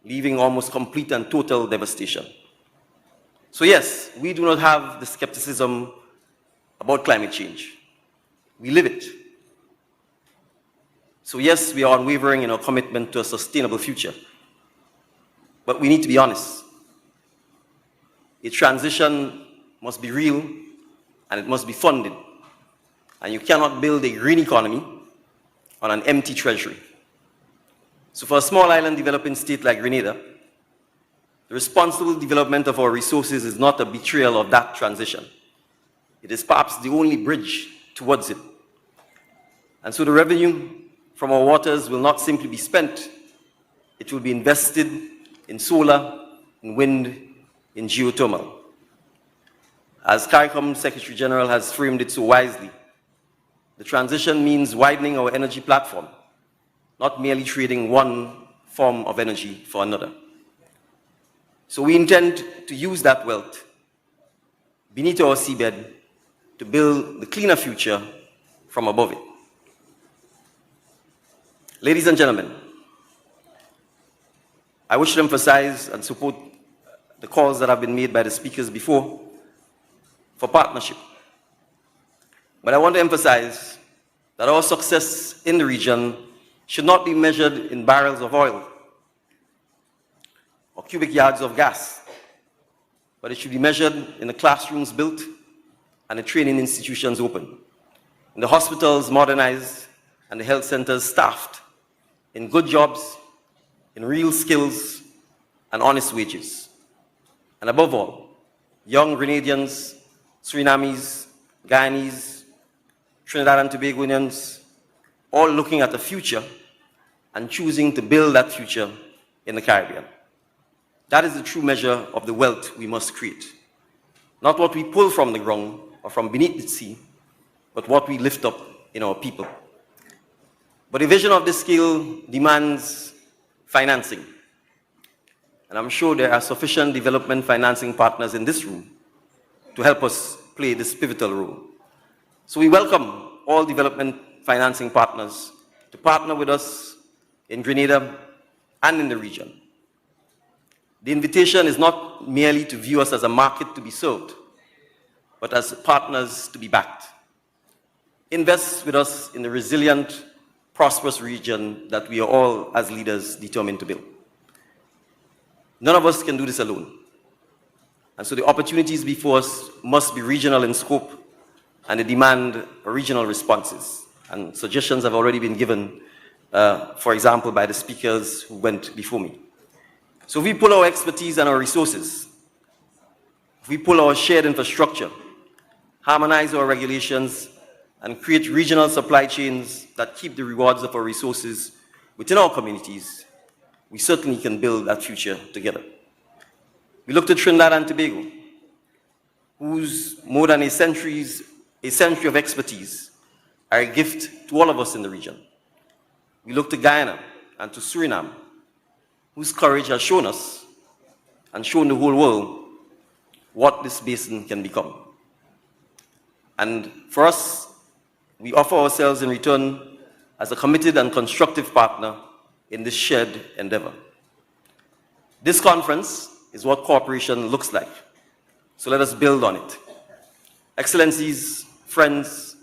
leaving almost complete and total devastation. So yes, we do not have the skepticism about climate change. We live it. So yes, we are unwavering in our commitment to a sustainable future. But we need to be honest. A transition must be real and it must be funded. And you cannot build a green economy on an empty treasury. So for a small island developing state like Grenada, the responsible development of our resources is not a betrayal of that transition. It is perhaps the only bridge towards it. And so the revenue from our waters will not simply be spent, it will be invested in solar, in wind, in geothermal. As CARICOM Secretary General has framed it so wisely, the transition means widening our energy platform, not merely trading one form of energy for another. So we intend to use that wealth beneath our seabed to build the cleaner future from above it. Ladies and gentlemen, I wish to emphasize and support the calls that have been made by the speakers before for partnership. But I want to emphasize that our success in the region should not be measured in barrels of oil or cubic yards of gas, but it should be measured in the classrooms built and the training institutions open, in the hospitals modernized and the health centers staffed, in good jobs, in real skills and honest wages. And above all, young Grenadians, Surinamese, Guyanese, Trinidad and Tobagoans, all looking at the future and choosing to build that future in the Caribbean. That is the true measure of the wealth we must create. Not what we pull from the ground or from beneath the sea, but what we lift up in our people. But a vision of this scale demands financing. And I'm sure there are sufficient development financing partners in this room to help us play this pivotal role. So we welcome all development financing partners to partner with us in Grenada and in the region. The invitation is not merely to view us as a market to be served, but as partners to be backed. Invest with us in the resilient, prosperous region that we are all, as leaders, determined to build. None of us can do this alone. And so the opportunities before us must be regional in scope and they demand regional responses. And suggestions have already been given, for example, by the speakers who went before me. So if we pull our expertise and our resources, if we pull our shared infrastructure, harmonize our regulations, and create regional supply chains that keep the rewards of our resources within our communities, we certainly can build that future together. We look to Trinidad and Tobago, whose more than a century of expertise are a gift to all of us in the region. We look to Guyana and to Suriname, whose courage has shown us and shown the whole world what this basin can become. And for us, we offer ourselves in return as a committed and constructive partner in this shared endeavor. This conference is what cooperation looks like. So let us build on it. Excellencies, friends,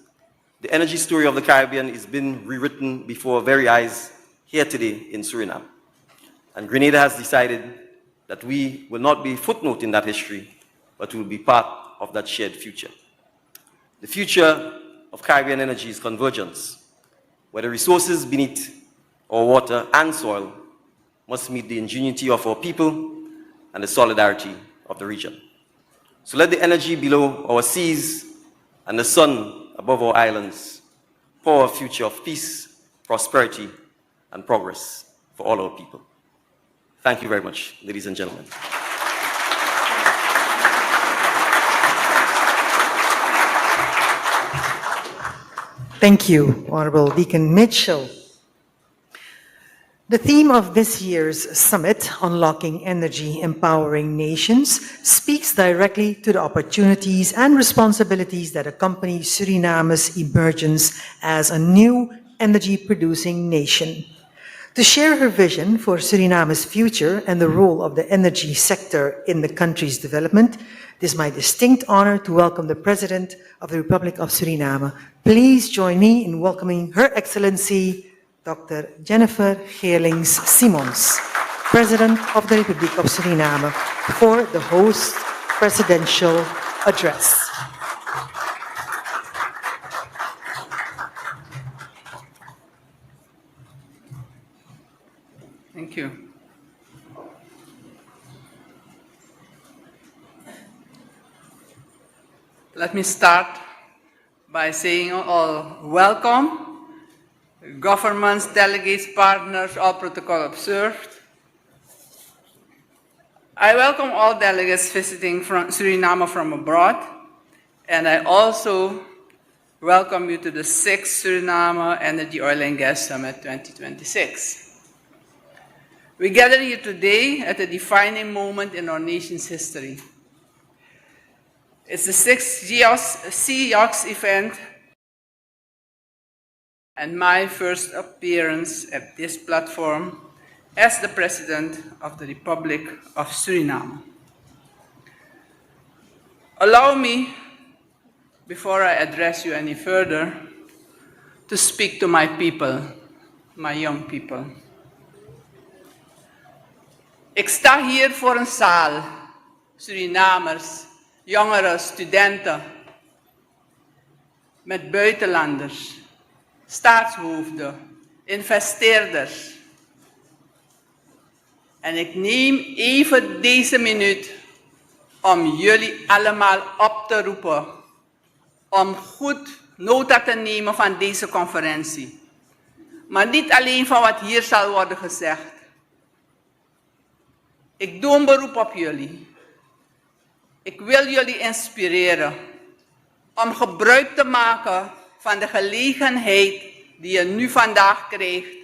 the energy story of the Caribbean is being rewritten before our very eyes here today in Suriname. And Grenada has decided that we will not be a footnote in that history, but we will be part of that shared future. The future of Caribbean energy is convergence, where the resources beneath our water and soil must meet the ingenuity of our people and the solidarity of the region. So let the energy below our seas and the sun above our islands pour a future of peace, prosperity, and progress for all our people. Thank you very much, ladies and gentlemen. Thank you, Honorable Deacon Mitchell. The theme of this year's summit, Unlocking Energy, Empowering Nations, speaks directly to the opportunities and responsibilities that accompany Suriname's emergence as a new energy-producing nation. To share her vision for Suriname's future and the role of the energy sector in the country's development, it is my distinct honor to welcome the President of the Republic of Suriname. Please join me in welcoming Her Excellency Dr. Jennifer Geerlings-Simons, President of the Republic of Suriname, for the host presidential address. Thank you. Let me start by saying all welcome. Governments, delegates, partners, all protocol observed. I welcome all delegates visiting from Suriname from abroad, and I also welcome you to the 6th Suriname Energy, Oil and Gas Summit 2026. We gather here today at a defining moment in our nation's history. It's the 6th CEOX event and my first appearance at this platform as the President of the Republic of Suriname. Allow me, before I address you any further, to speak to my people, my young people. Ik sta hier voor een zaal, Surinamers, jongeren, studenten, met buitenlanders, staatshoofden, investeerders. En ik neem even deze minuut om jullie allemaal op te roepen om goed nota te nemen van deze conferentie. Maar niet alleen van wat hier zal worden gezegd. Ik doe een beroep op jullie. Ik wil jullie inspireren om gebruik te maken van de gelegenheid die je nu vandaag krijgt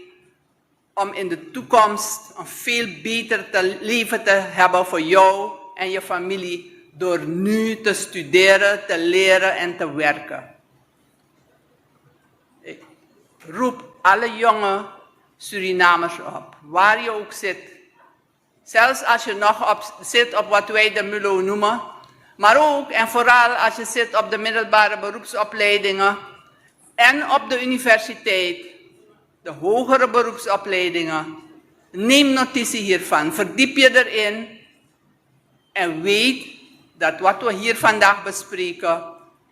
om in de toekomst een veel beter leven te hebben voor jou en je familie door nu te studeren, te leren en te werken. Ik roep alle jonge Surinamers op, waar je ook zit. Zelfs als je nog zit op wat wij de MULO noemen, maar ook en vooral als je zit op de middelbare beroepsopleidingen en op de universiteit, de hogere beroepsopleidingen. Neem notitie hiervan, verdiep je erin en weet dat wat we hier vandaag bespreken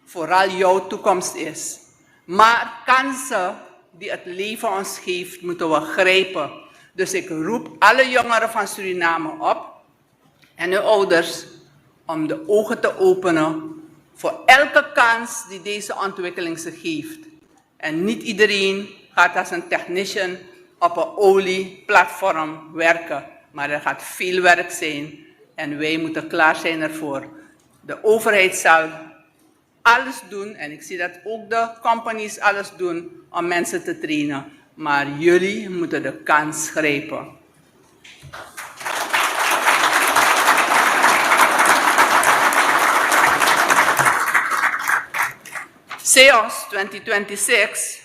vooral jouw toekomst is. Maar kansen die het leven ons geeft, moeten we grijpen. Dus ik roep alle jongeren van Suriname op en hun ouders om de ogen te openen voor elke kans die deze ontwikkeling ze geeft. En niet iedereen gaat als een technician op een olieplatform werken, maar er gaat veel werk zijn en wij moeten klaar zijn ervoor. De overheid zal alles doen, en ik zie dat ook de companies alles doen om mensen te trainen, maar jullie moeten de kans grijpen. CEOX 2026,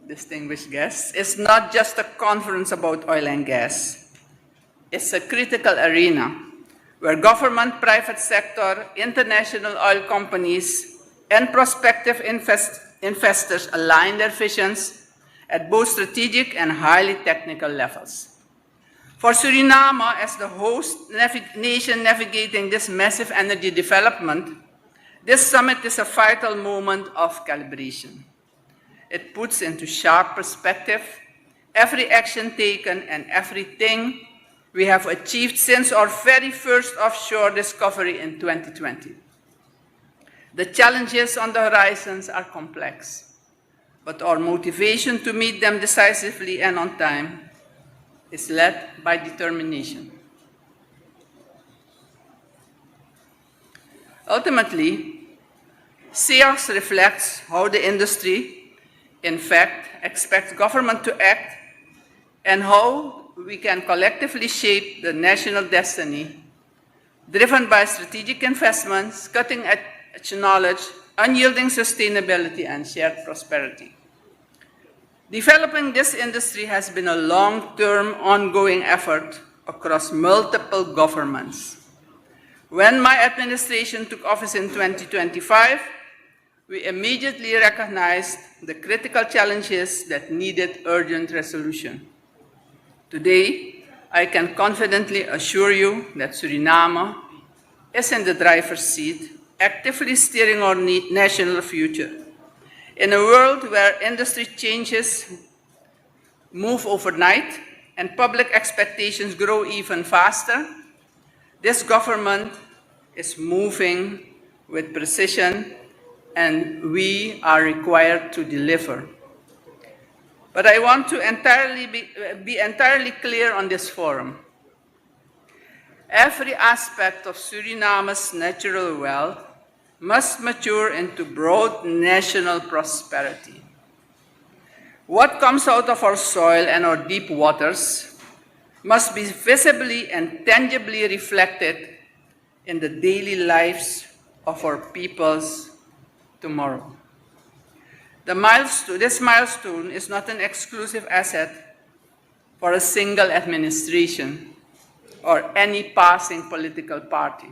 distinguished guests, is not just a conference about oil and gas. It's a critical arena where government, private sector, international oil companies, and prospective investors align their visions at both strategic and highly technical levels. For Suriname, as the host nation navigating this massive energy development, this summit is a vital moment of calibration. It puts into sharp perspective every action taken and everything we have achieved since our very first offshore discovery in 2020. The challenges on the horizons are complex, but our motivation to meet them decisively and on time is led by determination. Ultimately, CEOX reflects how the industry, in fact, expects government to act and how we can collectively shape the national destiny, driven by strategic investments, cutting-edge knowledge, unyielding sustainability, and shared prosperity. Developing this industry has been a long-term, ongoing effort across multiple governments. When my administration took office in 2025, we immediately recognized the critical challenges that needed urgent resolution. Today, I can confidently assure you that Suriname is in the driver's seat, actively steering our national future. In a world where industry changes move overnight and public expectations grow even faster, this government is moving with precision, and we are required to deliver. But I want to be entirely clear on this forum. Every aspect of Suriname's natural wealth must mature into broad national prosperity. What comes out of our soil and our deep waters must be visibly and tangibly reflected in the daily lives of our peoples tomorrow. This milestone is not an exclusive asset for a single administration or any passing political party.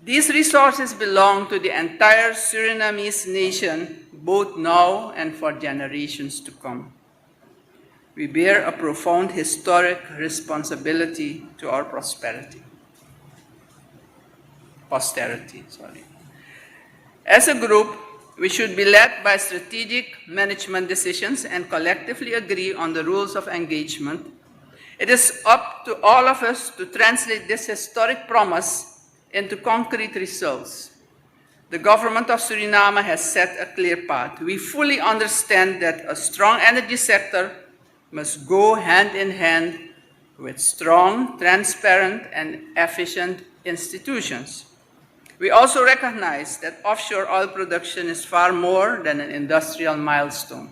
These resources belong to the entire Surinamese nation, both now and for generations to come. We bear a profound historic responsibility to our posterity. As a group, we should be led by strategic management decisions and collectively agree on the rules of engagement. It is up to all of us to translate this historic promise into concrete results. The government of Suriname has set a clear path. We fully understand that a strong energy sector must go hand in hand with strong, transparent, and efficient institutions. We also recognize that offshore oil production is far more than an industrial milestone.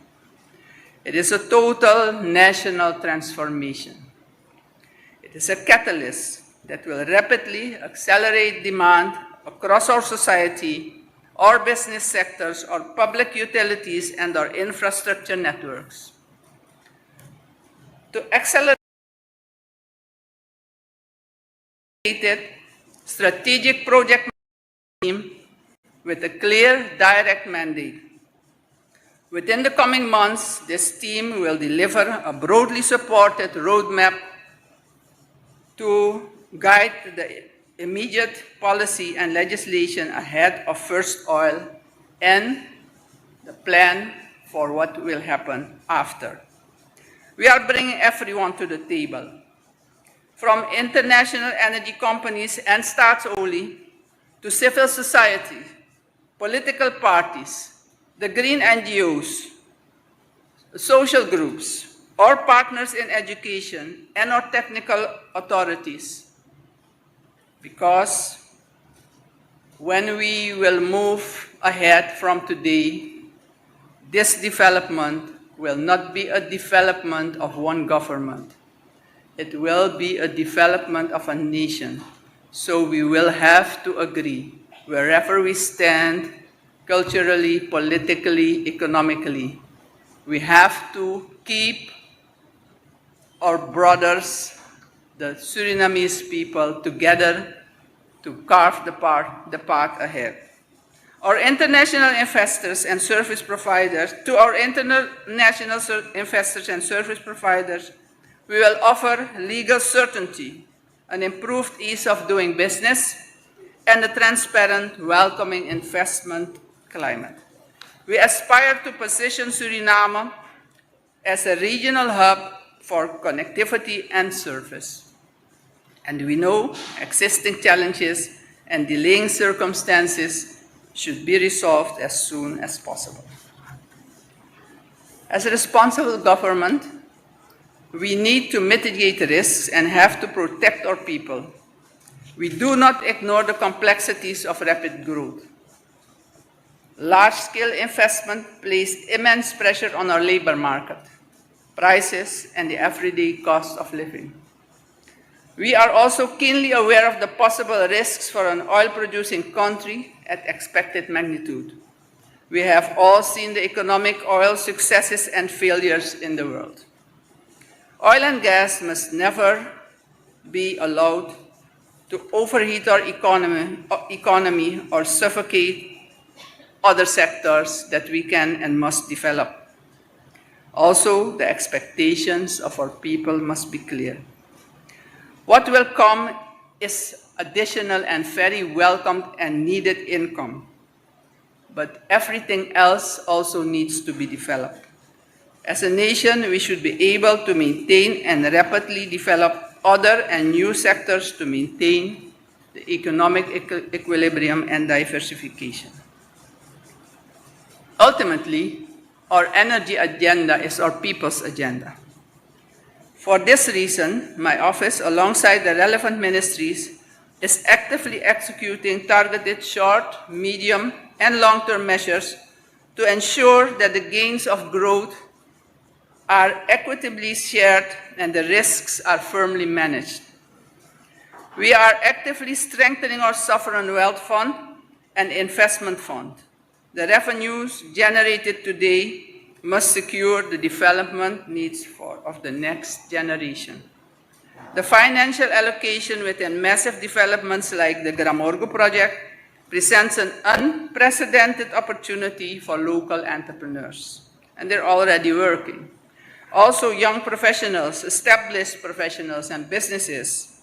It is a total national transformation. It is a catalyst that will rapidly accelerate demand across our society, our business sectors, our public utilities, and our infrastructure networks. To accelerate strategic project team with a clear, direct mandate. Within the coming months, this team will deliver a broadly supported roadmap to guide the immediate policy and legislation ahead of first oil and the plan for what will happen after. We are bringing everyone to the table, from international energy companies and Staatsolie to civil society, political parties, the green NGOs, social groups, our partners in education, and our technical authorities. Because when we will move ahead from today, this development will not be a development of one government. It will be a development of a nation. So we will have to agree, wherever we stand, culturally, politically, economically, we have to keep our brothers, the Surinamese people, together to carve the path ahead. Our international investors and service providers, we will offer legal certainty, an improved ease of doing business, and a transparent, welcoming investment climate. We aspire to position Suriname as a regional hub for connectivity and service. And we know existing challenges and delaying circumstances should be resolved as soon as possible. As a responsible government, we need to mitigate risks and have to protect our people. We do not ignore the complexities of rapid growth. Large-scale investment placed immense pressure on our labor market. prices, and the everyday cost of living. We are also keenly aware of the possible risks for an oil-producing country at expected magnitude. We have all seen the economic oil successes and failures in the world. Oil and gas must never be allowed to overheat our economy or suffocate other sectors that we can and must develop. Also, the expectations of our people must be clear. What will come is additional and very welcomed and needed income. But everything else also needs to be developed. As a nation, we should be able to maintain and rapidly develop other and new sectors to maintain the economic equilibrium and diversification. Ultimately, our energy agenda is our people's agenda. For this reason, my office, alongside the relevant ministries, is actively executing targeted short, medium, and long-term measures to ensure that the gains of growth are equitably shared and the risks are firmly managed. We are actively strengthening our sovereign wealth fund and investment fund. The revenues generated today must secure the development needs of the next generation. The financial allocation within massive developments like the Gramorgo project presents an unprecedented opportunity for local entrepreneurs, and they're already working. Also, young professionals, established professionals, and businesses.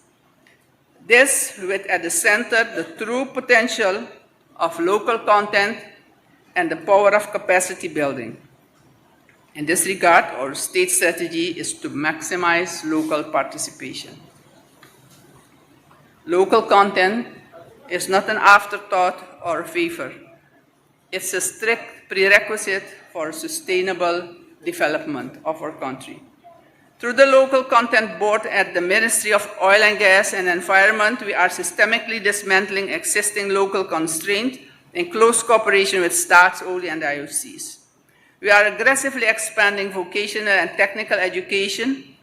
This with at the center the true potential of local content and the power of capacity building. In this regard, our state strategy is to maximize local participation. Local content is not an afterthought or a favor. It's a strict prerequisite for sustainable development of our country. Through the Local Content Board at the Ministry of Oil and Gas and Environment, we are systemically dismantling existing local constraints in close cooperation with Staatsolie and IOCs. We are aggressively expanding vocational and technical education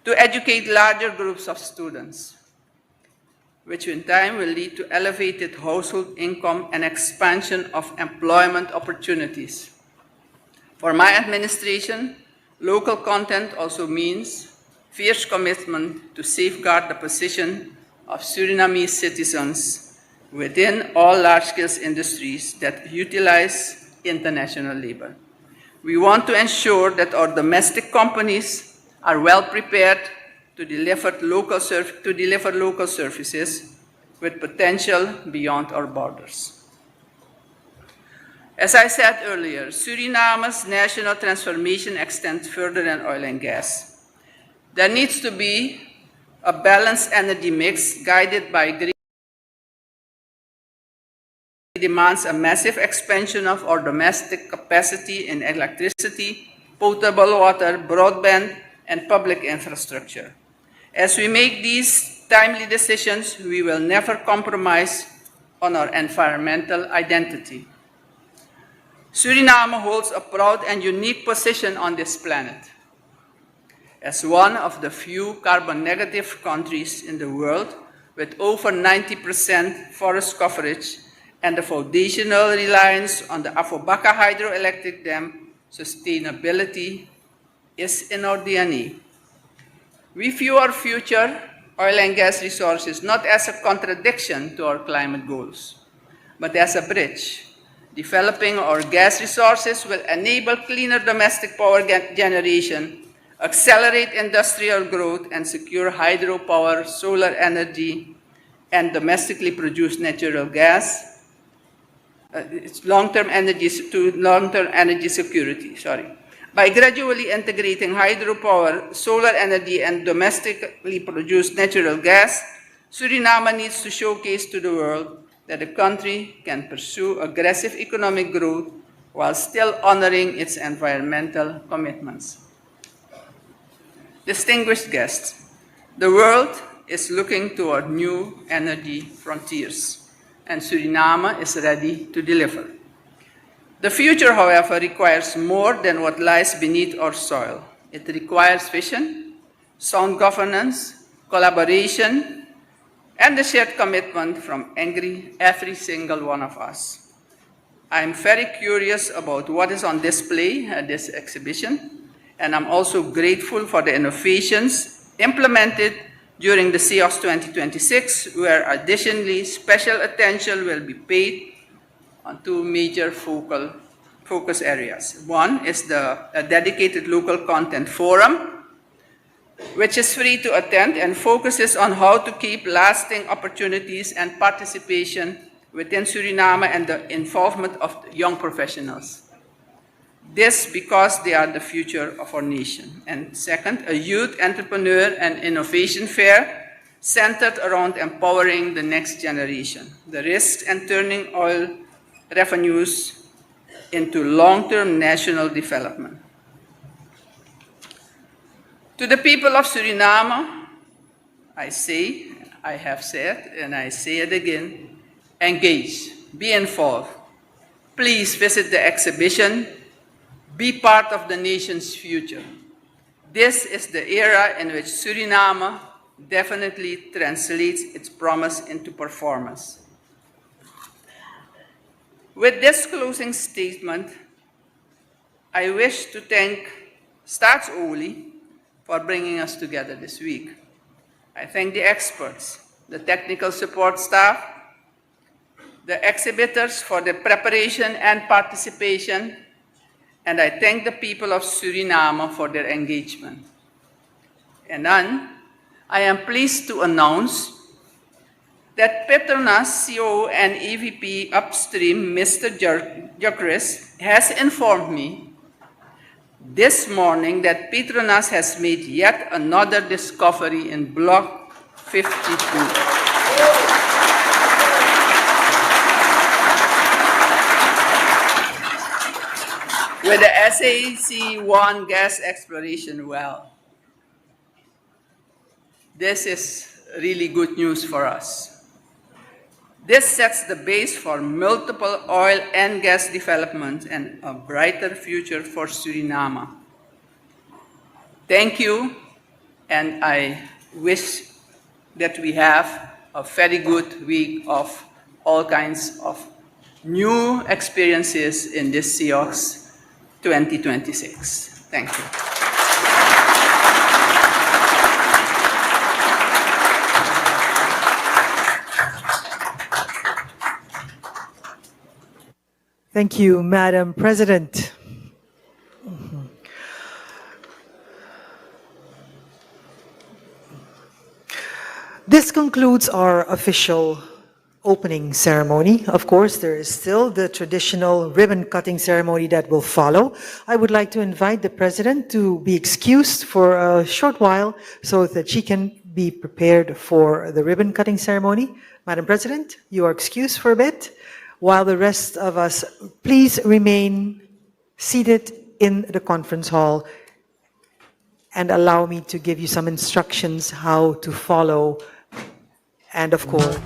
to educate larger groups of students, which in time will lead to elevated household income and expansion of employment opportunities. For my administration, local content also means fierce commitment to safeguard the position of Surinamese citizens within all large-scale industries that utilize international labor. We want to ensure that our domestic companies are well prepared to deliver local services with potential beyond our borders. As I said earlier, Suriname's national transformation extends further than oil and gas. There needs to be a balanced energy mix guided by green demands a massive expansion of our domestic capacity in electricity, potable water, broadband, and public infrastructure. As we make these timely decisions, we will never compromise on our environmental identity. Suriname holds a proud and unique position on this planet. As one of the few carbon-negative countries in the world with over 90% forest coverage and the foundational reliance on the Afobaka hydroelectric dam, sustainability is in our DNA. We view our future oil and gas resources not as a contradiction to our climate goals, but as a bridge. Developing our gas resources will enable cleaner domestic power generation, accelerate industrial growth, and secure hydropower, solar energy, and domestically produced natural gas. It's long-term energy security. By gradually integrating hydropower, solar energy, and domestically produced natural gas, Suriname needs to showcase to the world that the country can pursue aggressive economic growth while still honoring its environmental commitments. Distinguished guests, the world is looking toward new energy frontiers, and Suriname is ready to deliver. The future, however, requires more than what lies beneath our soil. It requires vision, sound governance, collaboration, and the shared commitment from every single one of us. I'm very curious about what is on display at this exhibition, and I'm also grateful for the innovations implemented during the CEOS 2026, where additionally special attention will be paid on two major focus areas. One is a dedicated local content forum, which is free to attend and focuses on how to keep lasting opportunities and participation within Suriname and the involvement of young professionals. This because they are the future of our nation. And second, a youth entrepreneur and innovation fair centered around empowering the next generation, the risks and turning oil revenues into long-term national development. To the people of Suriname, I have said, and I say it again, engage, be involved. Please visit the exhibition, be part of the nation's future. This is the era in which Suriname definitely translates its promise into performance. With this closing statement, I wish to thank Staatsolie for bringing us together this week. I thank the experts, the technical support staff, the exhibitors for their preparation and participation, and I thank the people of Suriname for their engagement. And then, I am pleased to announce that Petronas CEO and EVP Upstream, Mr. Jacques, has informed me this morning that Petronas has made yet another discovery in Block 52. With the SAC-1 gas exploration well. This is really good news for us. This sets the base for multiple oil and gas development and a brighter future for Suriname. Thank you, and I wish that we have a very good week of all kinds of new experiences in this CEOS 2026. Thank you. Thank you, Madam President. This concludes our official opening ceremony. Of course, there is still the traditional ribbon-cutting ceremony that will follow. I would like to invite the President to be excused for a short while so that she can be prepared for the ribbon-cutting ceremony. Madam President, you are excused for a bit, while the rest of us please remain seated in the conference hall and allow me to give you some instructions how to follow and of course.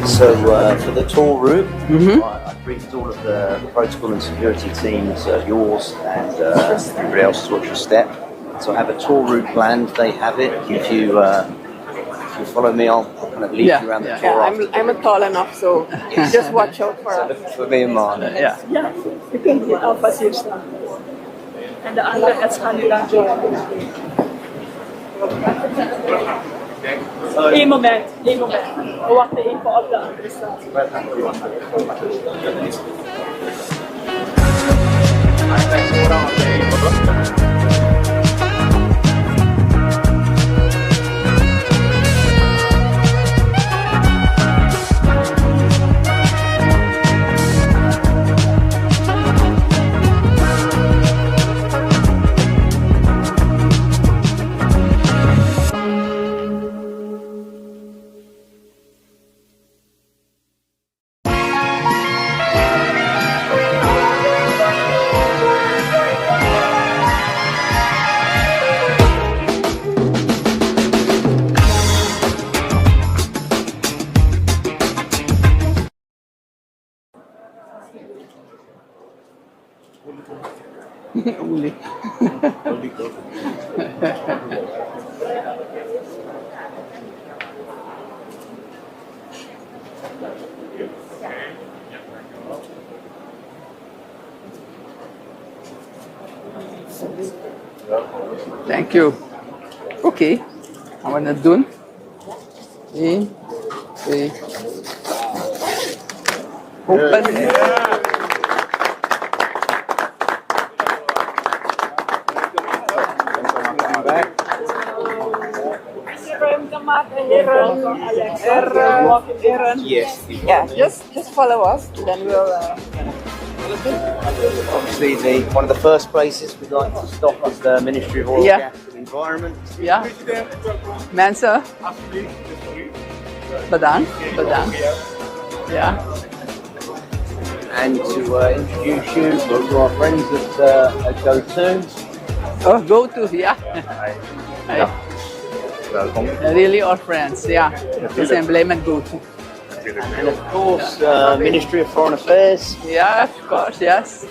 So for the tour route, I briefed all of the protocol and security teams, yours and everybody else to watch your step. So I have a tour route planned. They have it. Give you if you follow me, I'll kind of lead you around the tour. I'm tall enough, so just watch out for us. For me and Mark. Ja, je kunt hier alvast hier staan. En de andere het gaan nu aan joinen. Eén moment. We wachten even op de andere stand. Thank you. Oké, gaan we het doen. 1, 2. Open. Yes. Yeah, just follow us, then we'll. Obviously, one of the first places we'd like to stop is the Ministry of Oil, Gas and Environment. Ja. Mensen. Bedankt. Ja. And to introduce you to our friends at GoTo. Oh, GoTo, ja. Welkom. Really our friends, ja. We zijn blij met GoTo. And of course, Ministry of Foreign Affairs. Yeah, of course, yes.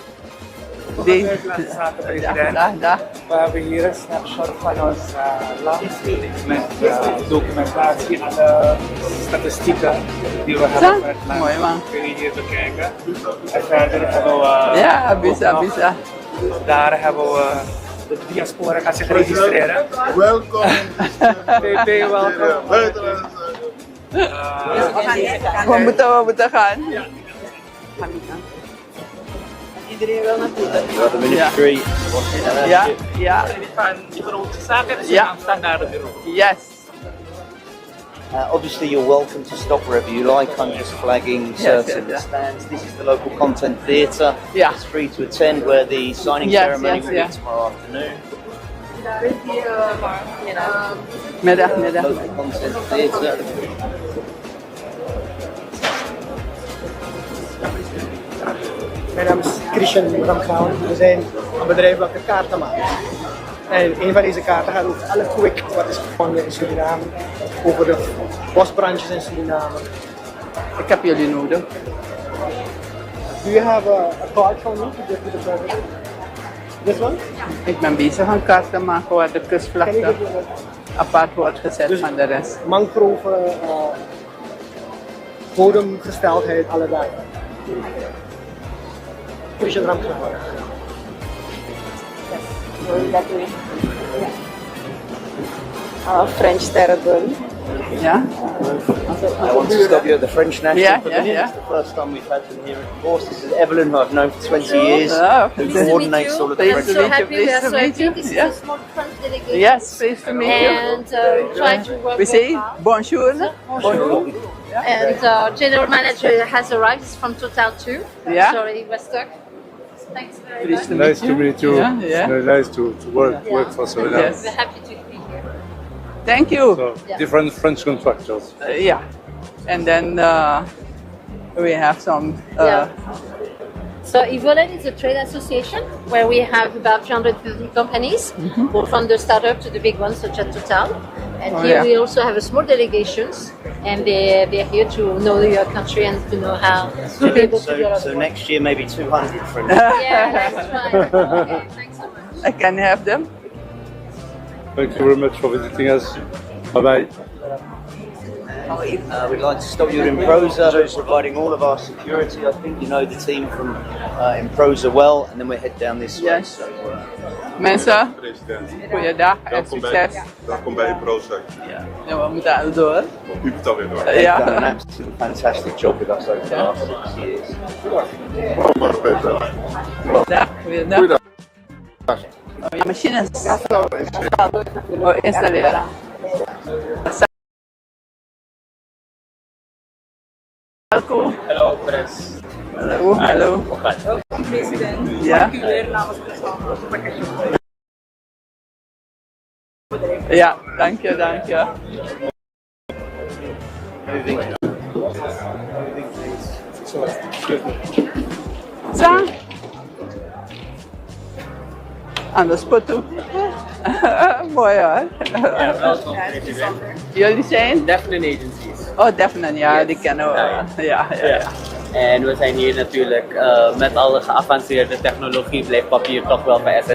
Dag. We hebben hier een snapshot van ons land met documentatie en statistieken die we hebben voor het land. Mooi man. Kun je hier bekijken. En verder hebben we... Ja, bisa. Daar hebben we... De diaspora gaat zich registreren. Welkom. PP, welkom. We moeten gaan. Iedereen wil natuurlijk. The ministry. Ja. Van grote zaken is een standaardenbureau. Yes. Obviously, you're welcome to stop wherever you like. I'm just flagging certain stands. This is the local content theatre. Yeah. It's free to attend, where the signing ceremony will be tomorrow afternoon. Middag. Local content theatre. Mijn naam is Christian Ramgaan. We zijn een bedrijf dat kaarten maakt. En een van deze kaarten gaat over alle quick wat is gevonden in Suriname. Over de bosbrandjes in Suriname. Ik heb jullie nodig. Do you have a card for me to give to the president? This one? Ik ben bezig aan kaarten maken waar de kustvlakte apart wordt gezet van de rest. Mangrove, bodemgesteldheid, alle dagen. Christian Ramgaan. French territory. Yeah. I want to stop you at the French National Pavilion. Yeah. It's the first time we've had them here. Of course, this is Evelyn, who I've known for 20 years. Who coordinates all of the French. So happy we are so happy. This is a small French delegation. Yes, pleased to meet you. And try to work. We say bonjour. Bonjour. And general manager has arrived. He's from Total too. Yeah. Sorry, we're stuck. Thanks very much. Nice to meet you. Yeah. It's very nice to work for Suriname. Yes. We're happy to be here. Thank you. So, different French contractors. Yeah. And then we have some... So Evolen is a trade association where we have about 350 companies, both from the startup to the big ones such as Total. And here we also have a small delegations, and they're here to know your country and to know how to be able to get So next year, maybe 200 French. Yeah, that's right. Okay, thanks so much. I can have them. Thank you very much for visiting us. Bye-bye. We'd like to stop you in Improsa, providing all of our security. I think you know the team from Improsa well, and then we head down this way. So, Mensen, goeiedag en succes. Welkom bij Improsa. Ja, we moeten al door. U moet alweer door. They've done an absolutely fantastic job with us over the last 6 years. Goeiedag, goeiedag. Oh, je machines. Oh, installeren. Welkom. Hallo, Pres. Hallo, hallo. President. Ja. Ja, dank je, dank je. Zo. Anders foto. Mooi hoor. Ja, welkom. Jullie zijn? Definite Agencies. Oh, Definite, ja, die kennen we. Ja. En we zijn hier natuurlijk met alle geavanceerde technologie blijft papier toch wel bij SN.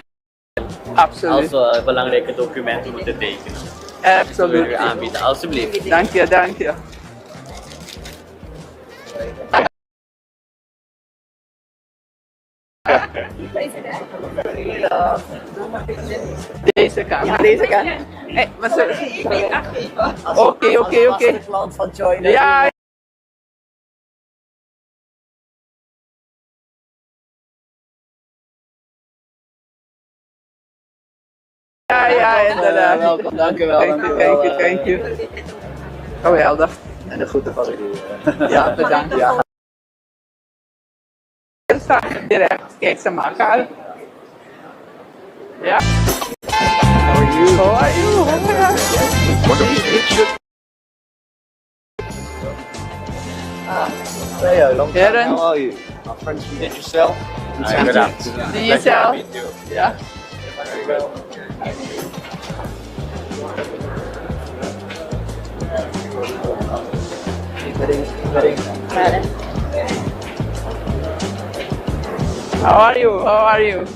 Absoluut. Als we belangrijke documenten moeten tekenen. Absoluut. Dat willen we u aanbieden, alsjeblieft. Dank je, dank je. Deze kant, deze kant. Hey, wat Oké. Klant van Joy. Ja. Ja, inderdaad. Welkom, dank u wel. Thank you. Geweldig. En de groeten van u. Ja, bedankt. Ja. Er staat direct. Kijk, ze maken al. Ja. How are you? Theo, long time. Darren. How are you? Our friends from Digicel. Digicel. Ja. How are you?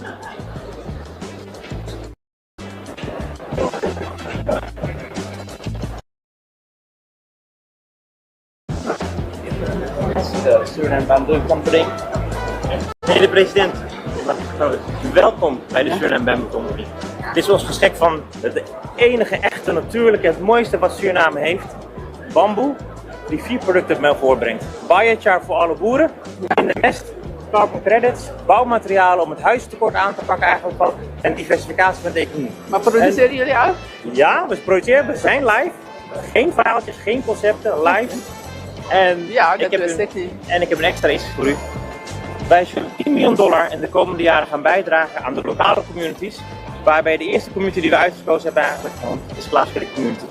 De Suriname Bamboo Company. Meneer de president, welkom bij de Suriname Bamboo Company. Dit is ons geschenk van het enige echte natuurlijke, het mooiste wat Suriname heeft. Bamboe, die 4 producten met voortbrengt. Biochar voor alle boeren, in de mest, carbon credits, bouwmaterialen om het huistekort aan te pakken eigenlijk van, en diversificatie van de economie. Maar produceren jullie al? Ja, we produceren, we zijn live. Geen verhaaltjes, geen concepten, live. En ja, dat wist ik niet. En ik heb een extra iets voor u. Wij zullen $10 miljoen in de komende jaren gaan bijdragen aan de lokale communities. Waarbij de eerste community die we uitgekozen hebben eigenlijk is plaatselijke community.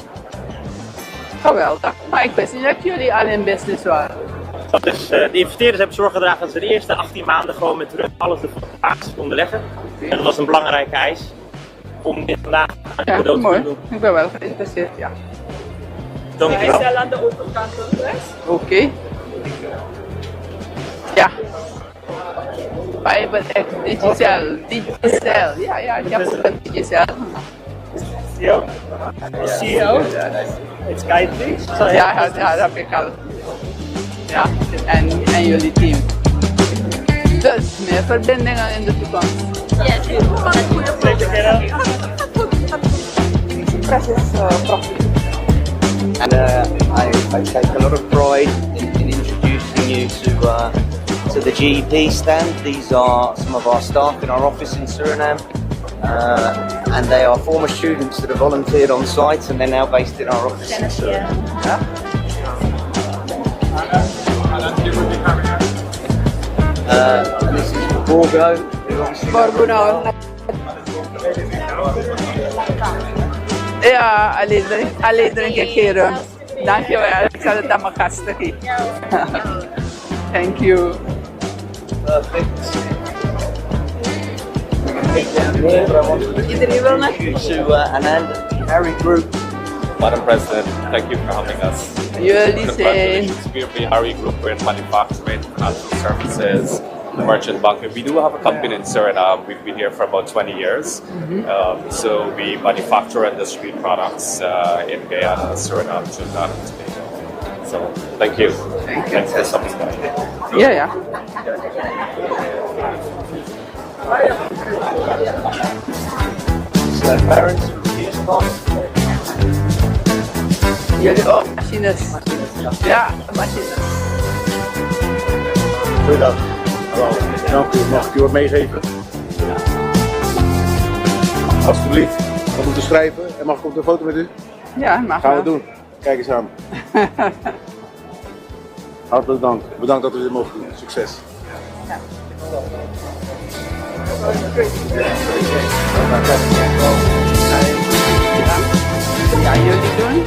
Geweldig. Maar ik wist niet dat jullie al in business waren. Dat is, de investeerders hebben zorg gedragen dat ze de eerste 18 maanden gewoon met rust alles de basis konden leggen. En dat was een belangrijke eis om dit vandaag aan Ja, cadeau te mooi. doen. Ik ben wel geïnteresseerd, ja. Dankjewel. Hij is al aan de overkant van de les. Oké. Ja. Fiber Digicel. Ja, ik heb ook een Digicel. CEO. CEO. It's Kai, please. Ja, dat heb ik al. Ja, en jullie team. Dus meer verbindingen in de toekomst. Ja, And I take a lot of pride in introducing you to the GEP stand. These are some of our staff in our office in Suriname. And they are former students that have volunteered on site and they're now based in our office in Suriname. And this is Borgo. Borgo. Ja, alleen drink ik geen rum. Dankjewel, ik zal het aan mijn gasten geven. Thank you. Perfect. Iedereen wil naar To Anand, Harry Group. Madam President, thank you for having us. Jullie zijn... Congratulations, we are the Harry Group. We're in manufacturing, financial services, merchant banking. We do have a company in Suriname. We've been here for about 20 years. So we manufacture and distribute products in Guyana, Suriname, Trinidad and Tobago. So thank you. Thanks for stopping by. Yeah. So parents, use cost. Jullie ook machines? Ja, machines. Goedendag. Hallo. Dank u. Mag ik u wat meegeven? Alsjeblieft. Wat moeten schrijven? En mag ik op de foto met u? Ja, mag Gaan we wel. doen. Kijk eens aan. Hartelijk dank. Bedankt dat we dit mogen doen. Succes. Ja, jullie doen?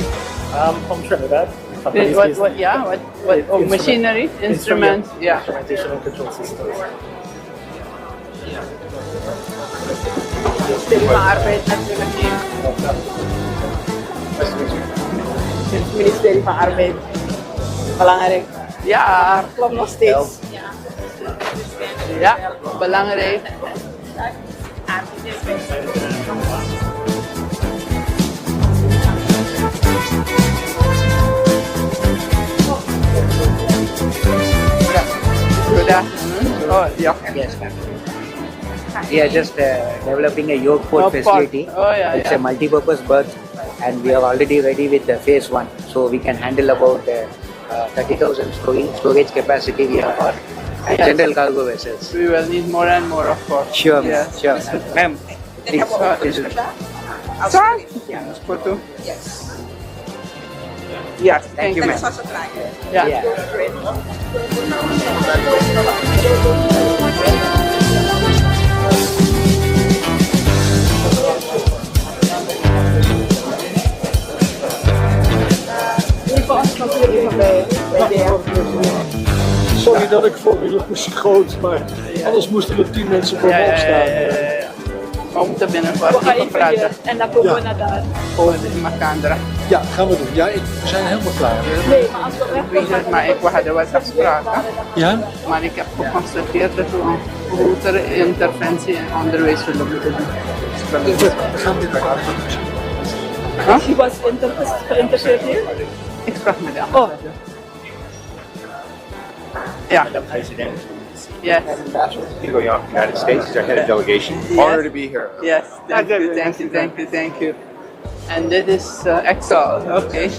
From Trinidad. What machinery, instruments, yeah. Instrumentation and control systems. Ministerie van Arbeid natuurlijk niet. Het ministerie van Arbeid. Belangrijk. Ja, Klopt nog steeds. Ja, belangrijk. Good afternoon. Oh, yeah. Yes, ma'am. We are just developing a yolk Oh, port facility. Oh, yeah, It's yeah. a multi-purpose berth, and we are already ready with the phase 1. So we can handle about 30,000 storage capacity we have for general cargo vessels. We will need more and more, of course. Sure, Yes. sure. Ma'am, please. Sorry? Photo? Yes. Yes, Thank you, ma'am. Yeah. Yeah. Sorry dat ik voor u moest groot, maar anders moesten er 10 mensen voor me opstaan. We moeten binnenkort even praten. En dan komen we naar daar. In Makandra. Ja, gaan we doen. Ja, we zijn helemaal klaar. Nee, maar als we Ik weet het, maar we hadden wat afspraken. Ja? Maar ik heb geconstateerd dat we een grotere interventie in onderwijs willen moeten doen. We gaan dit elkaar doen. He was geïnteresseerd hier? Ik sprak met hem. Oh. Ja. Madam President, Yes. Ambassador Hugo Young, United States, is our head of delegation. Honored to be here. Yes. Thank you. And this is Excel. Okay.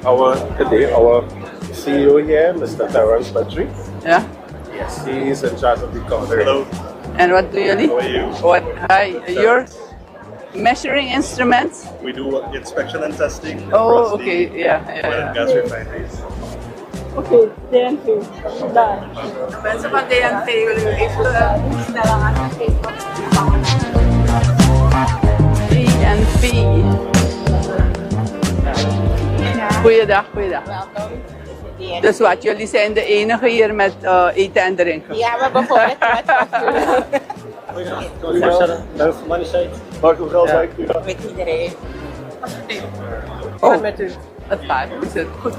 Our CEO here, Mr. Terrence Patrick. Yeah. Yes, he is in charge of the company. Hello. And what do you need? How are you? What? Hi. Your measuring instruments? We do inspection and testing. Oh, okay. Yeah. Oil and gas refineries. Oké, DNV. Daar. Mensen van DNV willen we even sneller aangeven. DNV. Goeiedag. Dus wat, jullie zijn de enige hier met eten en drinken? Ja, we hebben voor het Van mijn zijde. Marco Gelswijk. met iedereen. Oh, met u. Het gaat, is het goed.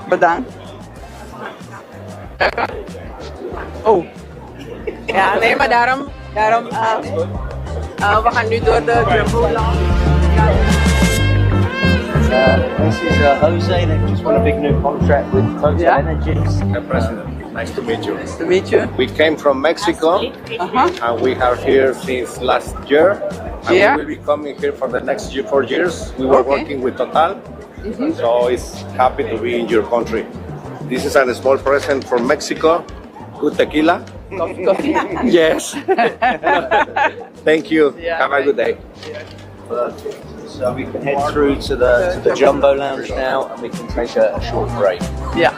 Bedankt. Oh. Ja, nee, maar daarom we gaan nu door de Jumbo Lounge. This is Jose that just won a big new contract with Total Energies. President, nice to meet you. Nice to meet you. We came from Mexico and we are here since last year. And Yeah. we will be coming here for the next 4 years. We were working with Total, so it's happy to be in your country. This is a small present from Mexico. Good tequila. Coffee? Yes. Thank you. Yeah, Have a good day. So we can head through to the Jumbo Lounge now, and we can take a short break. Yeah.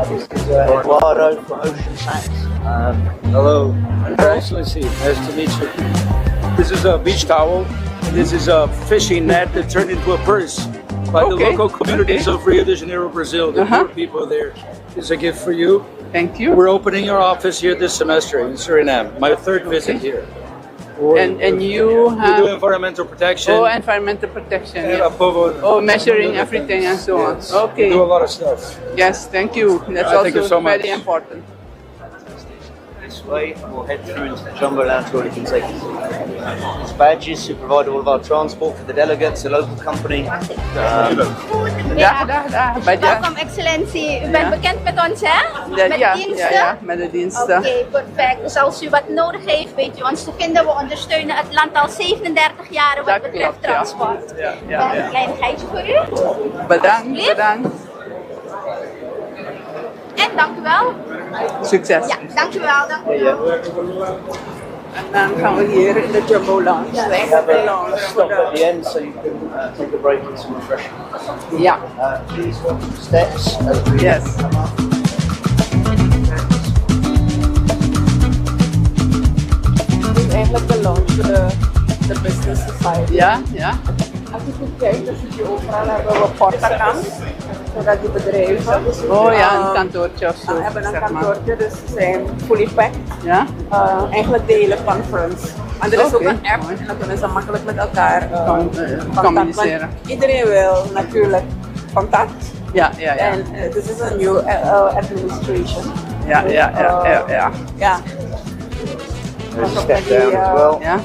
This is Eduardo from Ocean Tax. Hello, Your Excellency. Nice to meet you. This is a beach towel. This is a fishing net that turned into a purse by the local communities of Rio de Janeiro, Brazil. The poor people there. It's a gift for you. Thank you. We're opening our office here this semester in Suriname. My 3rd visit here. And you have... We do environmental protection. Oh, environmental protection. And Yeah. above all, Oh, measuring everything and so on. yes, Okay. We do a lot of stuff. Yes, thank you. That's Thank you also so much. very important. This way, we'll head through into the Jumbo Lounge where we can take a seat. these badges who provide all of our transport for the delegates, a local company. Welkom, excellentie. U bent bekend met ons, hè? Met ja, diensten? ja, met de diensten. Oké, perfect. Dus als u wat nodig heeft, weet u ons te vinden. We ondersteunen het land al 37 jaar wat betreft transport. Een kleinigheidje voor u. Bedankt, bedankt. En dank u wel. Succes. Ja, dank u wel. Dank u wel. En dan gaan we hier in de Jumbo Lounge. We have a stop at the end so you can take a break and some refreshments. Ja. Please walk the steps. Yes. Dit is eigenlijk de lounge, de Business Society. Ja, ja. Als je goed kijkt, dan zie je overal hebben we portakans, zodat die bedrijven Oh ja, een kantoortje of zo. hebben een zeg maar. kantoortje, dus ze zijn fully packed. Ja? Eigenlijk de hele conference. En er is ook Oké, een app en dan kunnen ze makkelijk met elkaar contact. communiceren. Want iedereen wil natuurlijk contact. Ja, ja, ja. En this is a new administration. Ja, ja, ja, ja, ja. Ja. There's a step down as well. Yeah.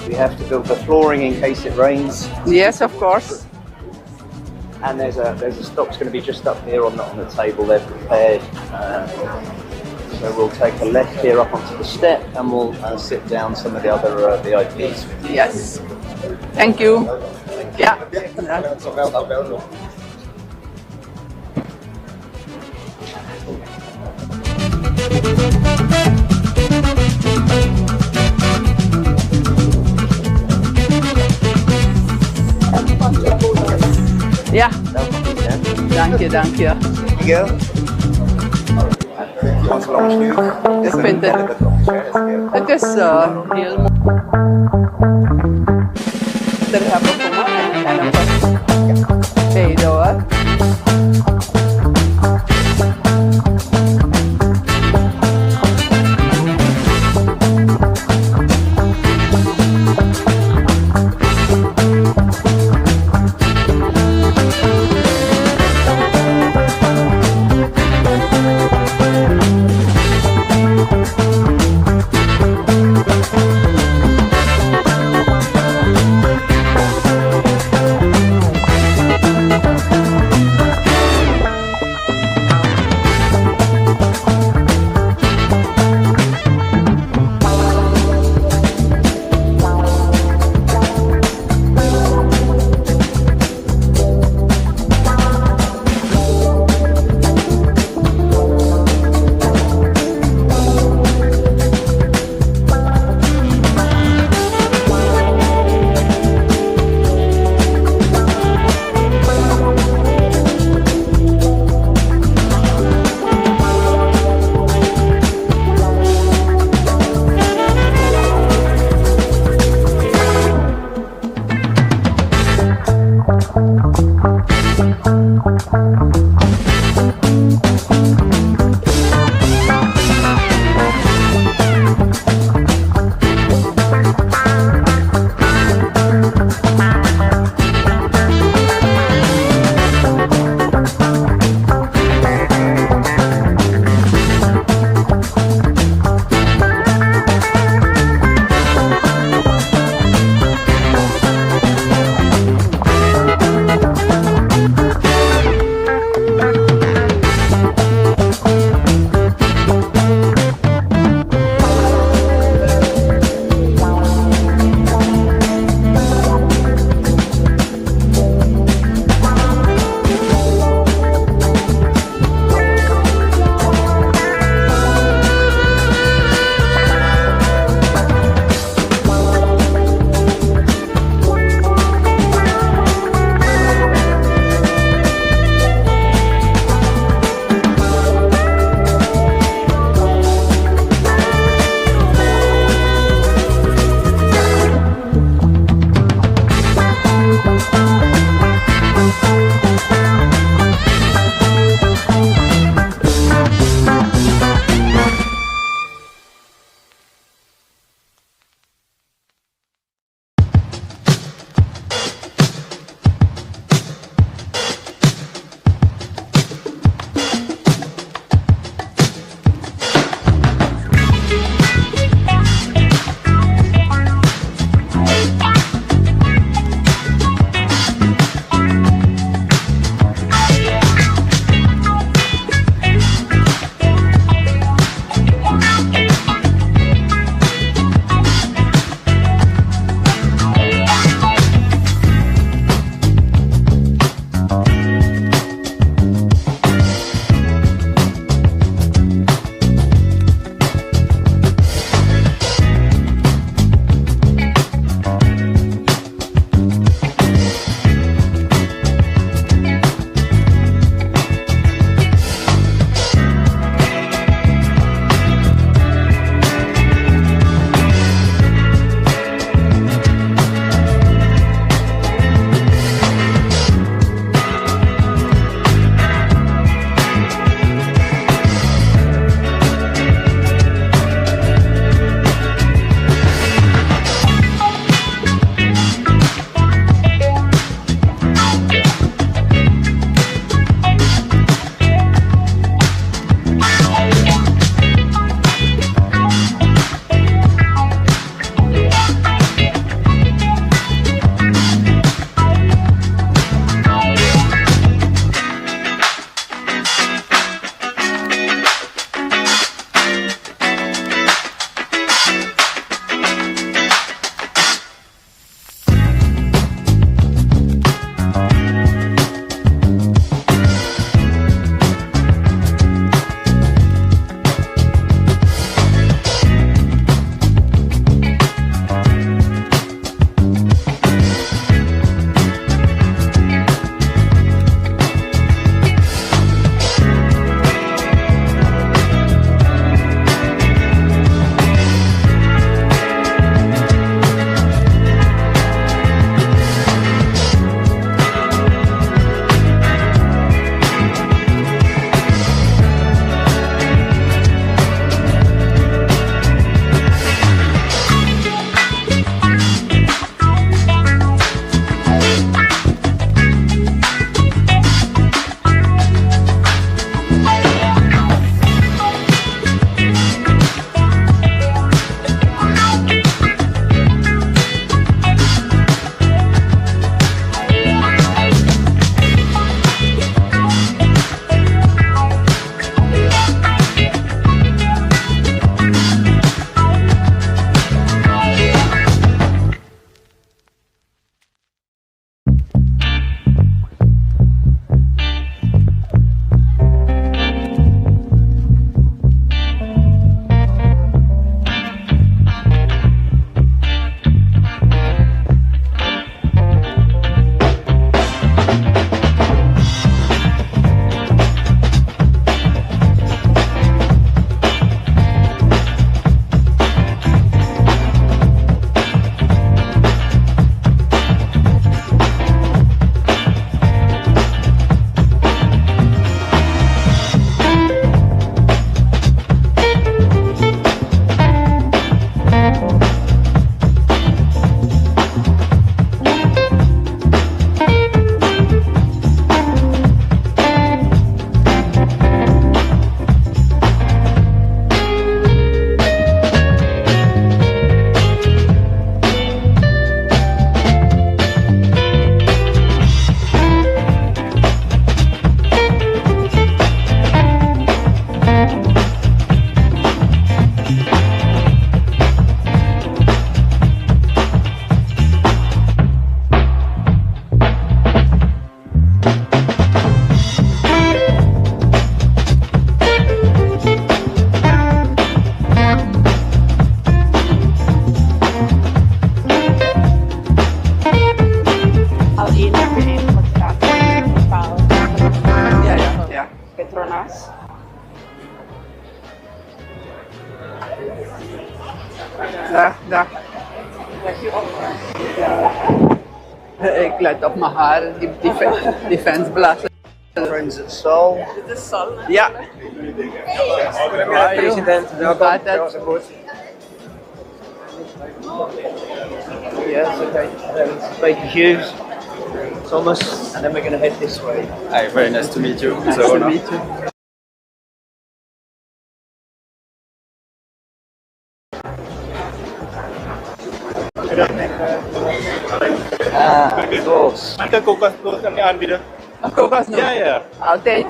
We have to build the flooring in case it rains. Yes, of course. And there's a stop's going to be just up here on the table. They're prepared. So we'll take a left here up onto the step, and we'll sit down some of the other VIPs. Yes. Thank you. Ja. Ja. Dank je, dank je. Ik vind het is heel mooi. Er hebben we gewoon en een beide hoor. Ik let op mijn haar, die defense blaster. Friends at Sol. Dit is Sol. Ja. President, Hoe gaat het? Yes, okay. Baker Hughes, Thomas, and then we're going to head this way. Hi, very nice to meet you. Nice to meet you. Doors. Ik kan kokos kan je aanbieden. Kokos nog? Ja, ja. Altijd.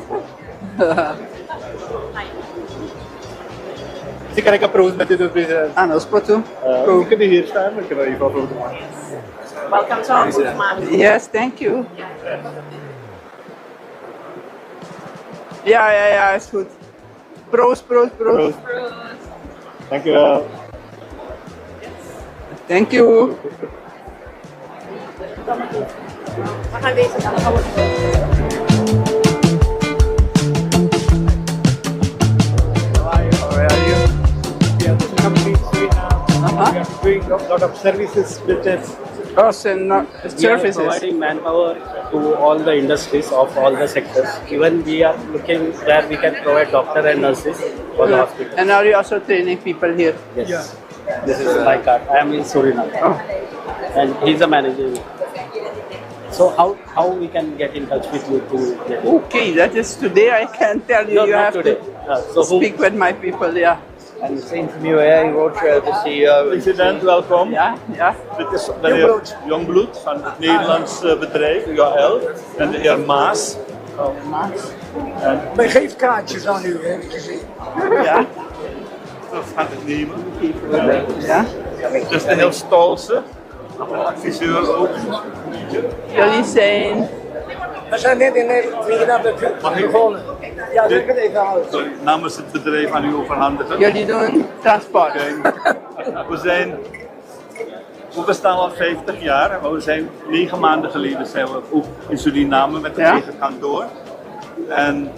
Dus kan ik een proost met dit president. Ah, nou, spot toe. We kunnen hier staan, we kunnen even foto maken. Welcome to our booth, Yes, thank you. Ja, is goed. Proost. Dank u wel. Thank you. We gaan deze kant op. Where are you? Yeah, this company is we are doing a lot of services with this. Services. We are providing manpower to all the industries of all the sectors. Even we are looking where we can provide doctor and nurses for the hospital. And are you also training people here? Yes. This is my card. I am in Suriname. And he's a manager. So how we can get in touch with you to get in? Okay, that is today. I can tell you. No, you not have today. to speak with my people. Yeah. And same from you here, Roger, the CEO. President, welkom. Ja. Dit is de heer Jongbloed van het Nederlands bedrijf, UAL. En de heer Maas. Wij geven kaartjes aan u, heb ik gezien. Ja. Dat gaat het nemen. Ja. Dus de heer Stolse, adviseur ook. Jullie zijn... We zijn net in Nederland begonnen. Ja, dat kan even houden. Sorry, namens het bedrijf aan u overhandigen. Jullie doen transport. We bestaan al 50 jaar, maar we zijn 9 maanden geleden zijn we ook in Suriname met een eigen kantoor. En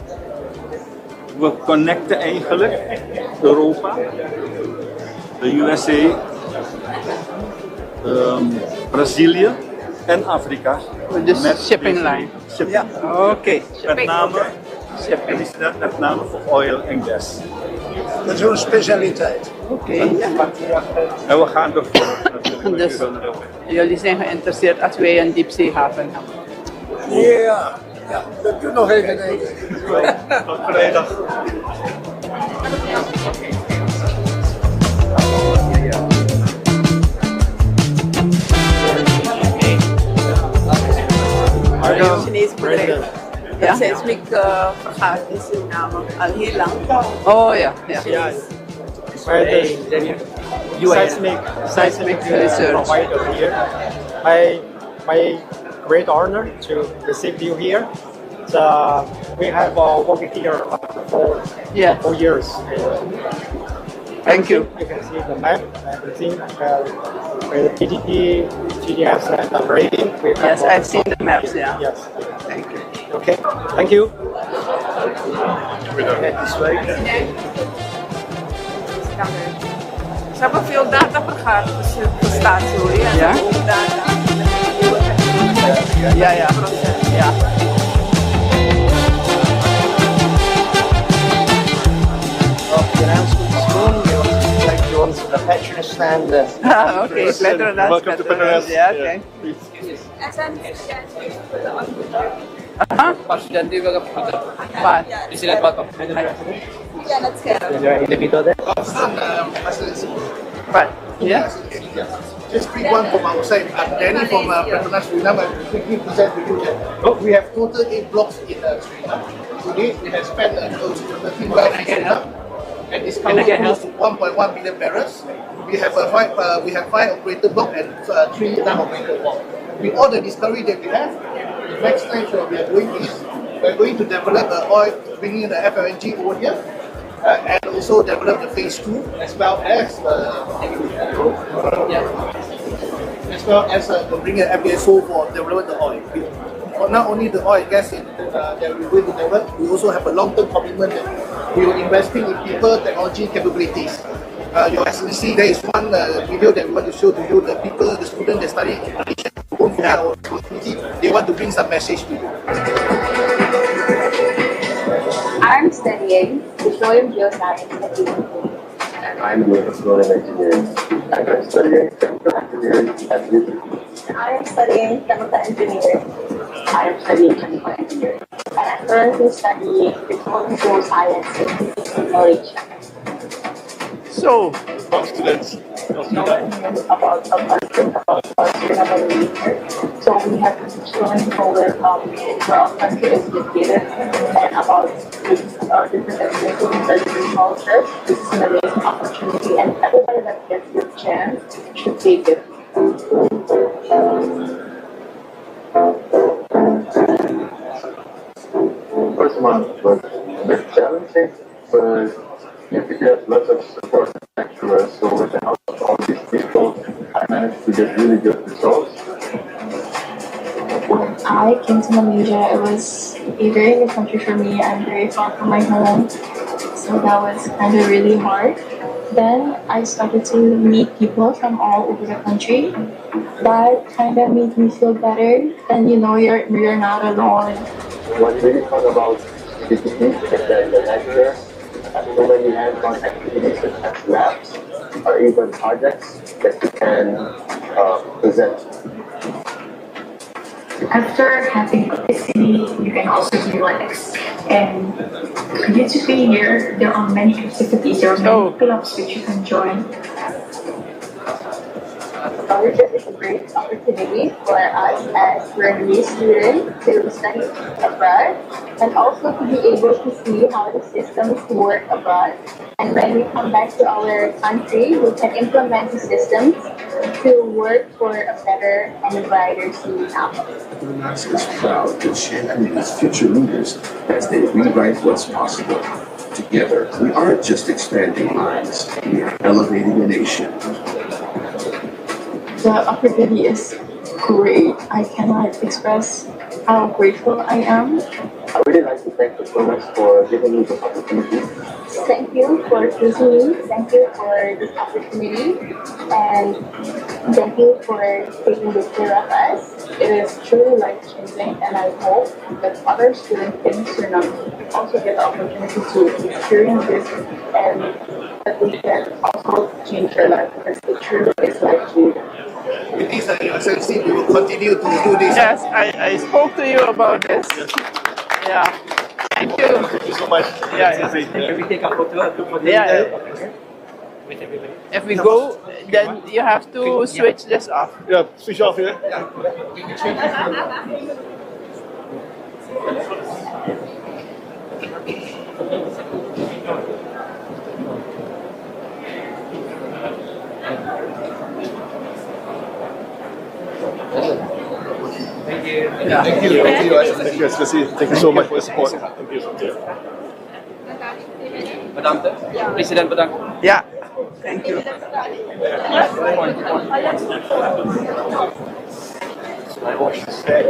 we connecten eigenlijk Europa, de USA, Brazilië en Afrika. Dus shipping line. Ja. Oké. Met name voor oil en gas. Dat is een specialiteit. Oké. En we gaan ervoor. Dus jullie zijn geïnteresseerd als wij een diepzeehaven hebben. Ja, dat kunt nog even denken. Tot vrijdag. Een Chinees bedrijf. Ja? Seismic vergaat in Suriname al heel lang. Oh ja. Seismic research. provider here. My great honor to receive you here. We have worked here for 4 years. Thank you. You can see the map, everything, where the PDP, GDS, and the rating. Yes, I've seen the maps, yeah. Yes. Thank you. Okay, thank you. Ze hebben veel data vergaard, dus het staat zo, ja? Ja. Ja. Ja. After the announcement this morning, we want to take you on to the Petronas stand. Okay, Petronas. Welcome to Petronas. Yeah, okay. President, you will Bye. President, welcome. Right. Yeah. Just quick one from our side. Danny from Petronas Suriname. I quickly present to you that we have total 8 blocks in Suriname. Today we have spent close to 13 wells in Suriname, and it's counting close to 1.1 million barrels. We have 5 operator blocks and 3 non-operator blocks. With all the discovery that we have, the next stage what we are doing is we are going to develop oil, bringing in the FLNG over here. And also develop the phase 2 as well as bring an FPSO for developing the oil. But not only the oil and gas that we're going to develop, we also have a long-term commitment that we are investing in people, technology, capabilities. Your Excellency, there is one video that we want to show to you. The people, the students that study in Malaysia, our community, they want to bring some message to you. I'm studying petroleum geoscience at UNC. And I'm doing petroleum engineering. And I'm studying chemical engineering at UNC. I am studying chemical engineering. I am studying chemical engineering. And I'm currently studying petroleum geoscience in Malaysia. So, students, about Suriname. So we have to learn where our country is located and about different ethnic and different cultures. This is an amazing opportunity, and everybody that gets this chance should take it. First month was a bit challenging, but if you get lots of support and lecturers, so with the help of all these people, I managed to get really good results. When I came to Malaysia, it was a very new country for me. I'm very far from my home, so that was kind of really hard. Then I started to meet people from all over the country. That kind of made me feel better, and you're not alone. What really fun about CPT is that the lecturers have so many hands-on activities such as labs or even projects that you can present. After having publicity, you can also relax. And due to be here, there are many activities, there are many clubs which you can join. Scholarship is a great opportunity for us as we're new students to study abroad and also to be able to see how the systems work abroad. And when we come back to our country, we can implement the systems to work for a better and brighter Suriname. Suriname is proud to champion its future leaders as they rewrite what's possible. Together, we aren't just expanding minds, we are elevating a nation. The opportunity is great. I cannot express how grateful I am. I really like to thank the students for giving me this opportunity. Thank you for choosing me. Thank you for this opportunity. And thank you for taking good care of us. It is truly life-changing, and I hope that other students in Suriname also get the opportunity to experience this and that they can also change their life because it truly is life-changing. It is Your Excellency, we will continue to do this. Yes, I spoke to you about this. Yeah. Thank you. Thank you so much. Yeah. Can we take a photo? Yeah. With everybody. If we go, then you have to switch this off. Yeah, switch off here. Thank you. Yeah. Thank you. Thank you, Excellency. Thank you so much for the support. Thank you. Bedankt. President, bedankt. Yeah. Thank you. I watched the set.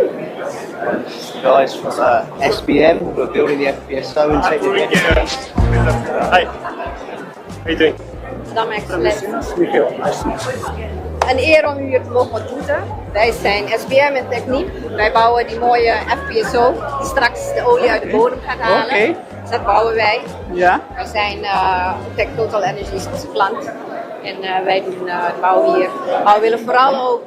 Guys from SBM, we're building the FPSO and taking the Hi. How are you doing? Madame Excellentie. Een eer om u hier te mogen ontmoeten. Wij zijn SBM in techniek. Wij bouwen die mooie FPSO die straks de olie uit de bodem gaat halen. Okay. Dus dat bouwen wij. Ja. Wij zijn Total Energies klant. En wij doen de bouw hier. Maar we willen vooral ook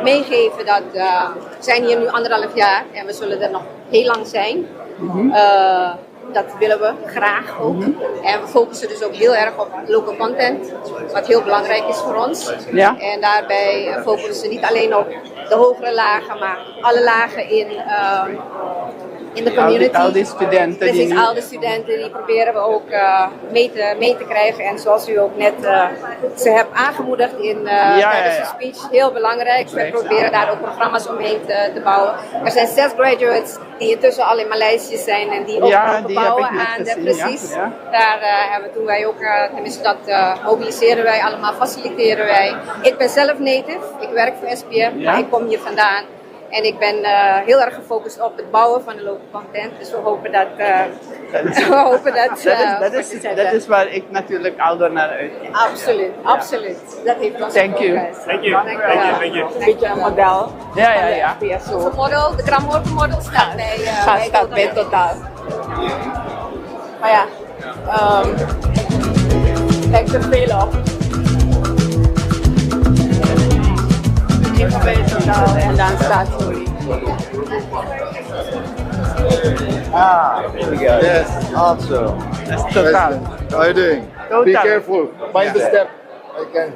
meegeven dat we zijn hier nu 1,5 jaar en we zullen er nog heel lang zijn. Dat willen we graag ook. En we focussen dus ook heel erg op local content, wat heel belangrijk is voor ons. Ja. En daarbij focussen we niet alleen op de hogere lagen, maar alle lagen in de community. Al die studenten. Precies, al de studenten die proberen we ook mee te krijgen. En zoals u ook net ze hebt aangemoedigd tijdens de speech, heel belangrijk. We proberen daar ook programma's omheen te bouwen. Er zijn 6 graduates die intussen al in Maleisië zijn en die ook bouwen aan de precies. Ja. Daar hebben we toen wij ook, tenminste dat mobiliseren wij allemaal, faciliteren wij. Ik ben zelf native, ik werk voor SPM, maar ik kom hier vandaan. En ik ben heel erg gefocust op het bouwen van de local content. Dus we hopen dat We hopen dat... Dat is waar ik natuurlijk al door naar uitkijk. Absoluut, absoluut. Dat heeft ons Thank you. Thank you. Een beetje een model. Ja. De model, de Gramorph model staat bij Totaal. Maar ja, lijkt er veel op. Even bij Totaal en dan staatsolie. Here we go. Yes, also. That's Total. How are you doing? Total. Be careful. Find the step. Okay.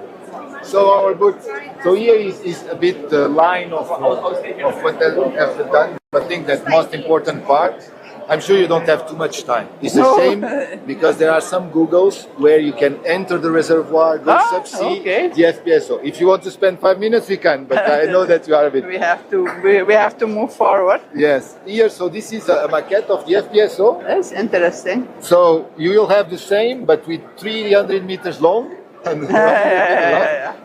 So our book. So here is a bit the line of what they have done. I think that most important part. I'm sure you don't have too much time. It's a shame because there are some Googles where you can enter the reservoir, go subsea, the FPSO. If you want to spend 5 minutes, we can. But I know that you are a bit. We have to move forward. Yes. Here, so this is a maquette of the FPSO. That's interesting. So you will have the same, but with 300 meters long.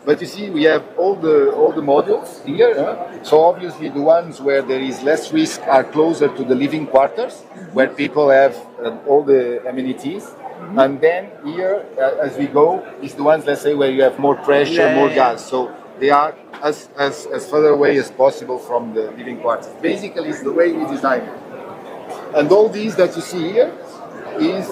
But you see, we have all the modules here. So obviously, the ones where there is less risk are closer to the living quarters, where people have all the amenities. And then here, as we go, is the ones, let's say, where you have more pressure, more gas. So they are as far away as possible from the living quarters. Basically, it's the way we design it. And all these that you see here is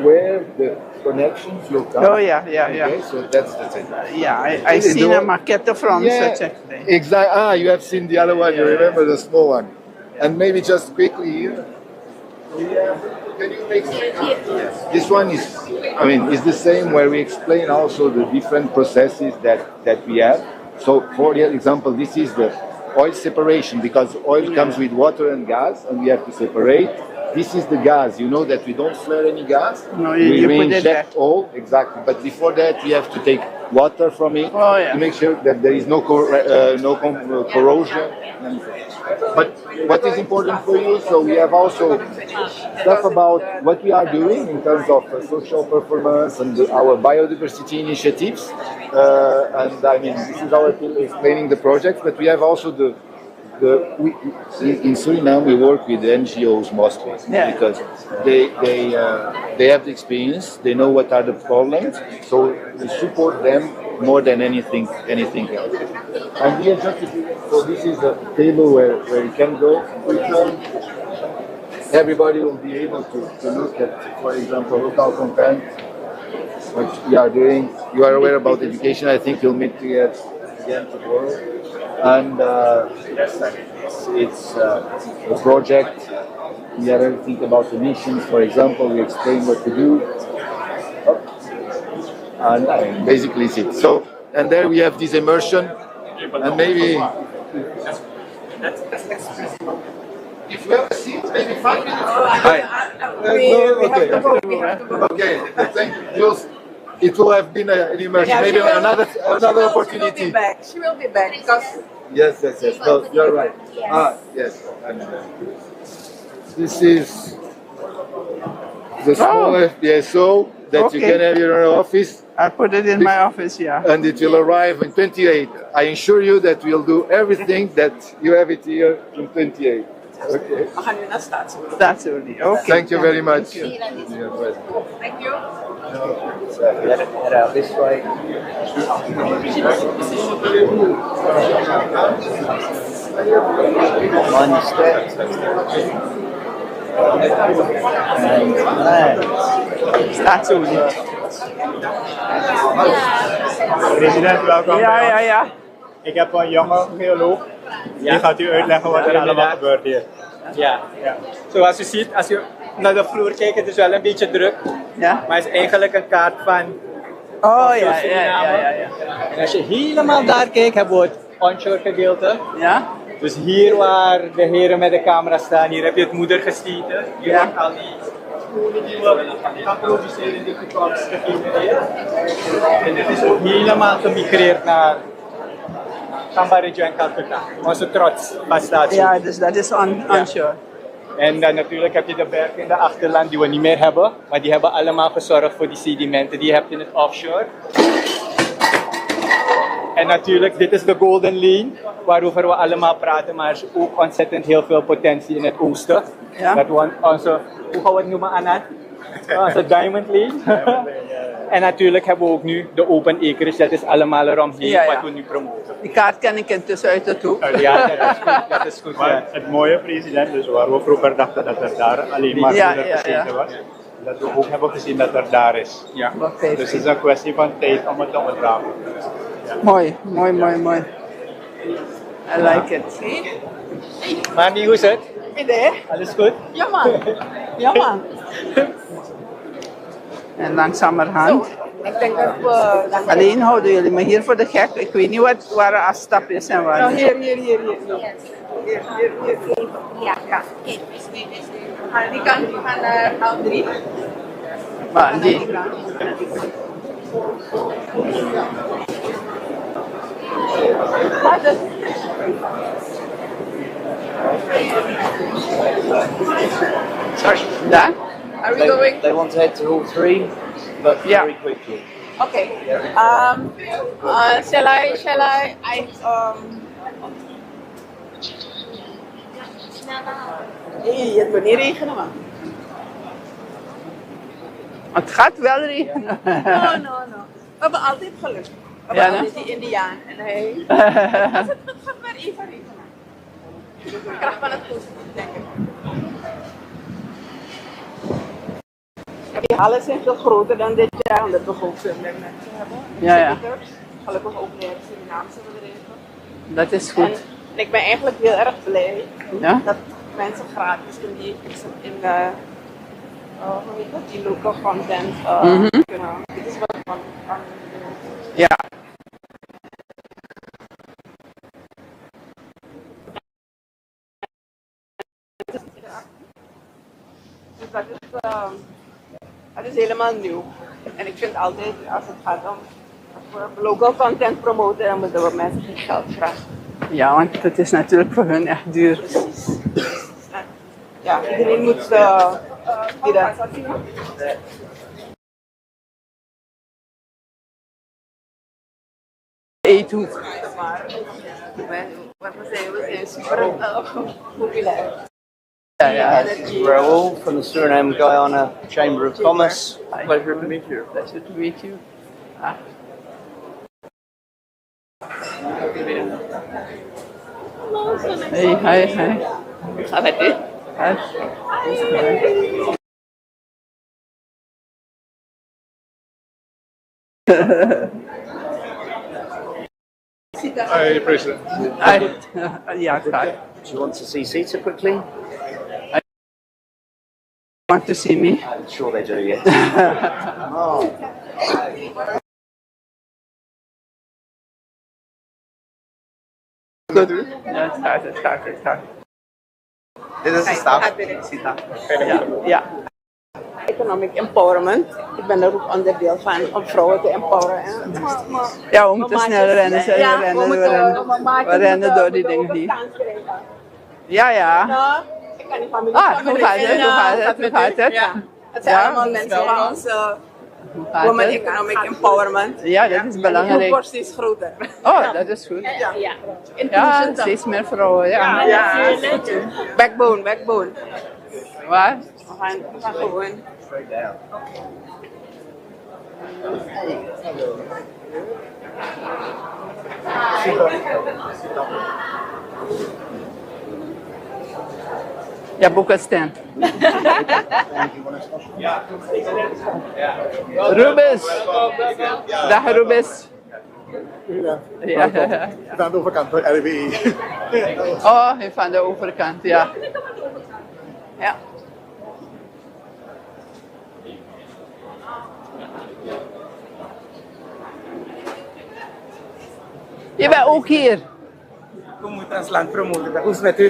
where the connections will come. Oh yeah. Okay, so that's it. Yeah, I seen a maquette from such a thing. Exactly. You have seen the other one. You remember the small one. And maybe just quickly here. Can you make this one is, is the same where we explain also the different processes that we have. So for example, this is the oil separation because oil comes with water and gas and we have to separate. This is the gas. You know that we don't flare any gas. No, we you put it inject all, exactly. But before that, we have to take water from it to make sure that there is no corrosion. But what is important for you? So we have also stuff about what we are doing in terms of social performance and our biodiversity initiatives. This is our team explaining the project, but we have also in Suriname we work with NGOs mostly because they have the experience, they know what are the problems, so we support them more than anything else. And here so this is a table where you can go. Everybody will be able to look at, for example, local content, which we are doing. You are aware about education. I think you'll meet again tomorrow. And it's a project. We have everything about emissions. For example, we explain what to do. And basically it's it. So, and there we have this immersion. And maybe if you have a seat, maybe 5 minutes. Okay, thank you. It will have been an immersion, maybe another opportunity. She will be back because. Yes. No, you're right. Yes. This is the small FPSO that you can have in your office. I put it in my office, And it will arrive in 28. I assure you that we'll do everything that you have it here in 28. Okay. Staatsolie. Okay. Thank you very much. Thank you. Get out this way. Mind the steps. And land. Staatsolie. President, welkom. Ja. Ik heb een jonge geoloog. Die gaat u uitleggen wat er allemaal gebeurt hier. Ja. Zoals u ziet, als u naar de vloer kijkt, het is wel een beetje druk. Ja. Maar het is eigenlijk een kaart van Suriname. En als je helemaal daar kijkt, hebben we het onshore gedeelte. Ja. Dus hier waar de heren met de camera staan, hier heb je het moedergestierte. Hier wordt al die spoelen die we gaan produceren in de toekomst gefilmd. En dit is ook helemaal gemigreerd naar Cambarejo en Calcutta. Onze trots van staatsie. Ja, dus dat is onshore. En dan natuurlijk heb je de bergen in de achterland die we niet meer hebben. Maar die hebben allemaal gezorgd voor die sedimenten die je hebt in het offshore. En natuurlijk, dit is de Golden Lane, waarover we allemaal praten, maar er is ook ontzettend heel veel potentie in het oosten. Ja. Dat we onze, hoe gaan we het noemen, Anat? Onze Diamond Lane. En natuurlijk hebben we ook nu de Open Acreage, dat is allemaal eromheen Ja, ja. wat we nu promoten. Die kaart ken ik intussen uit het hoek. Ja, dat is goed. Dat is goed, Maar ja. het mooie, president, dus waar we vroeger dachten dat er daar alleen maar Ja, moeder ja, gezeten ja. was, dat we ook hebben gezien dat er daar is. Ja. Dus het is een kwestie van tijd om het te onderdragen. Mooi, mooi, mooi, mooi. I like it. Mandy, hoe is het? Idee? Alles goed? Ja man. Ja man. En langzamerhand. Ik denk dat we... Alleen houden jullie me hier voor de gek. Ik weet niet wat, waar de afstap is en waar Nou, niet. hier. Ja, ja. Kijk. Die kant van hal 3. Maar die. Sorry. Daar? Are we going? They want to head to hall 3, but very quickly. Okay. Shall I? Nee, het moet niet regenen man. Het gaat wel regenen. No. We hebben altijd geluk. We Ja, hebben ne? altijd die Indiaan. En hij... Het gaat maar even regenen. De kracht van het positief denken. Die hallen zijn veel groter dan dit jaar, omdat we gewoon veel meer mensen hebben. Ja. Gelukkig ook meer Surinaamse bedrijven. Dat is goed. En ik ben eigenlijk heel erg blij Ja? dat mensen gratis in de hoe heet dat, die local content kunnen. Dit is wat van Ja. Dus dat is helemaal nieuw. En ik vind altijd, als het gaat om als we local content promoten, dan moeten we mensen geen geld vragen. Ja, want het is natuurlijk voor hun echt duur. Ja, iedereen moet die dat. Eethoek. Maar wat we zijn super populair. Ja. Raoul from the Suriname Guyana Chamber of Commerce. Pleasure to meet you. Pleasure to meet you. Ah. Hi. Gaat het dit? Hi, President. Yeah, hi. Do you want to see Sita quickly? Want to see me? I'm sure they do, yes. Good. Ja, het gaat. Dit is de staf. Ja. Economic empowerment. Ik ben er ook onderdeel van om vrouwen te empoweren. Ja, we moeten snel rennen. We rennen door die dingen hier. Ja. Nou, ik kan niet van Hoe gaat het? Ja. Het zijn allemaal mensen van onze Women Economic Empowerment. Ja, dat is De belangrijk. borst is groter. Oh, dat is goed. Ja, steeds meer vrouwen, ja. Ja, backbone. Waar? We gaan gewoon. Ja, boekenstand. Rubens. Dag Rubens. Ja. Aan de overkant van RWE. Oh, van de overkant, ja. Ja. Je bent ook hier. We moeten ons land promoten. Hoe is het met u?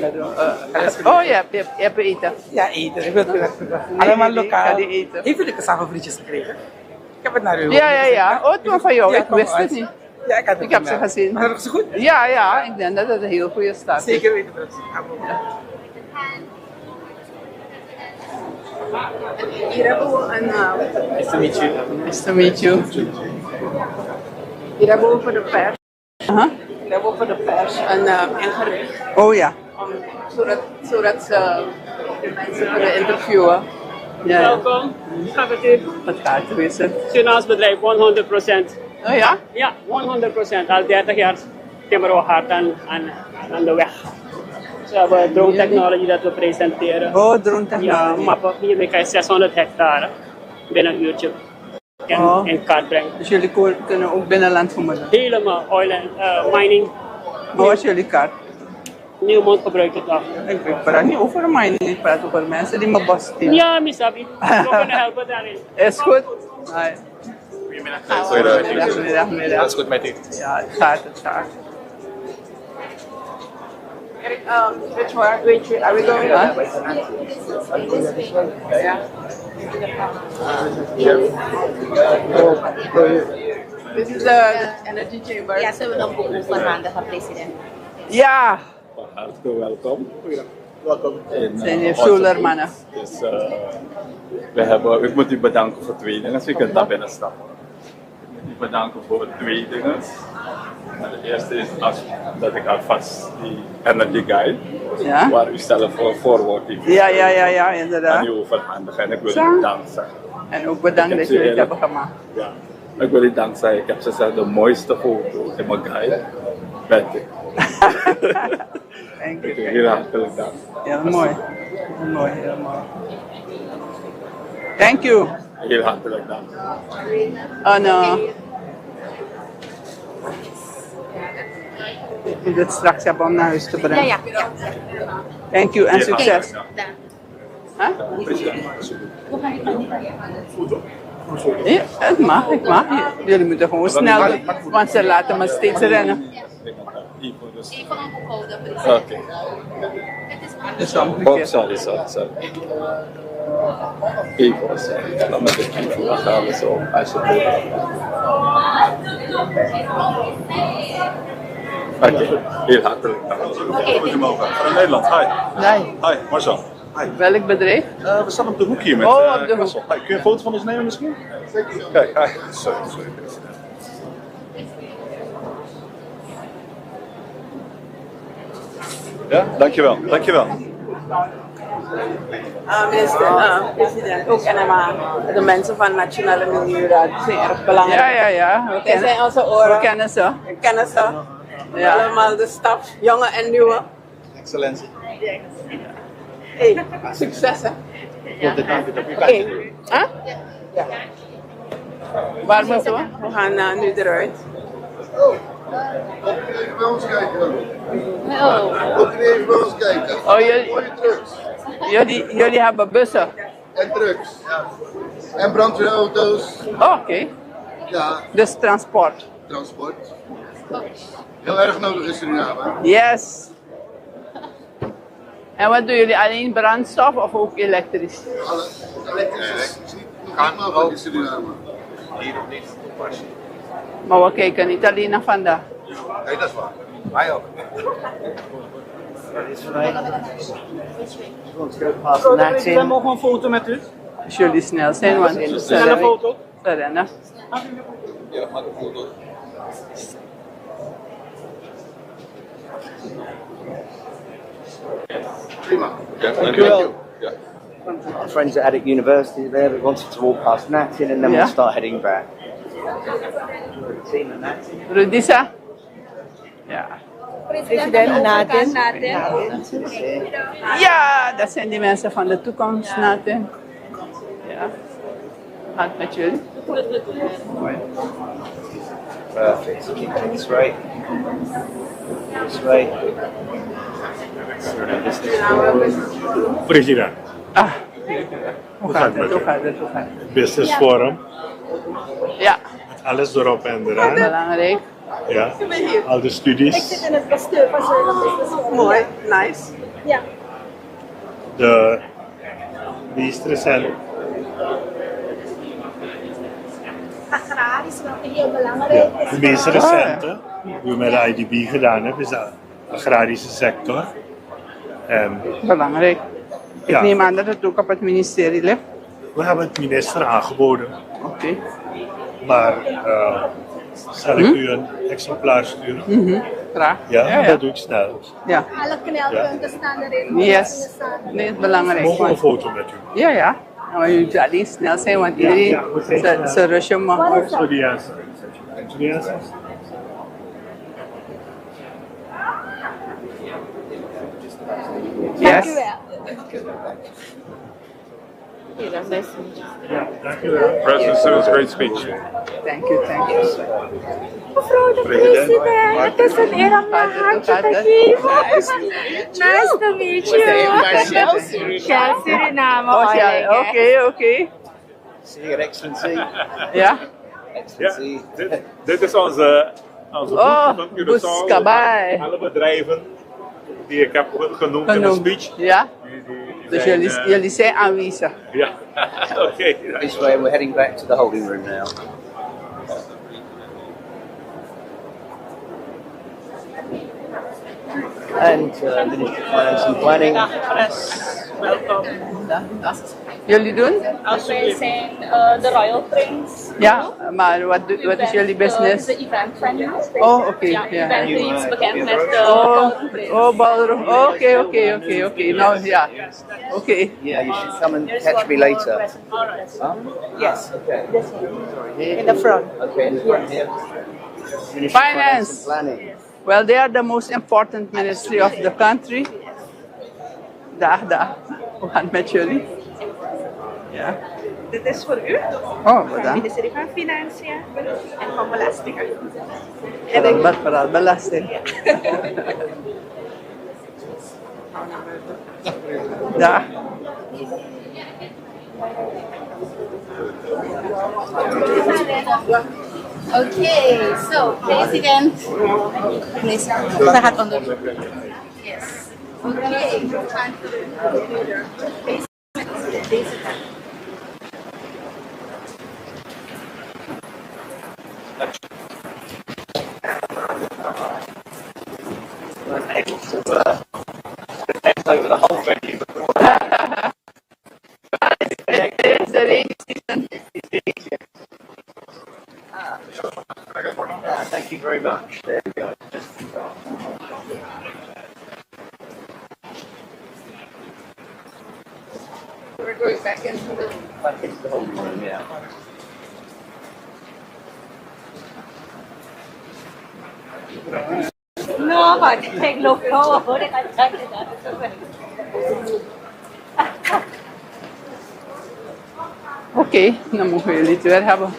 Oh, je hebt eten. Ja, eten. Ik wil het allemaal lokaal. Ga die eten. Heeft u de cassava-frietjes gekregen? Ik heb het naar u. Ja. Oh, het was van jou. Ja, Ik wist het niet. Ja, ik heb ze gezien. Maar dat is goed? Ja. Ik denk dat het een heel goede start is. Zeker weten dat. Hier hebben we een. Nice to meet you. Nice to meet you. Hier hebben we voor de pers We hebben voor de pers een ingericht. Oh ja. Zodat ze de mensen kunnen interviewen. Ja. Welkom. Gaat het u? Het gaat goed. Surinaams bedrijf, 100%. Oh ja? Ja, 100%. Al 30 jaar timmeren we hard aan de weg. Dus we hebben drone technology dat we presenteren. Oh, drone technology. Ja, mappen. Hiermee kan je 600 hectare binnen een uurtje in kaart brengen. Dus jullie kunnen ook binnenland vermoeden? Helemaal, oil en mining. Wat is jullie kaart? Nieuwmond gebruikt het nog. Ik praat niet over mining, ik praat over mensen die me basteren. Ja, misabi. We kunnen helpen daarin. Is goed? Goedemiddag. Dat is goed met u. Ja, het gaat. Which one? Are we going on? This is the energy chamber. Ja, zullen we nog overhandigen, president? Ja! Hartelijk welkom. Welkom. Zijn hier onze solarmannen. Dus ik moet u bedanken voor 2 dingen. U kunt daar binnen stappen. Ik moet u bedanken voor 2 dingen. De eerste is dat ik alvast die Energy Guide, waar u zelf voor wordt. Ja, inderdaad. Aan u overhandigen en ik wil u bedanken zeggen. En ook bedankt dat jullie het hebben gemaakt. Ja, ik wil u danken zeggen. Ik heb ze gezegd de mooiste foto in mijn guide. Bent u. Dank u. Heel hartelijk dank. Heel mooi. Heel mooi. Thank you. Heel hartelijk dank. Oh no. Ik moet het straks hebben om naar huis te brengen. Ja. Thank you en succes. Huh? Ja, het mag, ik mag. Jullie moeten gewoon snel doen, want ze laten me steeds rennen. Even een boekhouden, Oké. Oh, sorry. Even, sorry. Dan met de kievel, dan gaan we zo, alsjeblieft. Oké, heel hartelijk dank. Van Nederland, hi. Hi, Marcel. Hi. Welk bedrijf? We staan op de hoek hier met op de Kassel. Hi, kun je een foto van ons nemen misschien? Kijk, hi. Sorry. Ja, dankjewel. President, ook NMA. De mensen van Nationale Milieuraad zijn erg belangrijk. Ja. Zij zijn onze oren. We kennen ze. Ja. Allemaal de staf, jonge en nieuwe. Excellentie. Hey, succes hè. Oké. Huh? Ja. Waar moeten we? We gaan nu eruit. Even bij ons kijken. Ook even bij ons kijken. Oh, jullie hebben bussen? En trucks. En brandweerauto's. Oké. Ja. Dus transport. Heel erg nodig in Suriname. Yes. En wat doen jullie? Alleen brandstof of ook elektrisch? Elektrisch is niet mogelijk in Suriname. Hier of niet? Maar we kijken niet alleen naar vandaag. Nee, dat is waar. Wij ook. We mogen een foto met u. Als jullie snel zijn, want Snelle foto. rennen. Ja, maak een foto. Prima. Dankjewel. Yeah. Our friends at Attic University there, we wanted to walk past Natin and then we'll start heading back. Rudisa? Ja. President Natin. Ja, dat zijn die mensen van de toekomst, Natin. Ja. Gaat met jullie? Mooi. Perfect. This way. President. Hoe gaat het? Business Forum. Ja. Met alles erop en eraan. Belangrijk. Ja. Al de studies. Ik zit in het bestuur van Suriname Business Forum. Mooi, nice. Ja. De meest recente. Agrarisch is wel heel belangrijk. Ja, de meest recente, die we met de IDB gedaan hebben, is de agrarische sector. En, belangrijk. Ik ja, neem aan dat het ook op het ministerie ligt. we hebben het minister aangeboden. Oké. Maar zal ik u een exemplaar sturen. Graag. Ja, dat doe ik snel. Ja. Alle knelpunten staan erin. Yes. Nee, het is belangrijk. Mogen we een foto met u? Ja, ja. Maar je moet alleen snel zijn, want iedereen ze rushen maar. Zo die aansluit. Die aansluit. Yes. President Surin's great speech. Thank you, thank you. Mevrouw de president, het is een eer om je handje te geven. Nice to meet you. Shell Suriname. Oké. Zeer excellency. Ja? Excellency. Dit is onze boek van Curaçao. Alle bedrijven die ik heb genoemd in de speech. Ja? Dus jullie zijn aanwezig. Ja, oké. This way, we're heading back to the holding room now. And Ministry of Finance and Planning. Jullie doen? Wij zijn de Royal Prince. Ja, maar wat is jullie business? De event venue. Oh, oké. Ja, ik ben iets bekend met de Oh, Prince. ballroom. Oké. Nou, ja. Oké. Yeah, you should come and catch me later. Huh? Yes. Okay. In the front. Okay, in the front here. Ministry of Finance. and Planning. Well, they are the most important ministry of the country. Daar. We gaan met jullie. Ja. Dit is voor u. Oh, Van het bedankt. ministerie van Financiën en van Belastingen. Vooral belasting. Ja. Okay, so president. Ze gaat onder. Yes. Okay, we gaan Over the whole venue. It's the rainy season. Thank you very much. There we go. We're going back into the holding room, yeah. No, but take look forward. I can't do that. Oké, dan mogen jullie het weer hebben.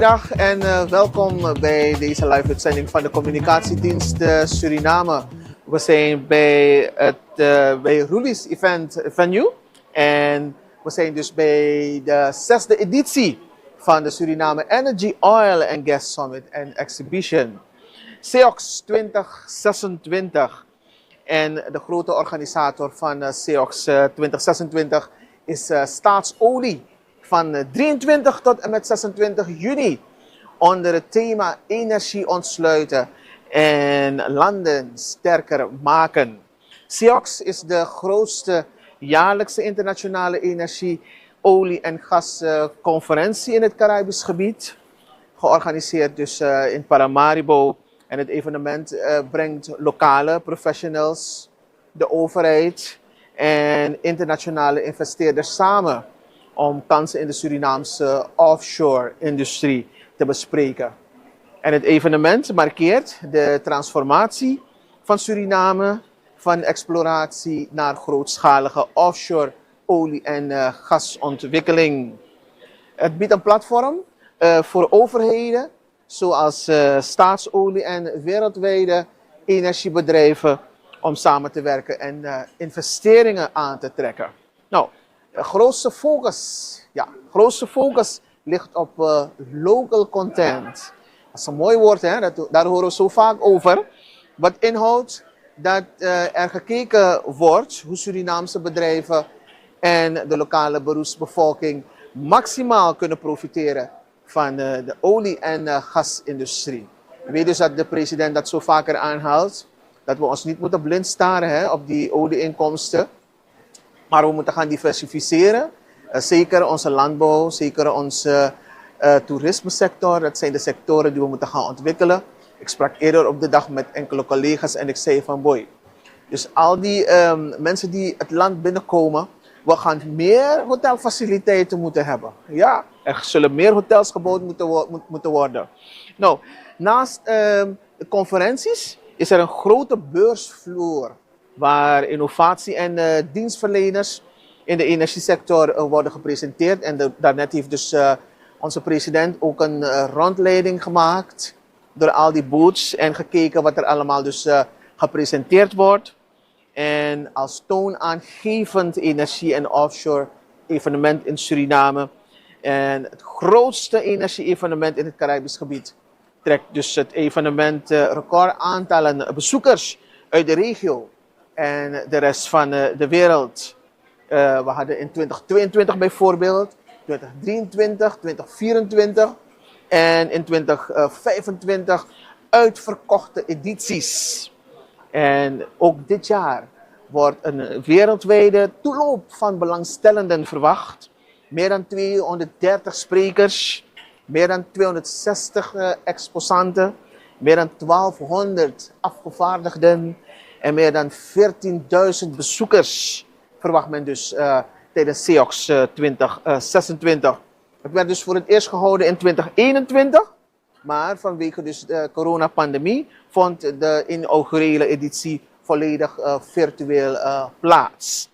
Goedemiddag en welkom bij deze live-uitzending van de communicatiedienst Suriname. We zijn bij Roelie's Event Venue en we zijn dus bij de 6e editie van de Suriname Energy, Oil and Gas Summit and Exhibition. SEOX 2026 en de grote organisator van SEOX 2026 is Staatsolie. Van 23 tot en met 26 juni onder het thema energie ontsluiten en landen sterker maken. SEOX is de grootste jaarlijkse internationale energie, olie- en gasconferentie in het Caribisch gebied. Georganiseerd dus in Paramaribo. En het evenement brengt lokale professionals, de overheid en internationale investeerders samen om kansen in de Surinaamse offshore-industrie te bespreken. En het evenement markeert de transformatie van Suriname van exploratie naar grootschalige offshore olie- en gasontwikkeling. Het biedt een platform voor overheden zoals staatsolie en wereldwijde energiebedrijven om samen te werken en investeringen aan te trekken. Nou, de grootste focus ligt op local content. Dat is een mooi woord, hè? Daar horen we zo vaak over. Wat inhoudt dat er gekeken wordt hoe Surinaamse bedrijven en de lokale beroepsbevolking maximaal kunnen profiteren van de olie- en gasindustrie. Je weet dus dat de president dat zo vaker aanhaalt, dat we ons niet moeten blind staren op die olieinkomsten. Maar we moeten gaan diversificeren. Zeker onze landbouw, zeker onze toerismesector. Dat zijn de sectoren die we moeten gaan ontwikkelen. Ik sprak eerder op de dag met enkele collega's en ik zei van boy. Dus al die mensen die het land binnenkomen, we gaan meer hotelfaciliteiten moeten hebben. Ja, er zullen meer hotels gebouwd moeten worden. Nou, naast de conferenties is er een grote beursvloer waar innovatie en dienstverleners in de energiesector worden gepresenteerd. En daarnet heeft dus onze president ook een rondleiding gemaakt door al die booths en gekeken wat er allemaal dus gepresenteerd wordt. En als toonaangevend energie- en offshore evenement in Suriname. En het grootste energie-evenement in het Caribisch gebied trekt dus het evenement record aantallen bezoekers uit de regio en de rest van de wereld. We hadden in 2022 bijvoorbeeld, 2023, 2024 en in 2025 uitverkochte edities. En ook dit jaar wordt een wereldwijde toeloop van belangstellenden verwacht. Meer dan 230 sprekers, meer dan 260 exposanten, meer dan 1200 afgevaardigden en meer dan 14.000 bezoekers verwacht men dus tijdens SEOX 2026. Het werd dus voor het eerst gehouden in 2021, maar vanwege dus de coronapandemie vond de inaugurele editie volledig virtueel plaats.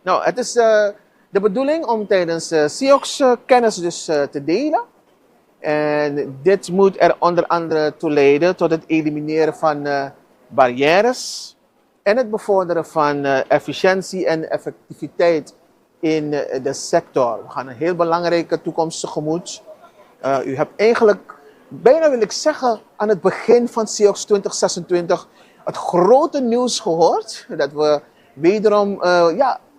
Nou, het is de bedoeling om tijdens SEOX kennis dus te delen. En dit moet er onder andere toe leiden tot het elimineren van barrières en het bevorderen van efficiëntie en effectiviteit in de sector. We gaan een heel belangrijke toekomst tegemoet. U hebt eigenlijk, bijna wil ik zeggen, aan het begin van SEOX 2026 het grote nieuws gehoord. Dat we wederom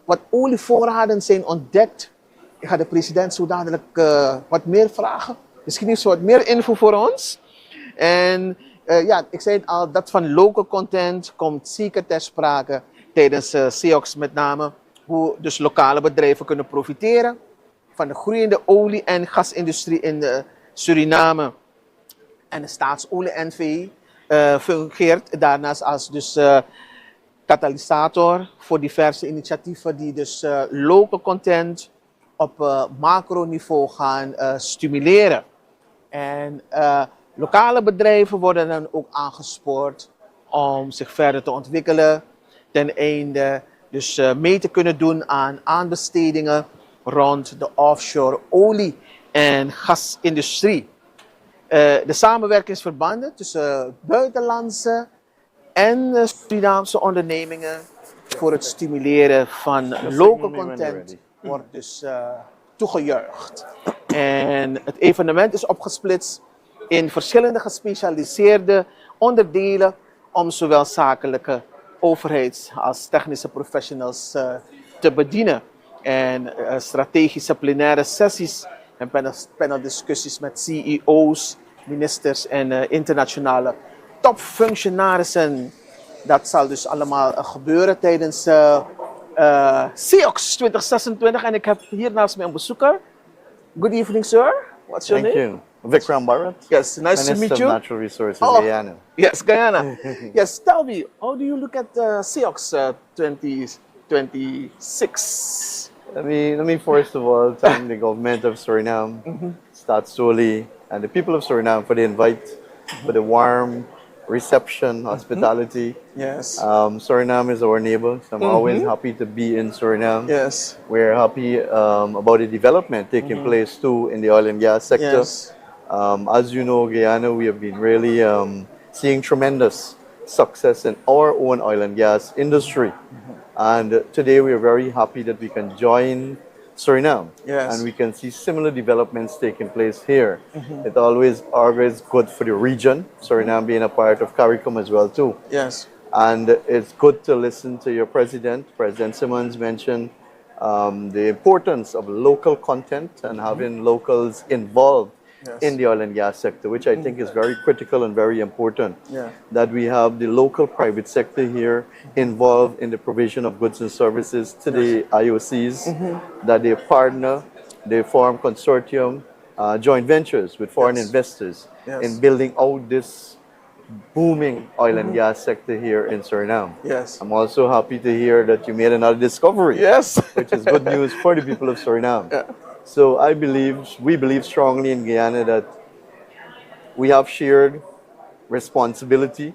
wat olievoorraden zijn ontdekt. Ik ga de president zo dadelijk wat meer vragen. Misschien heeft ze wat meer info voor ons. En ik zei het al, dat van local content komt zeker ter sprake tijdens SEOX met name. Hoe dus lokale bedrijven kunnen profiteren van de groeiende olie- en gasindustrie in Suriname. En de staatsolie-NV fungeert daarnaast als dus katalysator voor diverse initiatieven die dus local content op macroniveau gaan stimuleren. En lokale bedrijven worden dan ook aangespoord om zich verder te ontwikkelen ten einde dus mee te kunnen doen aan aanbestedingen rond de offshore olie- en gasindustrie. De samenwerkingsverbanden tussen buitenlandse en Surinaamse ondernemingen voor het stimuleren van local content wordt dus toegejuicht. En het evenement is opgesplitst in verschillende gespecialiseerde onderdelen om zowel zakelijke, overheids- als technische professionals te bedienen. En strategische plenaire sessies en paneldiscussies met CEO's, ministers en internationale topfunctionarissen. Dat zal dus allemaal gebeuren tijdens CEOX 2026. En ik heb hier naast mij een bezoeker. Good evening, sir. What's your Thank name? you. Vikram Bharat. Yes, nice to meet Minister of you. Natural Resources, Oh, Guyana. Yes, Guyana. Yes, tell me, how do you look at CEOX 2026? Let me first of all thank the government of Suriname, Staatsolie, and the people of Suriname for the invite, for the warm reception, hospitality. Yes. Suriname is our neighbor, so I'm always happy to be in Suriname. Yes. We're happy about the development taking place too in the oil and gas sector. Yes. As you know, Guyana, we have been really seeing tremendous success in our own oil and gas industry. And today we are very happy that we can join Suriname. Yes. And we can see similar developments taking place here. It always good for the region, Suriname being a part of CARICOM as well too. Yes. And it's good to listen to your president. President Simmons mentioned the importance of local content and having locals involved in the oil and gas sector, which I think is very critical and very important. Yeah. That we have the local private sector here involved in the provision of goods and services to the IOCs, that they partner, they form consortium, joint ventures with foreign investors in building out this booming oil and gas sector here in Suriname. Yes. I'm also happy to hear that you made another discovery. Yes. Which is good news for the people of Suriname. So we believe strongly in Guyana that we have shared responsibility.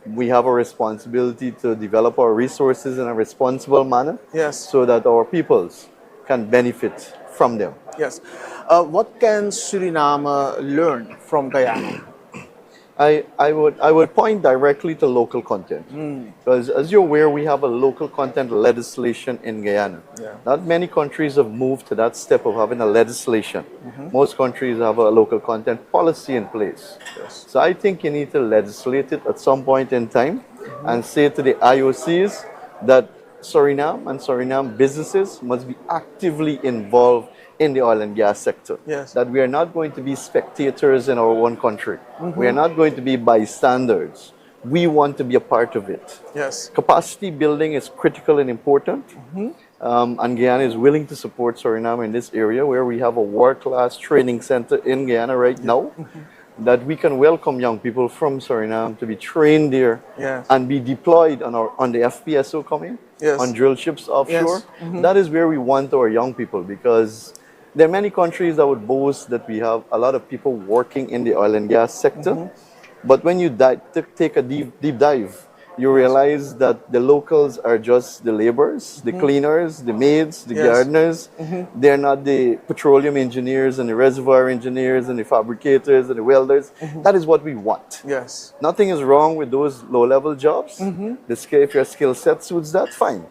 We have a responsibility to develop our resources in a responsible manner. Yes. So that our peoples can benefit from them. Yes. What can Suriname learn from Guyana? I would point directly to local content. Because as you're aware, we have a local content legislation in Guyana. Yeah. Not many countries have moved to that step of having a legislation. Most countries have a local content policy in place. Yes. So I think you need to legislate it at some point in time and say to the IOCs that Suriname and Suriname businesses must be actively involved in the oil and gas sector. Yes. That we are not going to be spectators in our own country. We are not going to be bystanders. We want to be a part of it. Yes. Capacity building is critical and important. And Guyana is willing to support Suriname in this area where we have a world-class training center in Guyana right now. That we can welcome young people from Suriname to be trained there and be deployed on the FPSO coming, on drill ships offshore. That is where we want our young people, because there are many countries that would boast that we have a lot of people working in the oil and gas sector. But when you take a deep dive, you realize that the locals are just the laborers, the cleaners, the maids, the gardeners. They're not the petroleum engineers and the reservoir engineers and the fabricators and the welders. That is what we want. Yes. Nothing is wrong with those low-level jobs. If your skill set suits that, fine.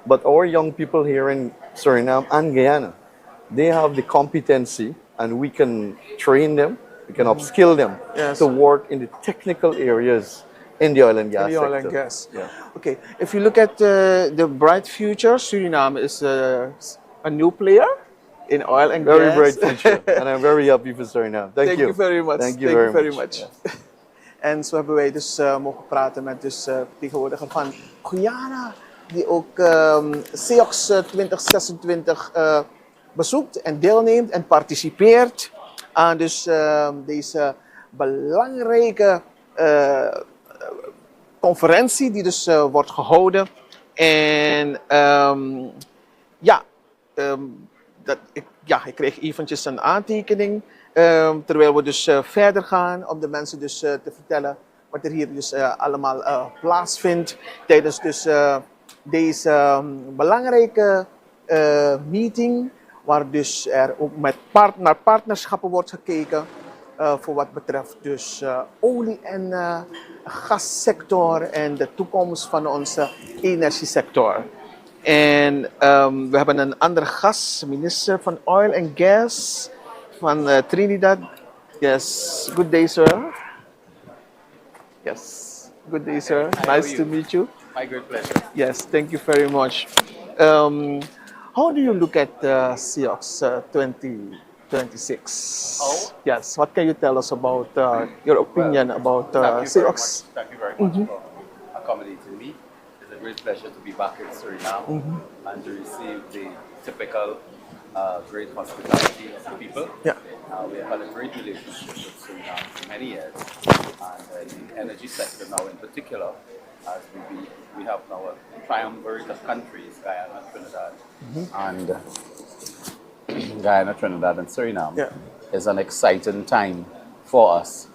But our young people here in Suriname and Guyana, they have the competency, and we can train them, we can upskill them to work in the technical areas in the oil and gas sector. Oil and gas. Okay, if you look at the bright future, Suriname is a new player in oil and gas. Very bright future, and I'm very happy for Suriname. Thank you. Thank you very much. Thank you very much. En zo hebben wij dus mogen praten met de vertegenwoordiger van Guyana, die ook CEOX 2026 bezoekt en deelneemt en participeert aan dus deze belangrijke conferentie die dus wordt gehouden. En ik kreeg eventjes een aantekening terwijl we dus verder gaan om de mensen dus te vertellen wat er hier dus allemaal plaatsvindt tijdens dus deze belangrijke meeting, waar dus er ook naar partnerschappen wordt gekeken voor wat betreft dus olie- en gassector en de toekomst van onze energiesector. En we hebben een andere gast, minister van Oil and Gas van Trinidad. Yes, good day, sir. Yes, good day, sir. Nice to meet you. My great pleasure. Yes, thank you very much. How do you look at CEOX 2026? How? Yes, what can you tell us about your opinion about CEOX? Thank you very much for accommodating me. It's a great pleasure to be back in Suriname and to receive the typical great hospitality of the people. Yeah. We have had a great relationship with Suriname for many years, and the energy sector now in particular, as we have now a triumvirate of countries, Guyana, Trinidad, and Suriname, is an exciting time for us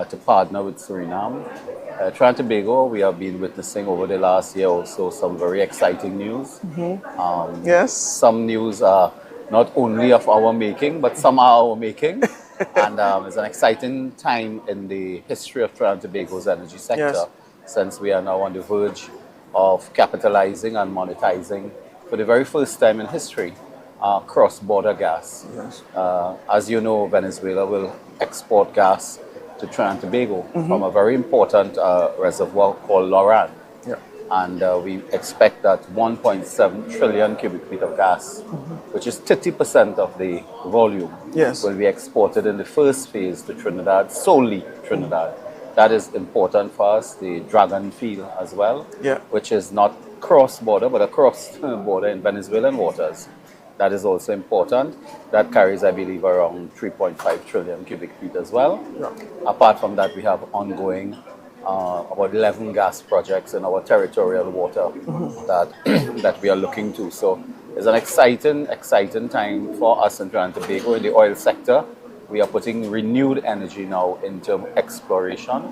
to partner with Suriname. Trinidad and Tobago, we have been witnessing over the last year also some very exciting news. Yes. Some news are not only of our making, but some are our making. And it's an exciting time in the history of Trinidad and Tobago's energy sector, since we are now on the verge of capitalizing and monetizing for the very first time in history cross-border gas. As you know, Venezuela will export gas to Trinidad and Tobago from a very important reservoir called Loran. And we expect that 1.7 trillion cubic feet of gas, which is 30% of the volume, will be exported in the first phase to Trinidad, solely Trinidad. That is important for us. The Dragon field as well, which is not cross-border, but across border in Venezuelan waters. That is also important. That carries, I believe, around 3.5 trillion cubic feet as well. Apart from that, we have ongoing about 11 gas projects in our territorial water that we are looking to. So it's an exciting time for us in Trinidad and Tobago in the oil sector. We are putting renewed energy now into exploration.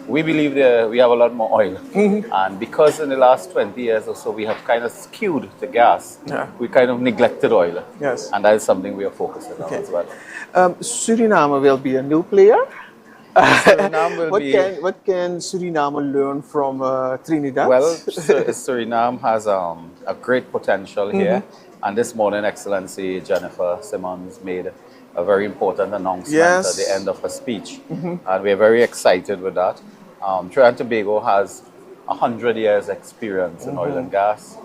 We believe we have a lot more oil. And because in the last 20 years or so we have kind of skewed to gas, we kind of neglected oil. Yes. And that is something we are focusing on as well. Suriname will be a new player. Suriname will what can Suriname learn from Trinidad? Well, Suriname has a great potential here. And this morning, Excellency Jennifer Simmons made a very important announcement at the end of her speech. And we're very excited with that. Trinidad and Tobago has 100 years experience in oil and gas.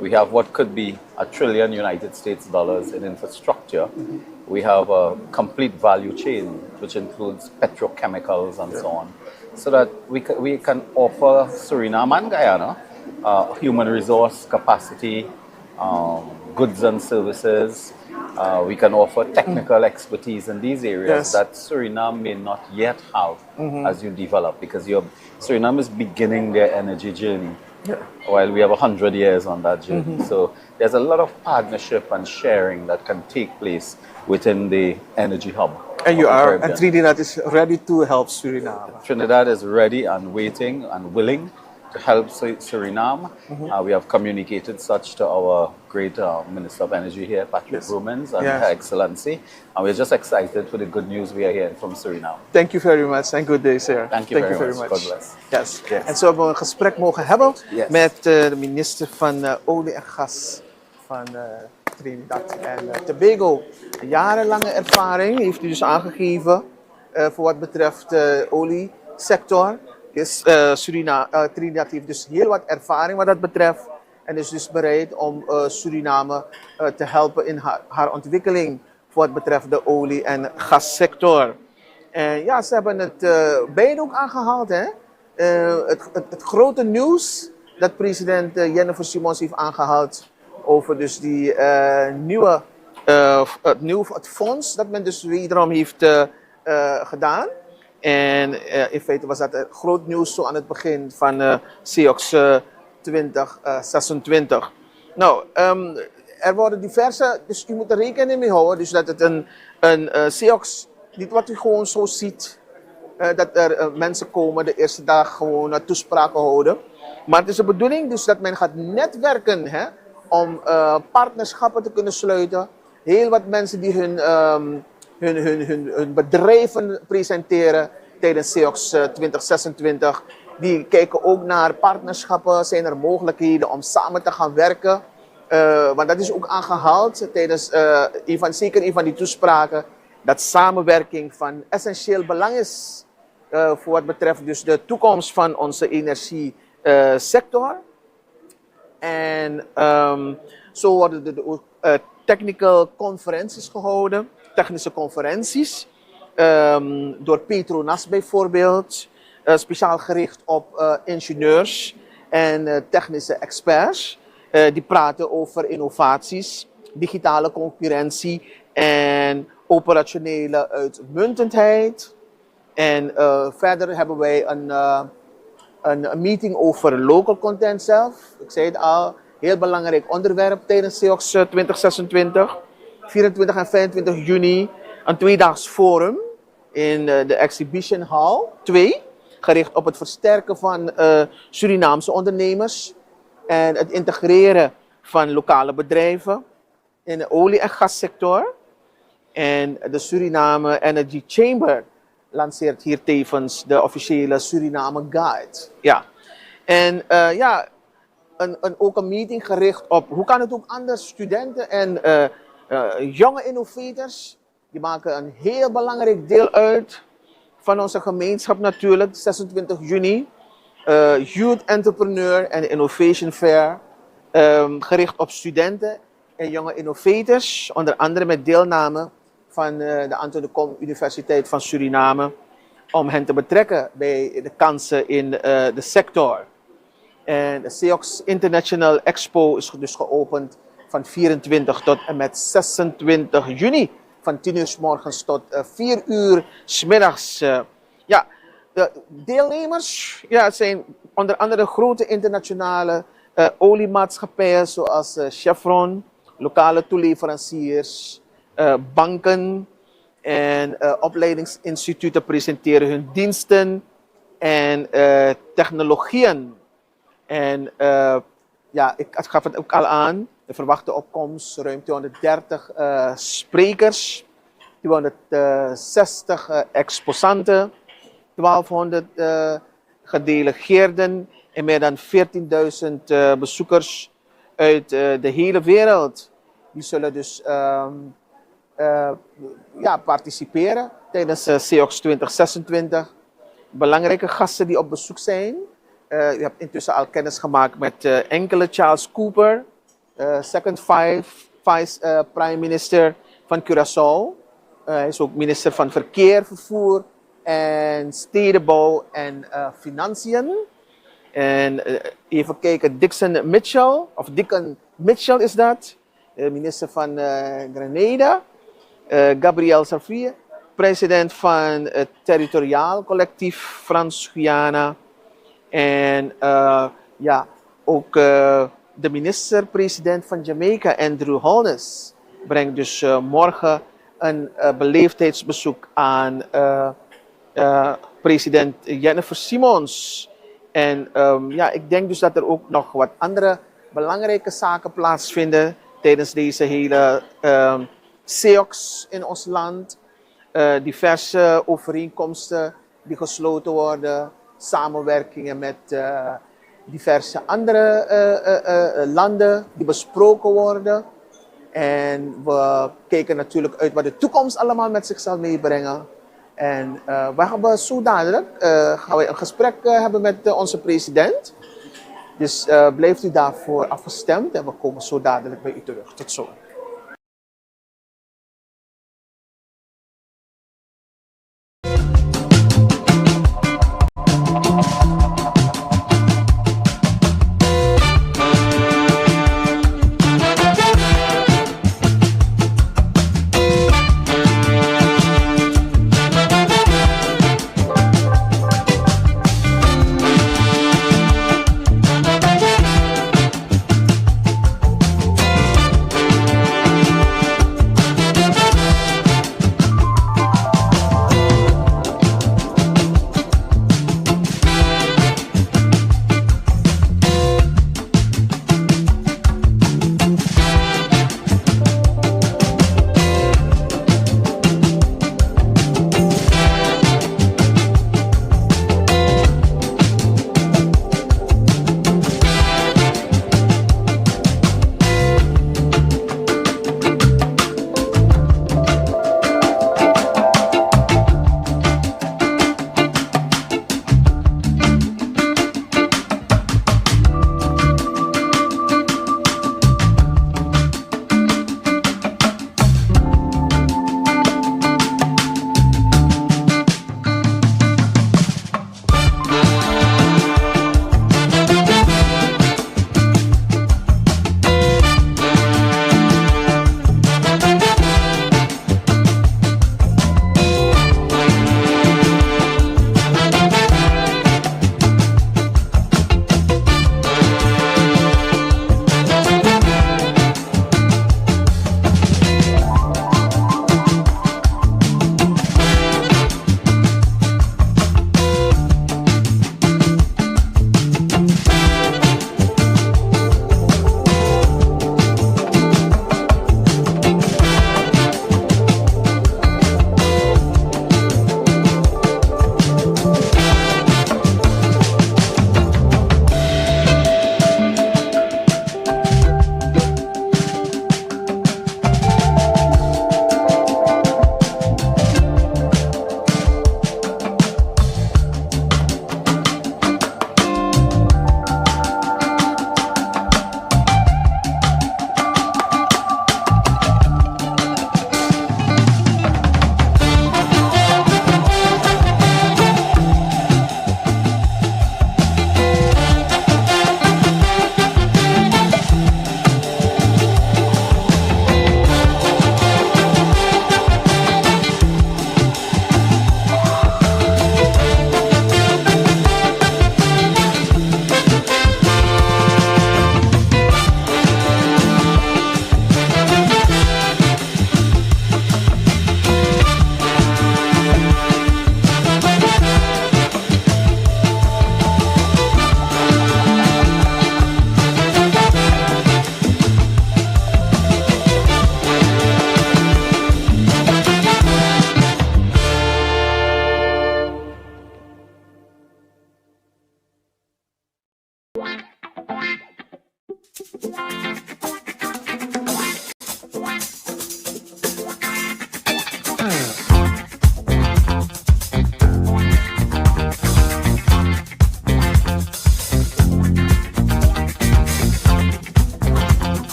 We have what could be $1 trillion United States in infrastructure. We have a complete value chain, which includes petrochemicals and so on, so that we can offer Suriname and Guyana human resource capacity, goods and services. We can offer technical expertise in these areas that Suriname may not yet have as you develop, because Suriname is beginning their energy journey. While we have 100 years on that journey. So there's a lot of partnership and sharing that can take place within the energy hub. And and Trinidad is ready to help Suriname. Trinidad is ready and waiting and willing to help Suriname. We have communicated such to our great Minister of Energy here, Patrick Brumans, and Her Excellency. And we're just excited for the good news we are hearing from Suriname. Thank you very much and good day, sir. Thank you very much. God bless. Yes. En zo hebben we een gesprek mogen hebben met de minister van Olie en Gas van Trinidad en Tobago. Een jarenlange ervaring heeft u dus aangegeven voor wat betreft de oliesector. Trinidad heeft dus heel wat ervaring wat dat betreft en is dus bereid om Suriname te helpen in haar ontwikkeling voor wat betreft de olie- en gassector. En ja, ze hebben het beide ook aangehaald. Hè? Het grote nieuws dat president Jennifer Simons heeft aangehaald over dus die het fonds dat men dus wederom heeft gedaan. En in feite was dat groot nieuws zo aan het begin van CEOX 2026. Nou, er worden diverse, dus u moet er rekening mee houden, dus dat het een CEOX, niet wat u gewoon zo ziet, dat er mensen komen de eerste dag gewoon toespraken houden. Maar het is de bedoeling dus dat men gaat netwerken, hè, om partnerschappen te kunnen sluiten. Heel wat mensen die hun hun bedrijven presenteren tijdens CEOX 2026. Die kijken ook naar partnerschappen. Zijn er mogelijkheden om samen te gaan werken? Want dat is ook aangehaald tijdens zeker een van die toespraken. Dat samenwerking van essentieel belang is voor wat betreft dus de toekomst van onze energiesector. En zo worden er ook technical conferenties gehouden, technische conferenties, door Petronas bijvoorbeeld, speciaal gericht op ingenieurs en technische experts. Die praten over innovaties, digitale concurrentie en operationele uitmuntendheid. En verder hebben wij een meeting over local content zelf. Ik zei het al, heel belangrijk onderwerp tijdens CEOX 2026. 24 en 25 juni, een tweedaags forum in de Exhibition Hall 2. Gericht op het versterken van Surinaamse ondernemers en het integreren van lokale bedrijven in de olie- en gassector. En de Suriname Energy Chamber lanceert hier tevens de officiële Suriname Guide. Ja. En ook een meeting gericht op hoe kan het ook anders. Studenten en jonge innovators, die maken een heel belangrijk deel uit van onze gemeenschap natuurlijk. 26 juni, Youth Entrepreneur and Innovation Fair, gericht op studenten en jonge innovators, onder andere met deelname van de Anton de Kom Universiteit van Suriname, om hen te betrekken bij de kansen in de sector. En de CEOX International Expo is dus geopend van 24 tot en met 26 juni. Van 10 uur 's morgens tot 4 uur 's middags. De deelnemers zijn onder andere grote internationale oliemaatschappijen zoals Chevron, lokale toeleveranciers, banken en opleidingsinstituten presenteren hun diensten en technologieën. En ik gaf het ook al aan, de verwachte opkomst ruim 230 sprekers, 260 exposanten, 1200 gedelegeerden en meer dan 14.000 bezoekers uit de hele wereld. Die zullen dus participeren tijdens CEOX 2026. Belangrijke gasten die op bezoek zijn. Je hebt intussen al kennis gemaakt met enkele. Charles Cooper, second vice prime minister van Curaçao. Hij is ook minister van Verkeer, Vervoer en Stedenbouw en Financiën. En even kijken, Dickon Mitchell is dat, minister van Grenada. Gabriel Sarfie, president van het territoriaal collectief Frans-Guyana. En ook de minister-president van Jamaica, Andrew Holness, brengt dus morgen een beleefdheidsbezoek aan president Jennifer Simons. En ik denk dus dat er ook nog wat andere belangrijke zaken plaatsvinden tijdens deze hele CEOX in ons land. Diverse overeenkomsten die gesloten worden, samenwerkingen met diverse andere landen die besproken worden. En we kijken natuurlijk uit wat de toekomst allemaal met zich zal meebrengen. En we hebben zo dadelijk gaan we een gesprek hebben met onze president. Dus blijft u daarvoor afgestemd en we komen zo dadelijk bij u terug. Tot zo.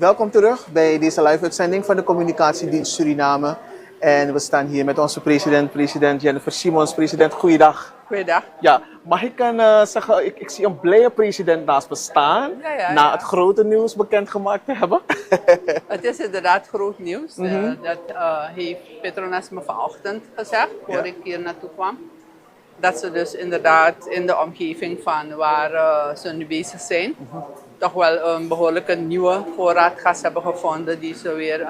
Welkom terug bij deze live-uitzending van de Communicatiedienst Suriname. En we staan hier met onze president Jennifer Simons. President, goeiedag. Goeiedag. Ja, mag ik zeggen, ik zie een blije president naast me staan. Na het grote nieuws bekendgemaakt te hebben. Het is inderdaad groot nieuws. Dat heeft Petronas me vanochtend gezegd, voor ik hier naartoe kwam. Dat ze dus inderdaad in de omgeving van waar ze nu bezig zijn, toch wel een behoorlijke nieuwe voorraad gas hebben gevonden die ze weer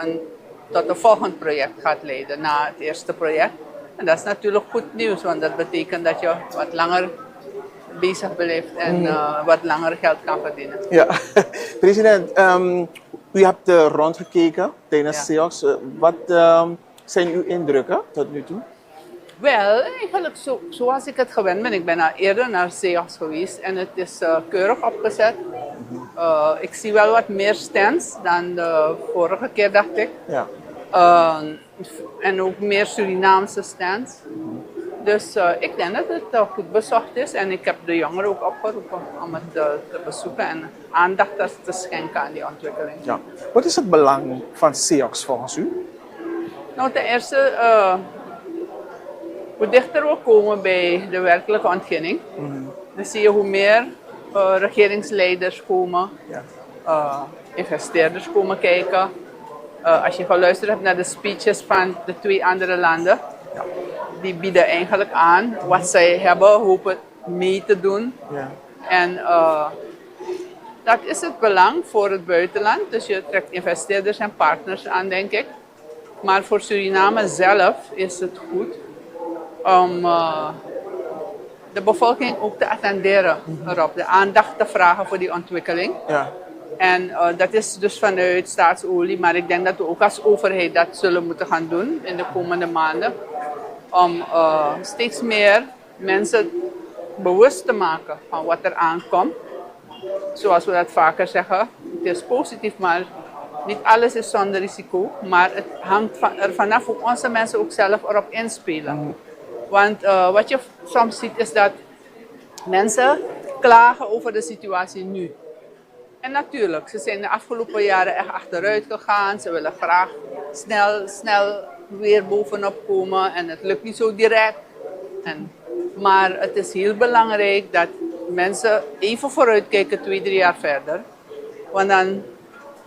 tot een volgend project gaat leiden na het eerste project. En dat is natuurlijk goed nieuws, want dat betekent dat je wat langer bezig blijft en wat langer geld kan verdienen. Ja, president, u hebt rondgekeken tijdens SEOX. Wat zijn uw indrukken tot nu toe? Wel, eigenlijk zoals ik het gewend ben. Ik ben al eerder naar SEOX geweest en het is keurig opgezet. Ik zie wel wat meer stands dan de vorige keer, dacht ik. Ja. En ook meer Surinaamse stands. Dus ik denk dat het goed bezocht is en ik heb de jongeren ook opgeroepen om het te bezoeken en aandacht te schenken aan die ontwikkeling. Ja. Wat is het belang van SEOX volgens u? Nou, ten eerste, hoe dichter we komen bij de werkelijke ontginning, dan zie je hoe meer regeringsleiders komen, investeerders komen kijken. Als je geluisterd hebt naar de speeches van de 2 andere landen, die bieden eigenlijk aan wat zij hebben, hopen mee te doen. Ja. En dat is het belang voor het buitenland. Dus je trekt investeerders en partners aan, denk ik. Maar voor Suriname zelf is het goed om de bevolking ook te attenderen erop, de aandacht te vragen voor die ontwikkeling. Ja. En dat is dus vanuit staatsolie, maar ik denk dat we ook als overheid dat zullen moeten gaan doen in de komende maanden. Om steeds meer mensen bewust te maken van wat er aankomt. Zoals we dat vaker zeggen, het is positief, maar niet alles is zonder risico. Maar het hangt er vanaf hoe onze mensen ook zelf erop inspelen. Want wat je soms ziet is dat mensen klagen over de situatie nu. En natuurlijk, ze zijn de afgelopen jaren echt achteruit gegaan. Ze willen graag snel weer bovenop komen en het lukt niet zo direct. Maar het is heel belangrijk dat mensen even vooruitkijken 2-3 jaar verder. Want dan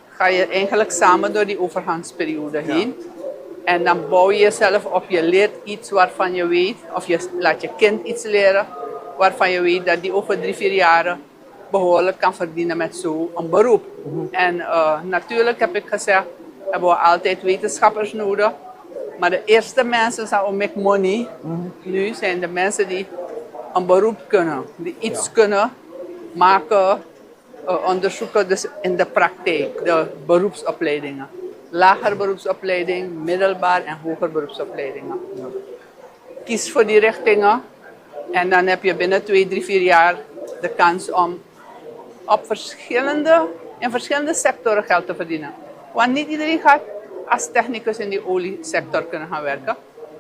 ga je eigenlijk samen door die overgangsperiode heen. En dan bouw je jezelf op, je leert iets waarvan je weet, of je laat je kind iets leren waarvan je weet dat die over 3-4 jaren behoorlijk kan verdienen met zo'n beroep. En natuurlijk heb ik gezegd, hebben we altijd wetenschappers nodig. Maar de eerste mensen zijn om make money. Nu zijn de mensen die een beroep kunnen, die iets kunnen maken, onderzoeken dus in de praktijk, de beroepsopleidingen. Lager beroepsopleiding, middelbaar en hoger beroepsopleidingen. Kies voor die richtingen en dan heb je binnen 2-3-4 jaar de kans om in verschillende sectoren geld te verdienen. Want niet iedereen gaat als technicus in die oliesector kunnen gaan werken.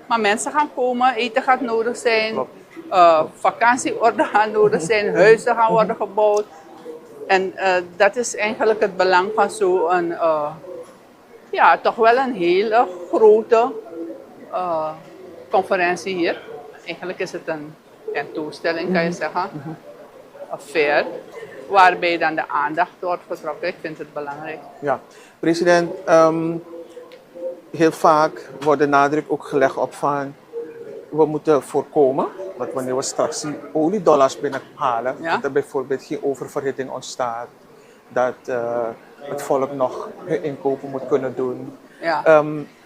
Maar mensen gaan komen, eten gaat nodig zijn, vakantieorden gaan nodig zijn, huizen gaan worden gebouwd. En dat is eigenlijk het belang van zo'n, toch wel een hele grote conferentie hier. Eigenlijk is het een tentoonstelling, kan je zeggen. Een fair, waarbij dan de aandacht wordt getrokken. Ik vind het belangrijk. Ja, president, heel vaak wordt de nadruk ook gelegd op van we moeten voorkomen dat wanneer we straks die oliedollars binnenhalen, dat er bijvoorbeeld geen oververhitting ontstaat, dat het volk nog hun inkopen moet kunnen doen. Ja.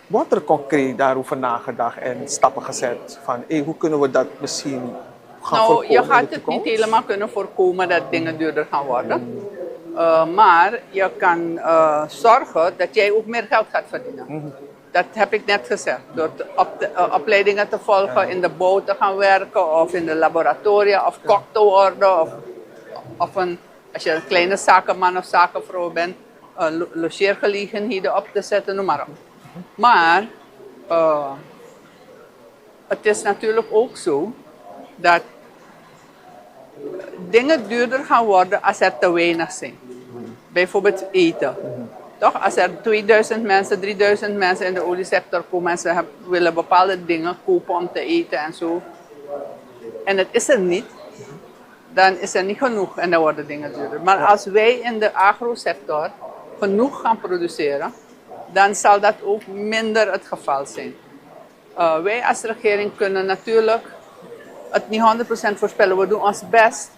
Wordt er concreet daarover nagedacht en stappen gezet van hoe kunnen we dat misschien gaan voorkomen? Je gaat het niet helemaal kunnen voorkomen dat dingen duurder gaan worden. Maar je kan zorgen dat jij ook meer geld gaat verdienen. Dat heb ik net gezegd. Door opleidingen te volgen, in de bouw te gaan werken, of in de laboratoria, of kok te worden, of als je een kleine zakenman of zakenvrouw bent, logeergelegenheden op te zetten, noem maar op. Maar het is natuurlijk ook zo dat dingen duurder gaan worden als er te weinig zijn. Bijvoorbeeld eten. Toch? Als er 2000 mensen, 3000 mensen in de oliesector komen en ze willen bepaalde dingen kopen om te eten en zo. En het is er niet, dan is er niet genoeg en dan worden dingen duurder. Maar als wij in de agrosector genoeg gaan produceren, dan zal dat ook minder het geval zijn. Wij als regering kunnen natuurlijk het niet 100% voorspellen. We doen ons best.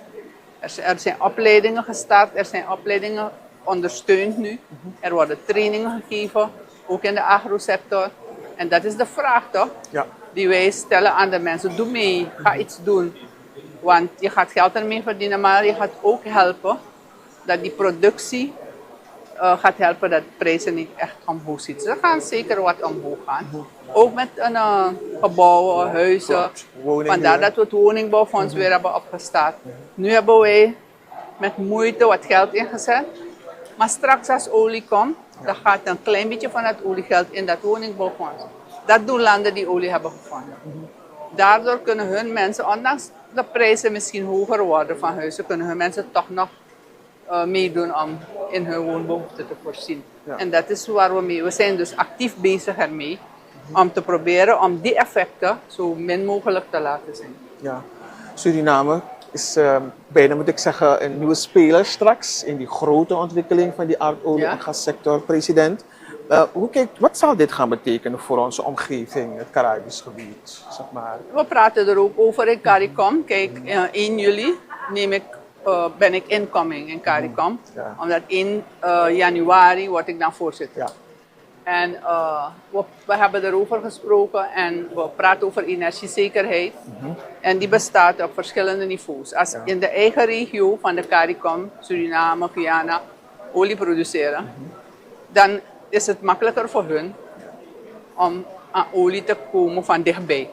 Er zijn opleidingen gestart, er zijn opleidingen ondersteund nu. Er worden trainingen gegeven, ook in de agrosector. En dat is de vraag toch, die wij stellen aan de mensen. Doe mee, ga iets doen. Want je gaat geld ermee verdienen, maar je gaat ook helpen dat die productie gaat helpen dat de prijzen niet echt omhoog zitten. Ze gaan zeker wat omhoog gaan. Ook met gebouwen, huizen. Vandaar dat we het woningbouwfonds weer hebben opgestart. Nu hebben wij met moeite wat geld ingezet. Maar straks als olie komt, dan gaat een klein beetje van dat oliegeld in dat woningbouwfonds. Dat doen landen die olie hebben gevonden. Daardoor kunnen hun mensen, ondanks de prijzen misschien hoger worden van huizen, kunnen hun mensen toch nog meedoen om in hun woonbehoeften te voorzien. En dat is waar we zijn dus actief bezig ermee om te proberen om die effecten zo min mogelijk te laten zijn. Ja, Suriname is bijna, moet ik zeggen, een nieuwe speler straks in die grote ontwikkeling van die aardolie- en gassector. President, wat zal dit gaan betekenen voor onze omgeving, het Caribisch gebied? Zeg maar? We praten er ook over in CARICOM. Kijk, 1 juli ben ik incoming in CARICOM. Omdat 1 januari word ik dan voorzitter. En we hebben erover gesproken en we praten over energiezekerheid. En die bestaat op verschillende niveaus. Als in de eigen regio van de CARICOM, Suriname, Guyana, olie produceren, dan is het makkelijker voor hun om aan olie te komen van dichtbij.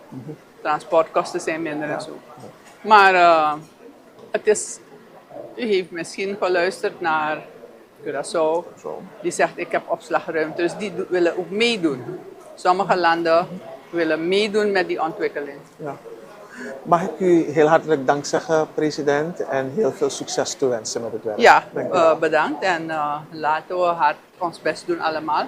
Transportkosten zijn minder en zo. Maar u heeft misschien geluisterd naar Curaçao, die zegt ik heb opslagruimte, dus die willen ook meedoen. Sommige landen willen meedoen met die ontwikkeling. Ja. Mag ik u heel hartelijk dank zeggen, president, en heel veel succes toewensen met het werk. Ja, Dank u wel. bedankt en laten we hard ons best doen allemaal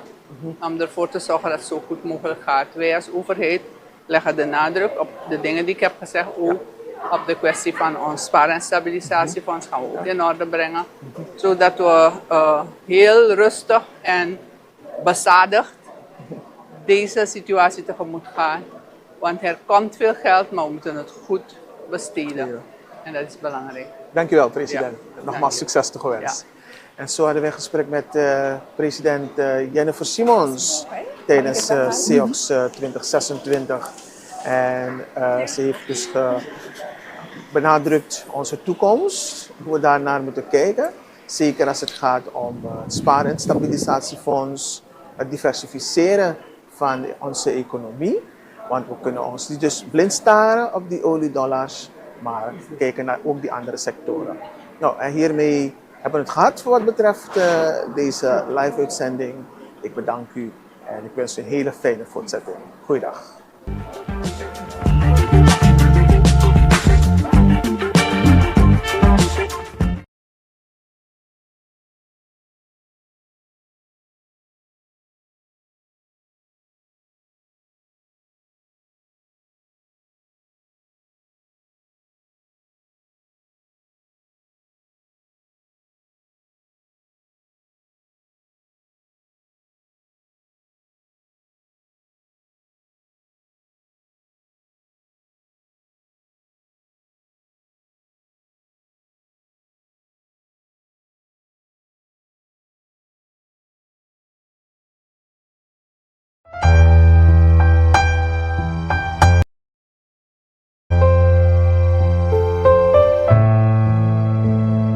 om ervoor te zorgen dat het zo goed mogelijk gaat. Wij als overheid leggen de nadruk op de dingen die ik heb gezegd, ook op de kwestie van ons spaar- en stabilisatiefonds gaan we ook in orde brengen, zodat we heel rustig en bezadigd deze situatie tegemoet gaan. Want er komt veel geld, maar we moeten het goed besteden. En dat is belangrijk. Dank u wel, president. Ja, Nogmaals succes toegewenst. En zo hadden we een gesprek met president Jennifer Simons tijdens CEOX 2026. En ze heeft dus benadrukt onze toekomst, hoe we daarnaar moeten kijken. Zeker als het gaat om het spaar- en stabilisatiefonds, het diversificeren van onze economie. Want we kunnen ons niet dus blind staren op die oliedollars, maar kijken naar ook die andere sectoren. Nou, en hiermee hebben we het gehad voor wat betreft deze live-uitzending. Ik bedank u en ik wens u een hele fijne voortzetting. Goeiedag.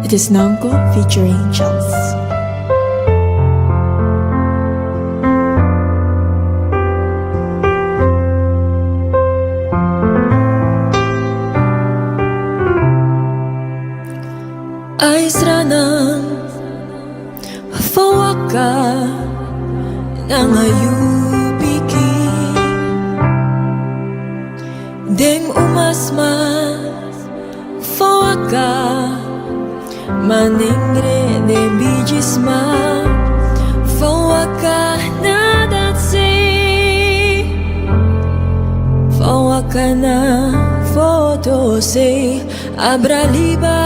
It is Nanko featuring Chels. Ay sranang fawaka nangayubiki deng umasma fawaka maningre de bijisma fawaka nadatsi fawaka na foto se abraliba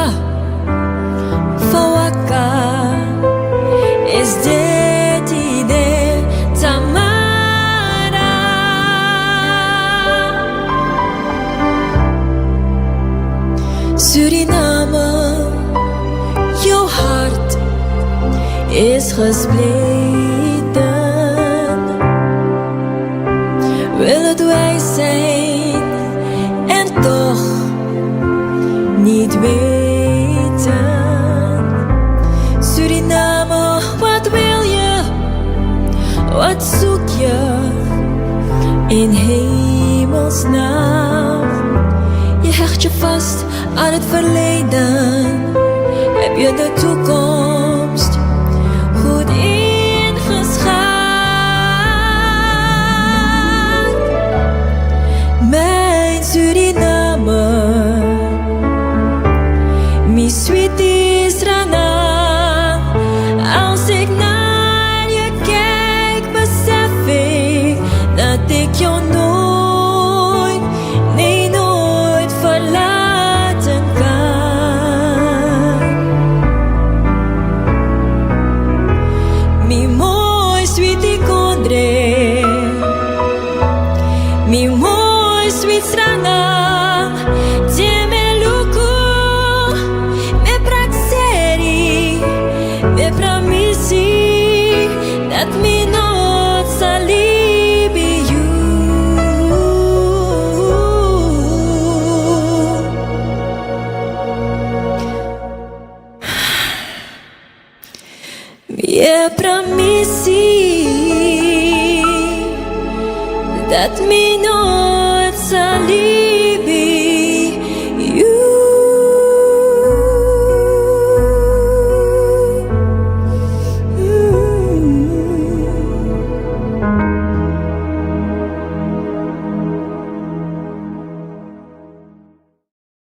fawaka is detide tamara Suriname, jouw hart is gespleten. Wil het wij zijn en toch niet weten. Suriname, wat wil je? Wat zoek je in hemelsnaam? Je hecht je vast aan het verleden. Heb je de toekomst goed ingeschat? Mijn Suriname, mi sweetie Srana. Als ik naar je kijk, besef ik dat ik jou nooit, nee nooit verlaten kan. Mi mooi sweetie Kondre, mi mooi sweet Srana. That me not salibi you. Yeah, promisi that me not salibi.